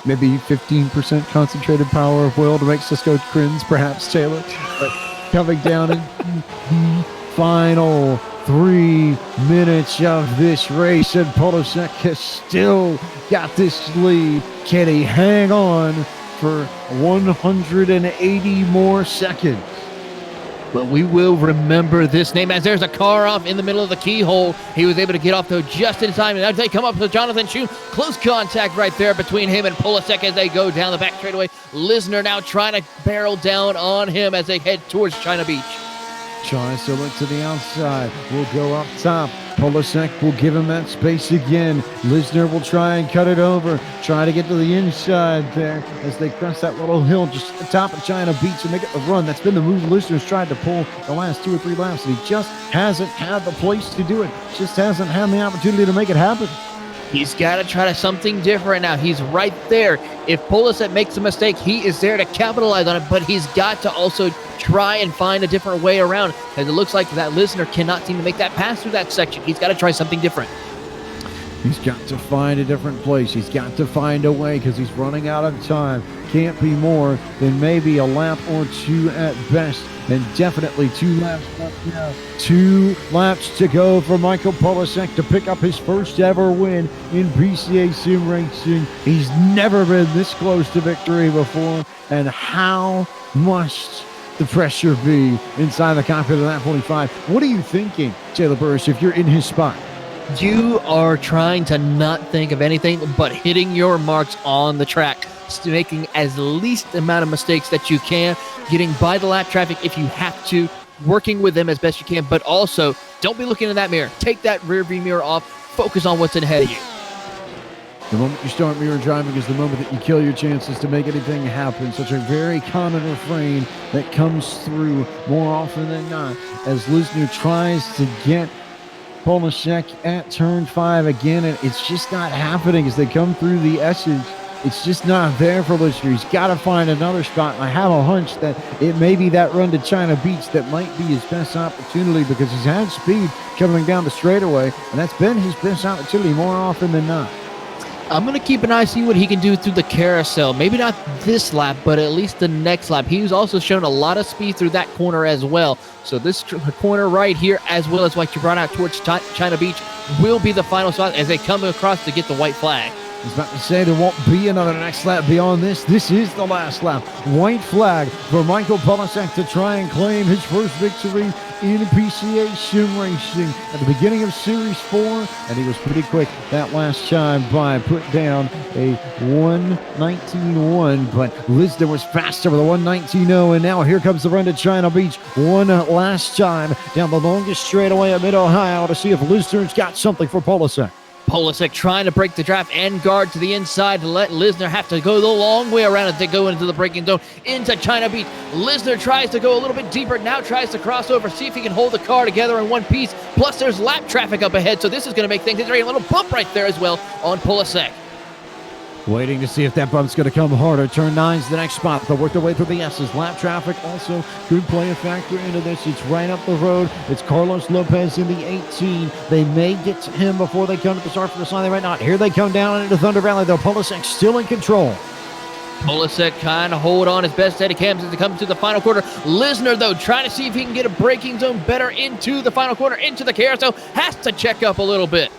maybe 15% concentrated power of will to make Cisco Crins, perhaps, Taylor. But coming down in the final 3 minutes of this race, and Polosek has still got this lead. Can he hang on for 180 more seconds? But we will remember this name as there's a car off in the middle of the keyhole. He was able to get off, though, just in time. And as they come up with Jonathan Shu, close contact right there between him and Polosek as they go down the back straightaway. Lisner now trying to barrel down on him as they head towards China Beach. Tries to look to the outside. We'll go up top. Polasek will give him that space again. Lisner will try and cut it over. Try to get to the inside there as they crest that little hill just at the top of China Beach and they get the run. That's been the move Lisner's tried to pull the last 2 or 3 laps, and he just hasn't had the place to do it. Just hasn't had the opportunity to make it happen. He's got to try something different now. He's right there. If Polasek makes a mistake, he is there to capitalize on it, but he's got to also try and find a different way around, as it looks like that listener cannot seem to make that pass through that section. He's got to try something different. He's got to find a different place. He's got to find a way because he's running out of time. Can't be more than maybe a lap or 2 at best, and definitely 2 laps left now. 2 laps to go for Michael Polasek to pick up his first ever win in PCA Sim Racing. He's never been this close to victory before, and how must the pressure be inside the cockpit of that 45? What are you thinking, Taylor Burris, if you're in his spot? You are trying to not think of anything but hitting your marks on the track, making as least amount of mistakes that you can, getting by the lap traffic if you have to, working with them as best you can, but also don't be looking in that mirror. Take that rear view mirror off. Focus on what's ahead of you. The moment you start mirror driving is the moment that you kill your chances to make anything happen. Such a very common refrain that comes through more often than not as Lisner tries to get Polasek at turn 5 again, and it's just not happening as they come through the S's. It's just not there for Lisner. He's got to find another spot, and I have a hunch that it may be that run to China Beach that might be his best opportunity because he's had speed coming down the straightaway, and that's been his best opportunity more often than not. I'm going to keep an eye, see what he can do through the carousel. Maybe not this lap, but at least the next lap. He's also shown a lot of speed through that corner as well. So this corner right here, as well as what you brought out towards China Beach, will be the final spot as they come across to get the white flag. I was about to say there won't be another next lap beyond this. This is the last lap. White flag for Michael Polasek to try and claim his first victory in PCA Sim Racing at the beginning of Series 4, and he was pretty quick that last time by. Put down a 1:19.1, but Lisner was faster with a 1:19.0, and now here comes the run to China Beach one last time down the longest straightaway at Mid-Ohio to see if Lisner's got something for Polasek. Polasek trying to break the draft and guard to the inside to let Lisner have to go the long way around as they go into the braking zone into China Beach. Lisner tries to go a little bit deeper, now tries to cross over, see if he can hold the car together in one piece. Plus there's lap traffic up ahead, so this is going to make things interesting. A little bump right there as well on Polasek. Waiting to see if that bump's going to come harder. Turn 9's the next spot. They'll work their way through the S's. Lap traffic also could play a factor into this. It's right up the road. It's Carlos Lopez in the 18. They may get to him before they come to the start for the sign. They might not. Here they come down into Thunder Valley, though. Polasek still in control. Polasek kind of hold on as best that he can as they come to the final quarter. Lisner, though, trying to see if he can get a braking zone better into the final quarter, into the carousel. Has to check up a little bit.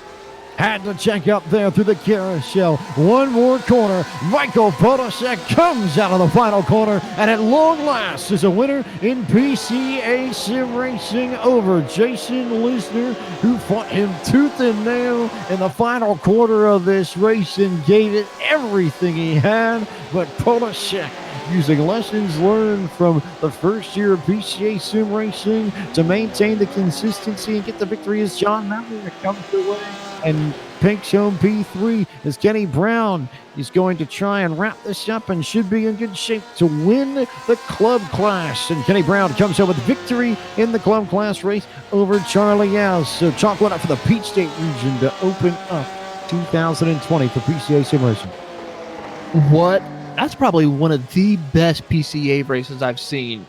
Had to check up there through the carousel. One more corner. Michael Polasek comes out of the final corner, and at long last is a winner in PCA Sim Racing over Jason Lisner, who fought him tooth and nail in the final quarter of this race and gave it everything he had. But Polasek, using lessons learned from the first year of PCA Sim Racing to maintain the consistency and get the victory, as John Mallory comes away and picks home P3 as Kenny Brown is going to try and wrap this up and should be in good shape to win the club class. And Kenny Brown comes home with victory in the club class race over Charlie Yaz. So chalk one up for the Peach State region to open up 2020 for PCA Sim Racing. That's probably one of the best PCA races I've seen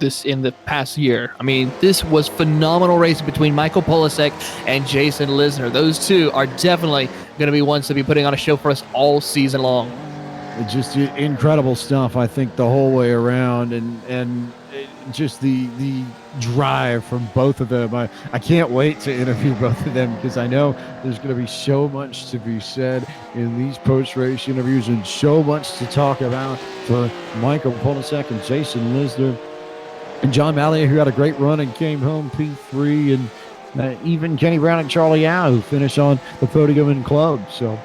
this in the past year. I mean, this was phenomenal race between Michael Polasek and Jason Lisner. Those two are definitely going to be ones to be putting on a show for us all season long. Just incredible stuff, I think, the whole way around, and just the drive from both of them. I can't wait to interview both of them because I know there's going to be so much to be said in these post-race interviews and so much to talk about for Michael Polasek and Jason Lisner and John Malloy, who had a great run and came home P3, and even Kenny Brown and Charlie Yao, who finished on the podium in club. So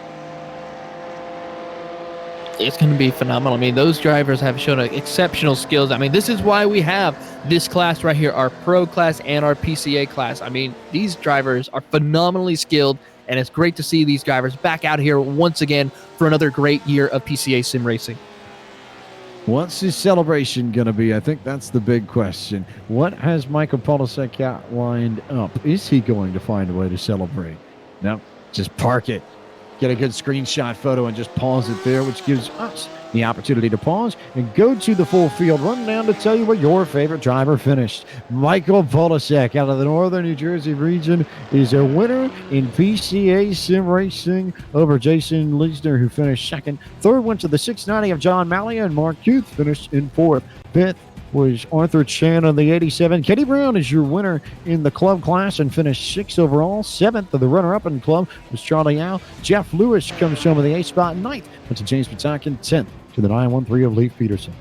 It's going to be phenomenal. I mean, those drivers have shown exceptional skills. I mean, this is why we have this class right here, our pro class and our PCA class. I mean, these drivers are phenomenally skilled, and it's great to see these drivers back out here once again for another great year of PCA Sim Racing. What's his celebration going to be? I think that's the big question. What has Michael Polisek got lined up? Is he going to find a way to celebrate? No, just park it. Get a good screenshot photo and just pause it there, which gives us the opportunity to pause and go to the full field rundown to tell you where your favorite driver finished. Michael Polisek out of the northern New Jersey region is a winner in PCA Sim Racing over Jason Leisner, who finished second. Third went to the 690 of John Malia, and Mark Youth finished in fourth. Fifth was Arthur Chan on the 87. Kenny Brown is your winner in the club class and finished sixth overall. Seventh of the runner-up in club was Charlie Yao. Jeff Lewis comes home with the 8th spot. Ninth went to James Patakin. 10th to the 913 of Leif Peterson.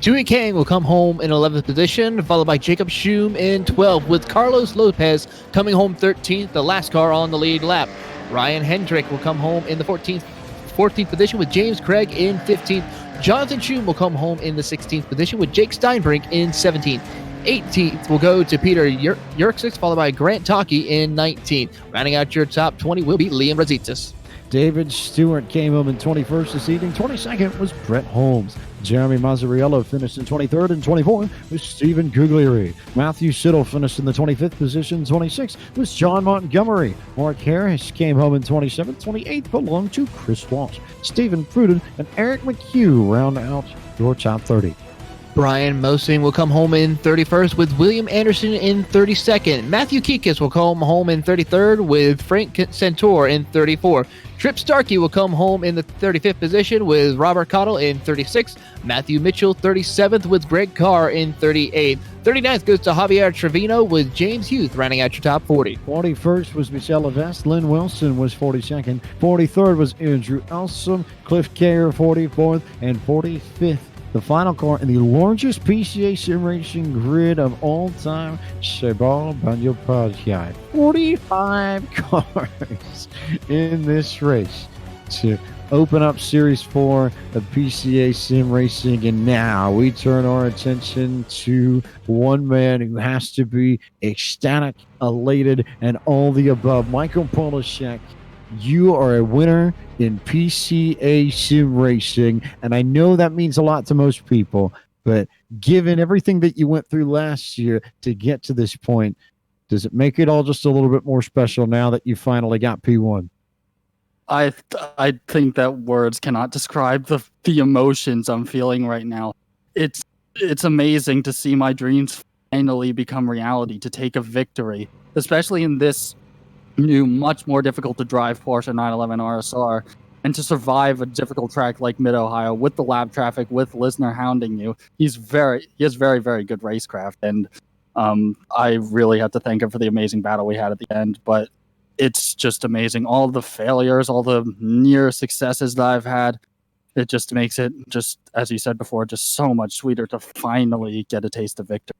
Dewey Kang will come home in 11th position, followed by Jacob Schum in 12th, with Carlos Lopez coming home 13th, the last car on the lead lap. Ryan Hendrick will come home in the 14th position with James Craig in 15th. Jonathan Schum will come home in the 16th position with Jake Steinbrink in 17th. 18th will go to Peter Yerkes, followed by Grant Taki in 19th. Rounding out your top 20 will be Liam Razitis. David Stewart came home in 21st this evening. 22nd was Brett Holmes. Jeremy Mazzariello finished in 23rd, and 24th was Stephen Guglieri. Matthew Siddle finished in the 25th position. 26th was John Montgomery. Mark Harris came home in 27th. 28th belonged to Chris Walsh. Stephen Pruden and Eric McHugh round out your top 30. Brian Mosing will come home in 31st with William Anderson in 32nd. Matthew Kikas will come home in 33rd with Frank Centaur in 34th. Trip Starkey will come home in the 35th position with Robert Cottle in 36th. Matthew Mitchell 37th with Greg Carr in 38th. 39th goes to Javier Trevino with James Huth rounding out your top 40. 41st was Michelle Levesque. Lynn Wilson was 42nd. 43rd was Andrew Elsom. Cliff Kerr 44th and 45th. The final car in the largest PCA Sim Racing grid of all time, Sebal Banyo-Padhyay. 45 cars in this race to open up Series 4 of PCA Sim Racing. And now we turn our attention to one man who has to be ecstatic, elated, and all the above. Michael Polisek, you are a winner in PCA Sim Racing, and I know that means a lot to most people, but given everything that you went through last year to get to this point, does it make it all just a little bit more special now that you finally got P1? I think that words cannot describe the emotions I'm feeling right now. It's amazing to see my dreams finally become reality, to take a victory, especially in this new, much more difficult to drive Porsche 911 RSR, and to survive a difficult track like Mid-Ohio with the lap traffic, with Lisner hounding you. He has very, very good racecraft, and I really have to thank him for the amazing battle we had at the end. But it's just amazing. All the failures, all the near successes that I've had, it just makes it, just as you said before, just so much sweeter to finally get a taste of victory.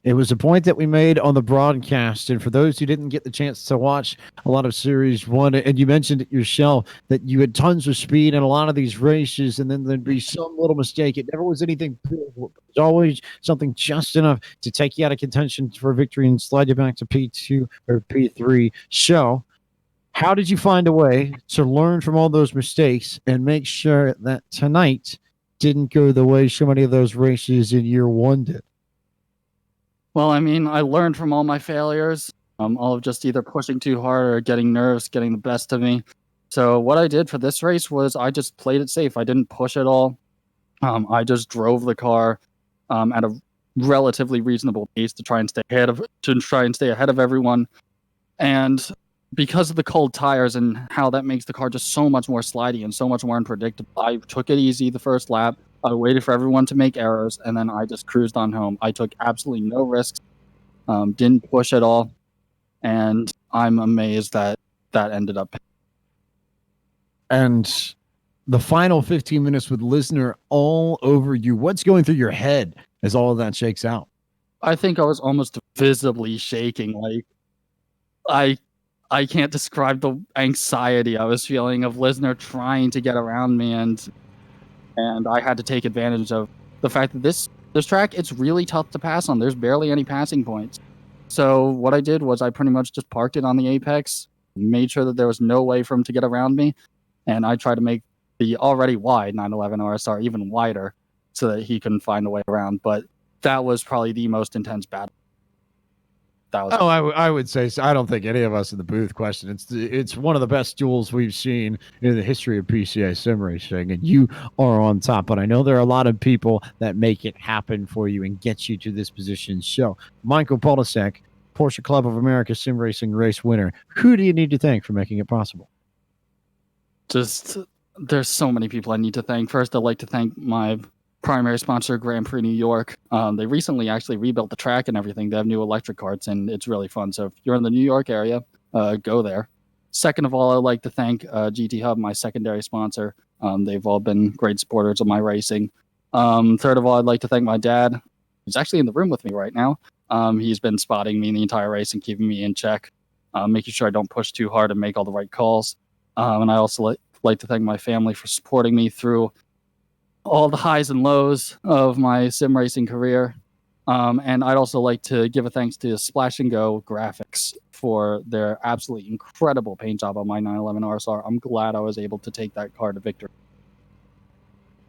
It was a point that we made on the broadcast, and for those who didn't get the chance to watch a lot of Series 1, and you mentioned it yourself, that you had tons of speed in a lot of these races, and then there'd be some little mistake. It never was anything big. It was always something just enough to take you out of contention for victory and slide you back to P2 or P3. So, how did you find a way to learn from all those mistakes and make sure that tonight didn't go the way so many of those races in year 1 did? Well, I mean, I learned from all my failures, all of just either pushing too hard or getting nerves, getting the best of me. So what I did for this race was I just played it safe. I didn't push at all. I just drove the car at a relatively reasonable pace to try and stay ahead of everyone. And because of the cold tires and how that makes the car just so much more slidey and so much more unpredictable, I took it easy the first lap. I waited for everyone to make errors, and then I just cruised on home. I took absolutely no risks, didn't push at all, and I'm amazed that that ended up. And the final 15 minutes with Lisner all over you, what's going through your head as all of that shakes out? I think I was almost visibly shaking. Like, I can't describe the anxiety I was feeling of Lisner trying to get around me, and I had to take advantage of the fact that this track, it's really tough to pass on. There's barely any passing points. So what I did was I pretty much just parked it on the apex, made sure that there was no way for him to get around me, and I tried to make the already wide 911 RSR even wider so that he couldn't find a way around. But that was probably the most intense battle. I would say so. I don't think any of us in the booth question. It's one of the best duels we've seen in the history of PCA Sim Racing, and you are on top. But I know there are a lot of people that make it happen for you and get you to this position. So, Michael Polisek, Porsche Club of America Sim Racing race winner, who do you need to thank for making it possible? Just, there's so many people I need to thank. First, I'd like to thank my primary sponsor, Grand Prix New York. They recently actually rebuilt the track and everything. They have new electric carts, and it's really fun. So if you're in the New York area, go there. Second of all, I'd like to thank GT Hub, my secondary sponsor. They've all been great supporters of my racing. Third of all, I'd like to thank my dad, who's actually in the room with me right now. He's been spotting me the entire race and keeping me in check, making sure I don't push too hard and make all the right calls. And I also like to thank my family for supporting me through all the highs and lows of my sim racing career. And I'd also like to give a thanks to Splash and Go Graphics for their absolutely incredible paint job on my 911 RSR. I'm glad I was able to take that car to victory.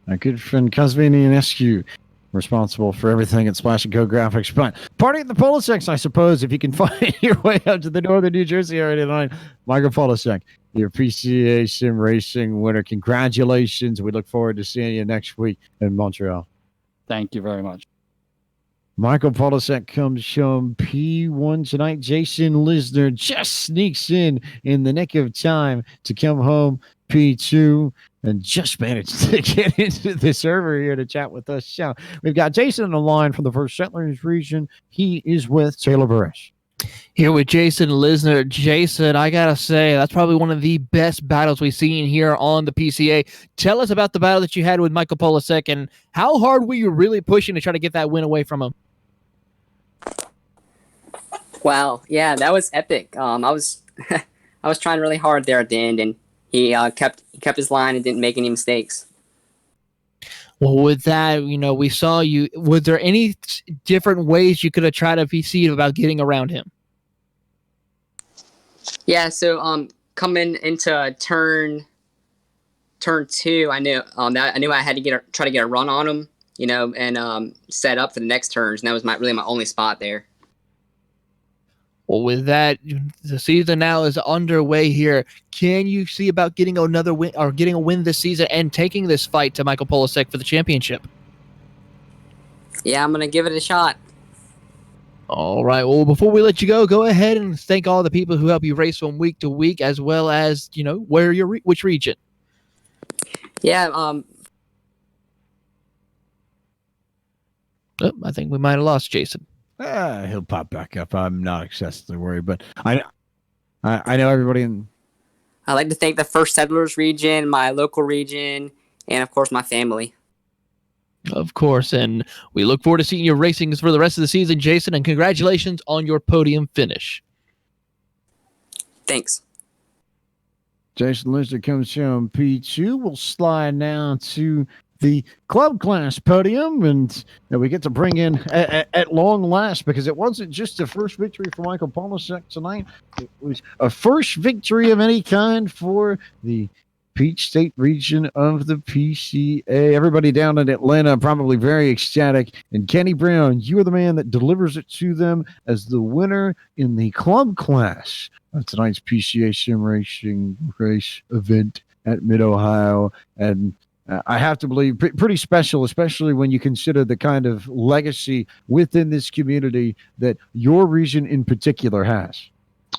My good friend Kazvinianescu, responsible for everything at Splash and Go Graphics. But party at the Poliseks, I suppose, if you can find your way out to the northern New Jersey area tonight. Michael Polisek, your PCA Sim Racing winner. Congratulations. We look forward to seeing you next week in Montreal. Thank you very much. Michael Polisek comes from P1 tonight. Jason Lisner just sneaks in the nick of time to come home P2 and just managed to get into the server here to chat with us. So we've got Jason on the line from the First Settlers region. He is with Taylor Barish. Here with Jason Lisner. Jason, I gotta say, that's probably one of the best battles we've seen here on the PCA. Tell us about the battle that you had with Michael Polisek, and how hard were you really pushing to try to get that win away from him? Wow, yeah, that was epic. I was I was trying really hard there at the end, and he kept his line and didn't make any mistakes. Well, with that, we saw you. Was there any different ways you could have tried to PC about getting around him? Yeah, so coming into turn 2, I knew I had to try to get a run on him, and set up for the next turns, and that was really my only spot there. Well, with that, the season now is underway here. Can you see about getting another win or getting a win this season and taking this fight to Michael Polisek for the championship? Yeah, I'm going to give it a shot. All right. Well, before we let you go ahead and thank all the people who help you race from week to week, as well as, where you're, which region. Yeah. I think we might have lost Jason. He'll pop back up. I'm not excessively worried, but I know everybody in. I'd like to thank the First Settlers region, my local region, and of course my family. Of course, and we look forward to seeing your racings for the rest of the season, Jason, and congratulations on your podium finish. Thanks. Jason Lister comes from P2. We'll slide now to the club class podium, and we get to bring in at long last, because it wasn't just a first victory for Michael Polisek tonight. It was a first victory of any kind for the Peach State region of the PCA. Everybody down in Atlanta probably very ecstatic, and Kenny Brown, you are the man that delivers it to them as the winner in the club class of tonight's PCA Sim Racing race event at Mid-Ohio. And I have to believe pretty special, especially when you consider the kind of legacy within this community that your region in particular has.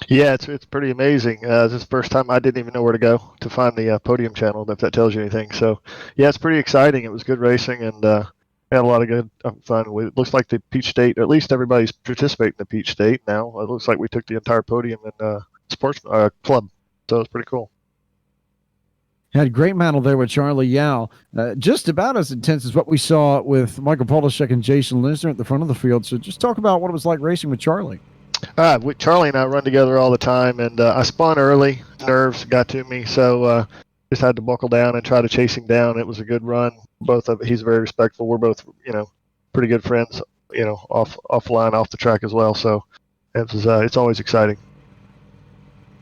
Yeah, it's pretty amazing. This is the first time I didn't even know where to go to find the podium channel, if that tells you anything. So, yeah, it's pretty exciting. It was good racing, and we had a lot of good fun. It looks like the Peach State, or at least everybody's participating in the Peach State now. It looks like we took the entire podium in sports club, so it's pretty cool. Had a great battle there with Charlie Yao. Just about as intense as what we saw with Michael Polisek and Jason Lisner at the front of the field. So just talk about what it was like racing with Charlie. Charlie and I run together all the time, and I spun early. Nerves got to me, so just had to buckle down and try to chase him down. It was a good run. He's very respectful. We're both, pretty good friends, offline, off the track as well. So it's always exciting.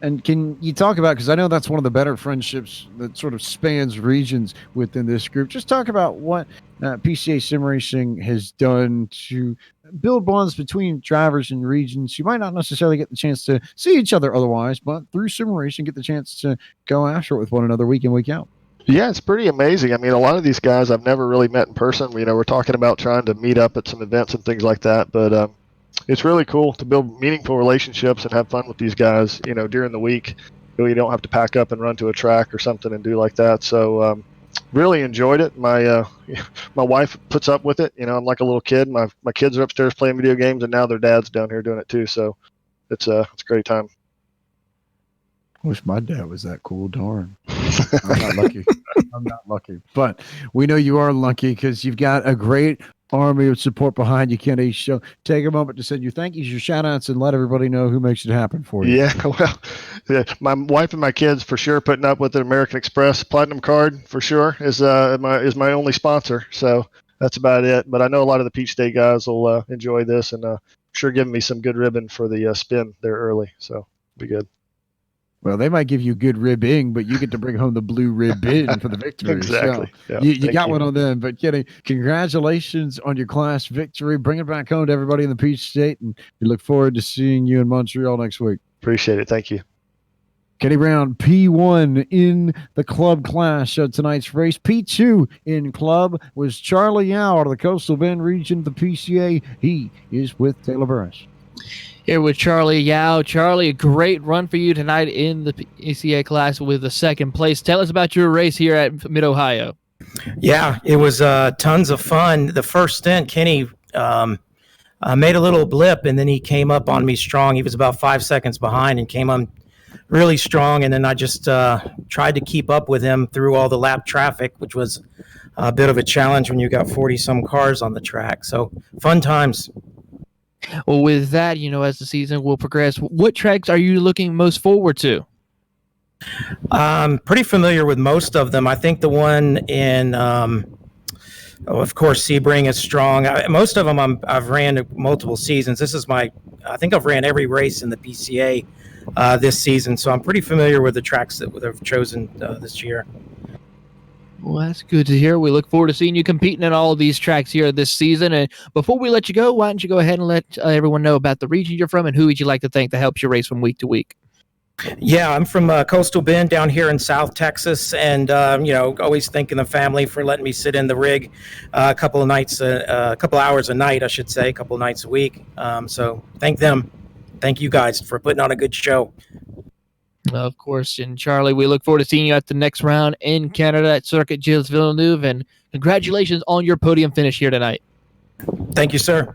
And can you talk about, because I know that's one of the better friendships that sort of spans regions within this group, just talk about what PCA Sim Racing has done to build bonds between drivers and regions. You might not necessarily get the chance to see each other otherwise, but through Sim Racing, get the chance to go after it with one another week in, week out. Yeah, it's pretty amazing. I mean, a lot of these guys I've never really met in person. We're talking about trying to meet up at some events and things like that, but it's really cool to build meaningful relationships and have fun with these guys, during the week. You don't have to pack up and run to a track or something and do like that. So really enjoyed it. My wife puts up with it. I'm like a little kid. My kids are upstairs playing video games, and now their dad's down here doing it too. So it's a great time. Wish my dad was that cool. Darn. I'm not lucky. I'm not lucky. But we know you are lucky because you've got a great army of support behind you, Kenny. So take a moment to send your thank yous, your shout outs, and let everybody know who makes it happen for you. Yeah, well, my wife and my kids for sure putting up with the American Express Platinum card for sure is my only sponsor. So that's about it. But I know a lot of the Peach State guys will enjoy this and sure giving me some good ribbon for the spin there early. So be good. Well, they might give you good ribbing, but you get to bring home the blue ribbon for the victory. Exactly. So you got one on them. But Kenny, congratulations on your class victory. Bring it back home to everybody in the Peach State, and we look forward to seeing you in Montreal next week. Appreciate it. Thank you. Kenny Brown, P1 in the club class of tonight's race. P2 in club was Charlie Yao out of the Coastal Bend region of the PCA. He is with Taylor Burris. Here with Charlie Yao. Charlie, a great run for you tonight in the PCA class with the second place. Tell us about your race here at Mid-Ohio. Yeah, it was tons of fun. The first stint, Kenny made a little blip, and then he came up on me strong. He was about 5 seconds behind and came on really strong, and then I just tried to keep up with him through all the lap traffic, which was a bit of a challenge when you got 40-some cars on the track. So fun times. Well, with that, as the season will progress, what tracks are you looking most forward to? I'm pretty familiar with most of them. I think the one in, of course, Sebring is strong. Most of them I've ran multiple seasons. I think I've ran every race in the PCA this season, so I'm pretty familiar with the tracks that they've chosen this year. Well, that's good to hear. We look forward to seeing you competing in all of these tracks here this season. And before we let you go, why don't you go ahead and let everyone know about the region you're from and who would you like to thank that helps you race from week to week? Yeah, I'm from Coastal Bend down here in South Texas, and always thanking the family for letting me sit in the rig a couple hours a night, I should say, a couple nights a week. So thank them. Thank you guys for putting on a good show. Of course, and Charlie, we look forward to seeing you at the next round in Canada at Circuit Gilles Villeneuve, and congratulations on your podium finish here tonight. Thank you, sir.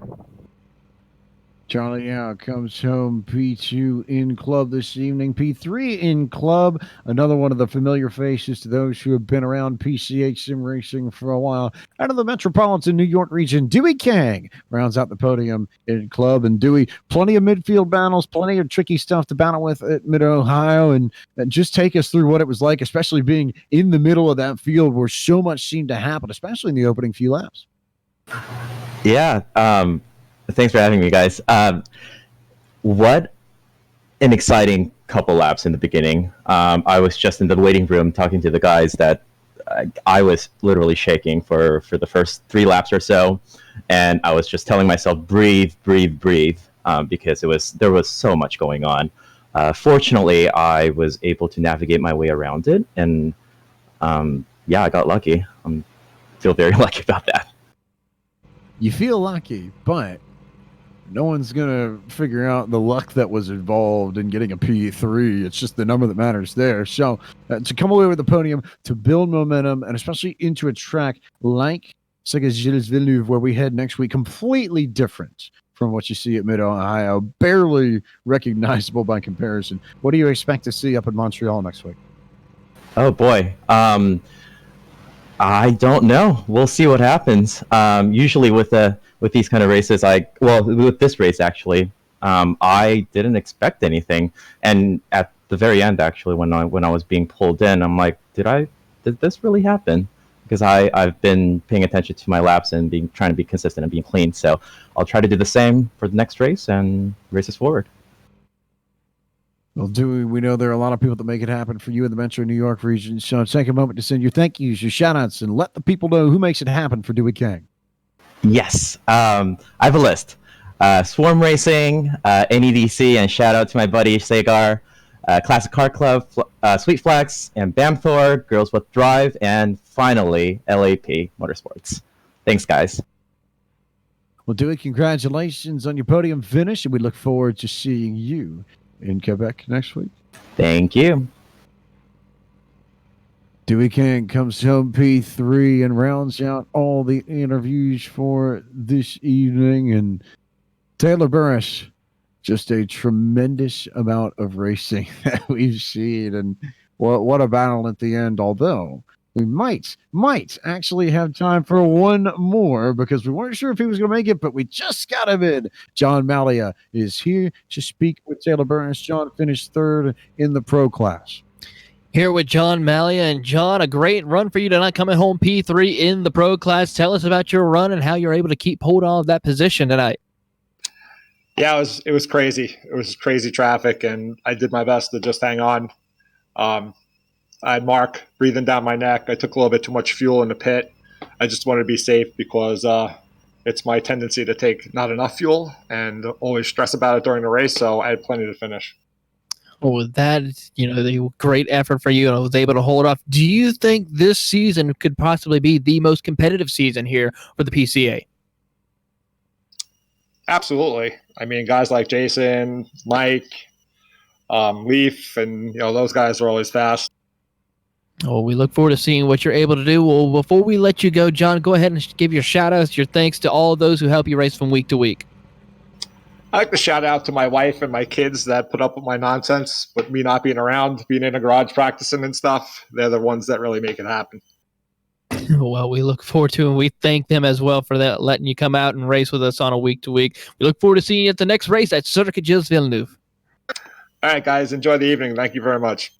Charlie Yao comes home P2 in club this evening. P3 in club, another one of the familiar faces to those who have been around PCA Sim Racing for a while. Out of the metropolitan New York region, Dewey Kang rounds out the podium in club. And Dewey, plenty of midfield battles, plenty of tricky stuff to battle with at Mid-Ohio. And just take us through what it was like, especially being in the middle of that field where so much seemed to happen, especially in the opening few laps. Yeah, thanks for having me, guys. What an exciting couple laps in the beginning. I was just in the waiting room talking to the guys that I was literally shaking for the first 3 laps or so. And I was just telling myself, breathe, breathe, breathe, because there was so much going on. Fortunately, I was able to navigate my way around it. And I got lucky. I feel very lucky about that. You feel lucky, but no one's going to figure out the luck that was involved in getting a P3. It's just the number that matters there. So to come away with the podium, to build momentum, and especially into a track like Circuit Gilles Villeneuve, where we head next week, completely different from what you see at Mid-Ohio, barely recognizable by comparison. What do you expect to see up in Montreal next week? Oh, boy. I don't know. We'll see what happens. Usually with these kind of races, with this race actually, I didn't expect anything, and at the very end, actually, when I was being pulled in, I'm like, did this really happen? Because I've been paying attention to my laps and trying to be consistent and being clean. So I'll try to do the same for the next race and race us forward. Well, Dewey, we know there are a lot of people that make it happen for you in the Metro New York region. So take a moment to send your thank yous, your shout outs, and let the people know who makes it happen for Dewey King. Yes. I have a list. Swarm Racing, NEDC, and shout out to my buddy Sagar, Classic Car Club, Sweet Flex, and Bamthor, Girls with Drive, and finally, LAP Motorsports. Thanks, guys. Well, Dewey, congratulations on your podium finish, and we look forward to seeing you in Quebec next week. Thank you. Dewey King comes home P3 and rounds out all the interviews for this evening. And Taylor Burris, just a tremendous amount of racing that we've seen. And what a battle at the end, although we might actually have time for one more because we weren't sure if he was going to make it, but we just got him in. John Malia is here to speak with Taylor Burris. John finished third in the pro class. Here with John Malia. And John, a great run for you tonight, coming home P3 in the pro class. Tell us about your run and how you're able to keep hold of that position tonight. Yeah, it was crazy. It was crazy traffic, and I did my best to just hang on. I had Mark breathing down my neck. I took a little bit too much fuel in the pit. I just wanted to be safe because it's my tendency to take not enough fuel and always stress about it during the race, so I had plenty to finish. Well, with that, the great effort for you, and I was able to hold off. Do you think this season could possibly be the most competitive season here for the PCA? Absolutely. I mean, guys like Jason, Mike, Leaf, and those guys are always fast. Well, we look forward to seeing what you're able to do. Well, before we let you go, John, go ahead and give your shout-outs, your thanks to all of those who help you race from week to week. I like to shout out to my wife and my kids that put up with my nonsense, with me not being around, being in the garage practicing and stuff. They're the ones that really make it happen. Well, we look forward to it, and we thank them as well for that, letting you come out and race with us on a week-to-week. We look forward to seeing you at the next race at Circuit Gilles Villeneuve. All right, guys, enjoy the evening. Thank you very much.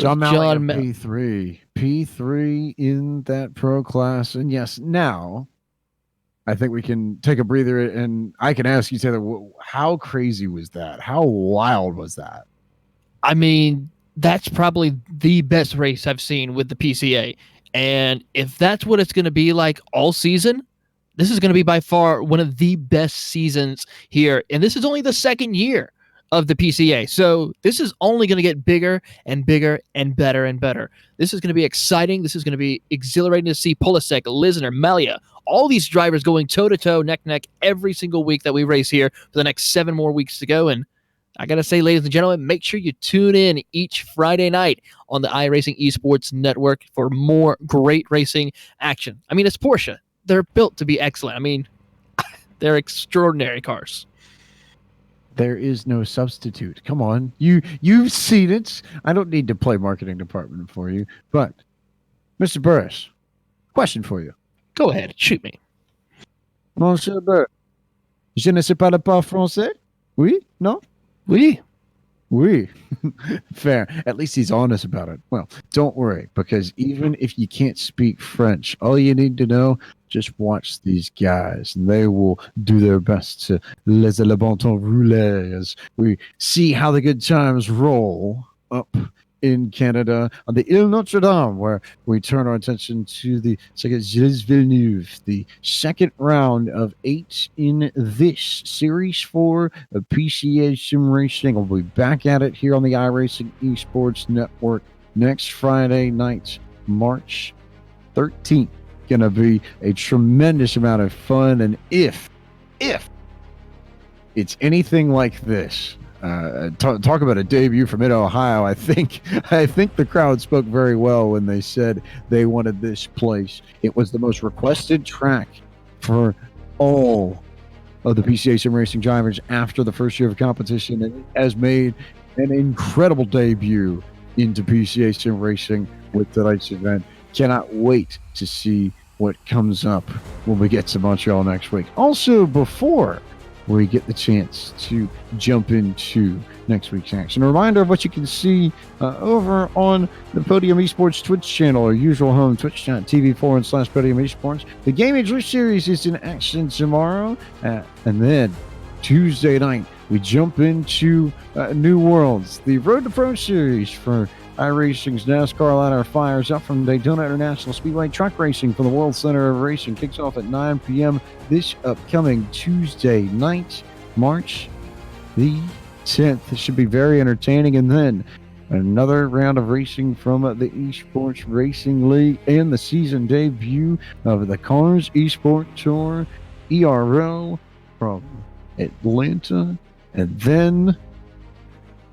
John P3 in that pro class. And yes, now I think we can take a breather, and I can ask you, Taylor, how crazy was that? How wild was that? I mean, that's probably the best race I've seen with the PCA. And if that's what it's going to be like all season, this is going to be by far one of the best seasons here. And this is only the second year of the PCA. So this is only going to get bigger and bigger and better and better. This is going to be exciting. This is going to be exhilarating to see Polasek, Lisner, Malia, all these drivers going toe-to-toe, neck-to-neck every single week that we race here for the next 7 more weeks to go. And I got to say, ladies and gentlemen, make sure you tune in each Friday night on the iRacing Esports Network for more great racing action. I mean, it's Porsche. They're built to be excellent. I mean, they're extraordinary cars. There is no substitute. Come on. You've seen it. I don't need to play marketing department for you. But, Mr. Burris, question for you. Go ahead. Shoot me. Monsieur Burris, je ne sais pas le pas français? Oui? No? Oui. Oui. Fair. At least he's honest about it. Well, don't worry, because even if you can't speak French, all you need to know, just watch these guys, and they will do their best to laisser le bon temps rouler as we see how the good times roll up in Canada on the Ile Notre Dame, where we turn our attention to the Circuit Gilles Villeneuve, the second round of 8 in this Series 4 of PCA Sim Racing. We'll be back at it here on the iRacing Esports Network next Friday night, March 13th. Going to be a tremendous amount of fun, and if it's anything like this, talk about a debut from Mid-Ohio. I think the crowd spoke very well when they said they wanted this place. It was the most requested track for all of the PCA Sim Racing drivers after the first year of competition, and it has made an incredible debut into PCA Sim Racing with tonight's event. Cannot wait to see what comes up when we get to Montreal next week. Also, before where you get the chance to jump into next week's action. A reminder of what you can see over on the Podium Esports Twitch channel, our usual home, twitch.tv/Podium Esports. The Game Age Series is in action tomorrow, and then Tuesday night, we jump into New Worlds, the Road to Pro Series for iRacing's NASCAR ladder fires up from Daytona International Speedway. Truck racing for the World Center of Racing kicks off at 9 p.m. this upcoming Tuesday night, March the 10th. This should be very entertaining. And then another round of racing from the Esports Racing League and the season debut of the Cars Esport Tour, ERO, from Atlanta. And then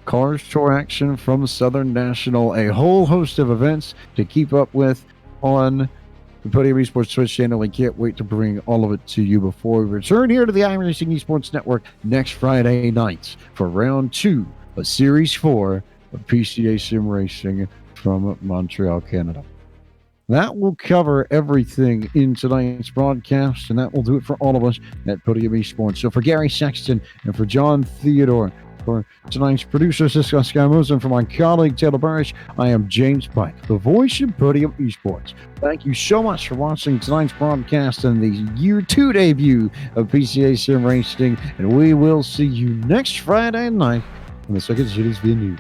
Cars Tour action from Southern National. A whole host of events to keep up with on the Podium Esports Twitch channel. We can't wait to bring all of it to you before we return here to the iRacing Esports Network next Friday night for round 2 of Series 4 of PCA Sim Racing from Montreal, Canada. That will cover everything in tonight's broadcast, and that will do it for all of us at Podium Esports. So for Gary Sexton and for John Theodore, for tonight's producer, Cisco Scamosa, and for my colleague, Taylor Barish, I am James Pike, the voice of Podium Esports. Thank you so much for watching tonight's broadcast and the Year 2 debut of PCA Sim Racing, and we will see you next Friday night on the Second City's venue.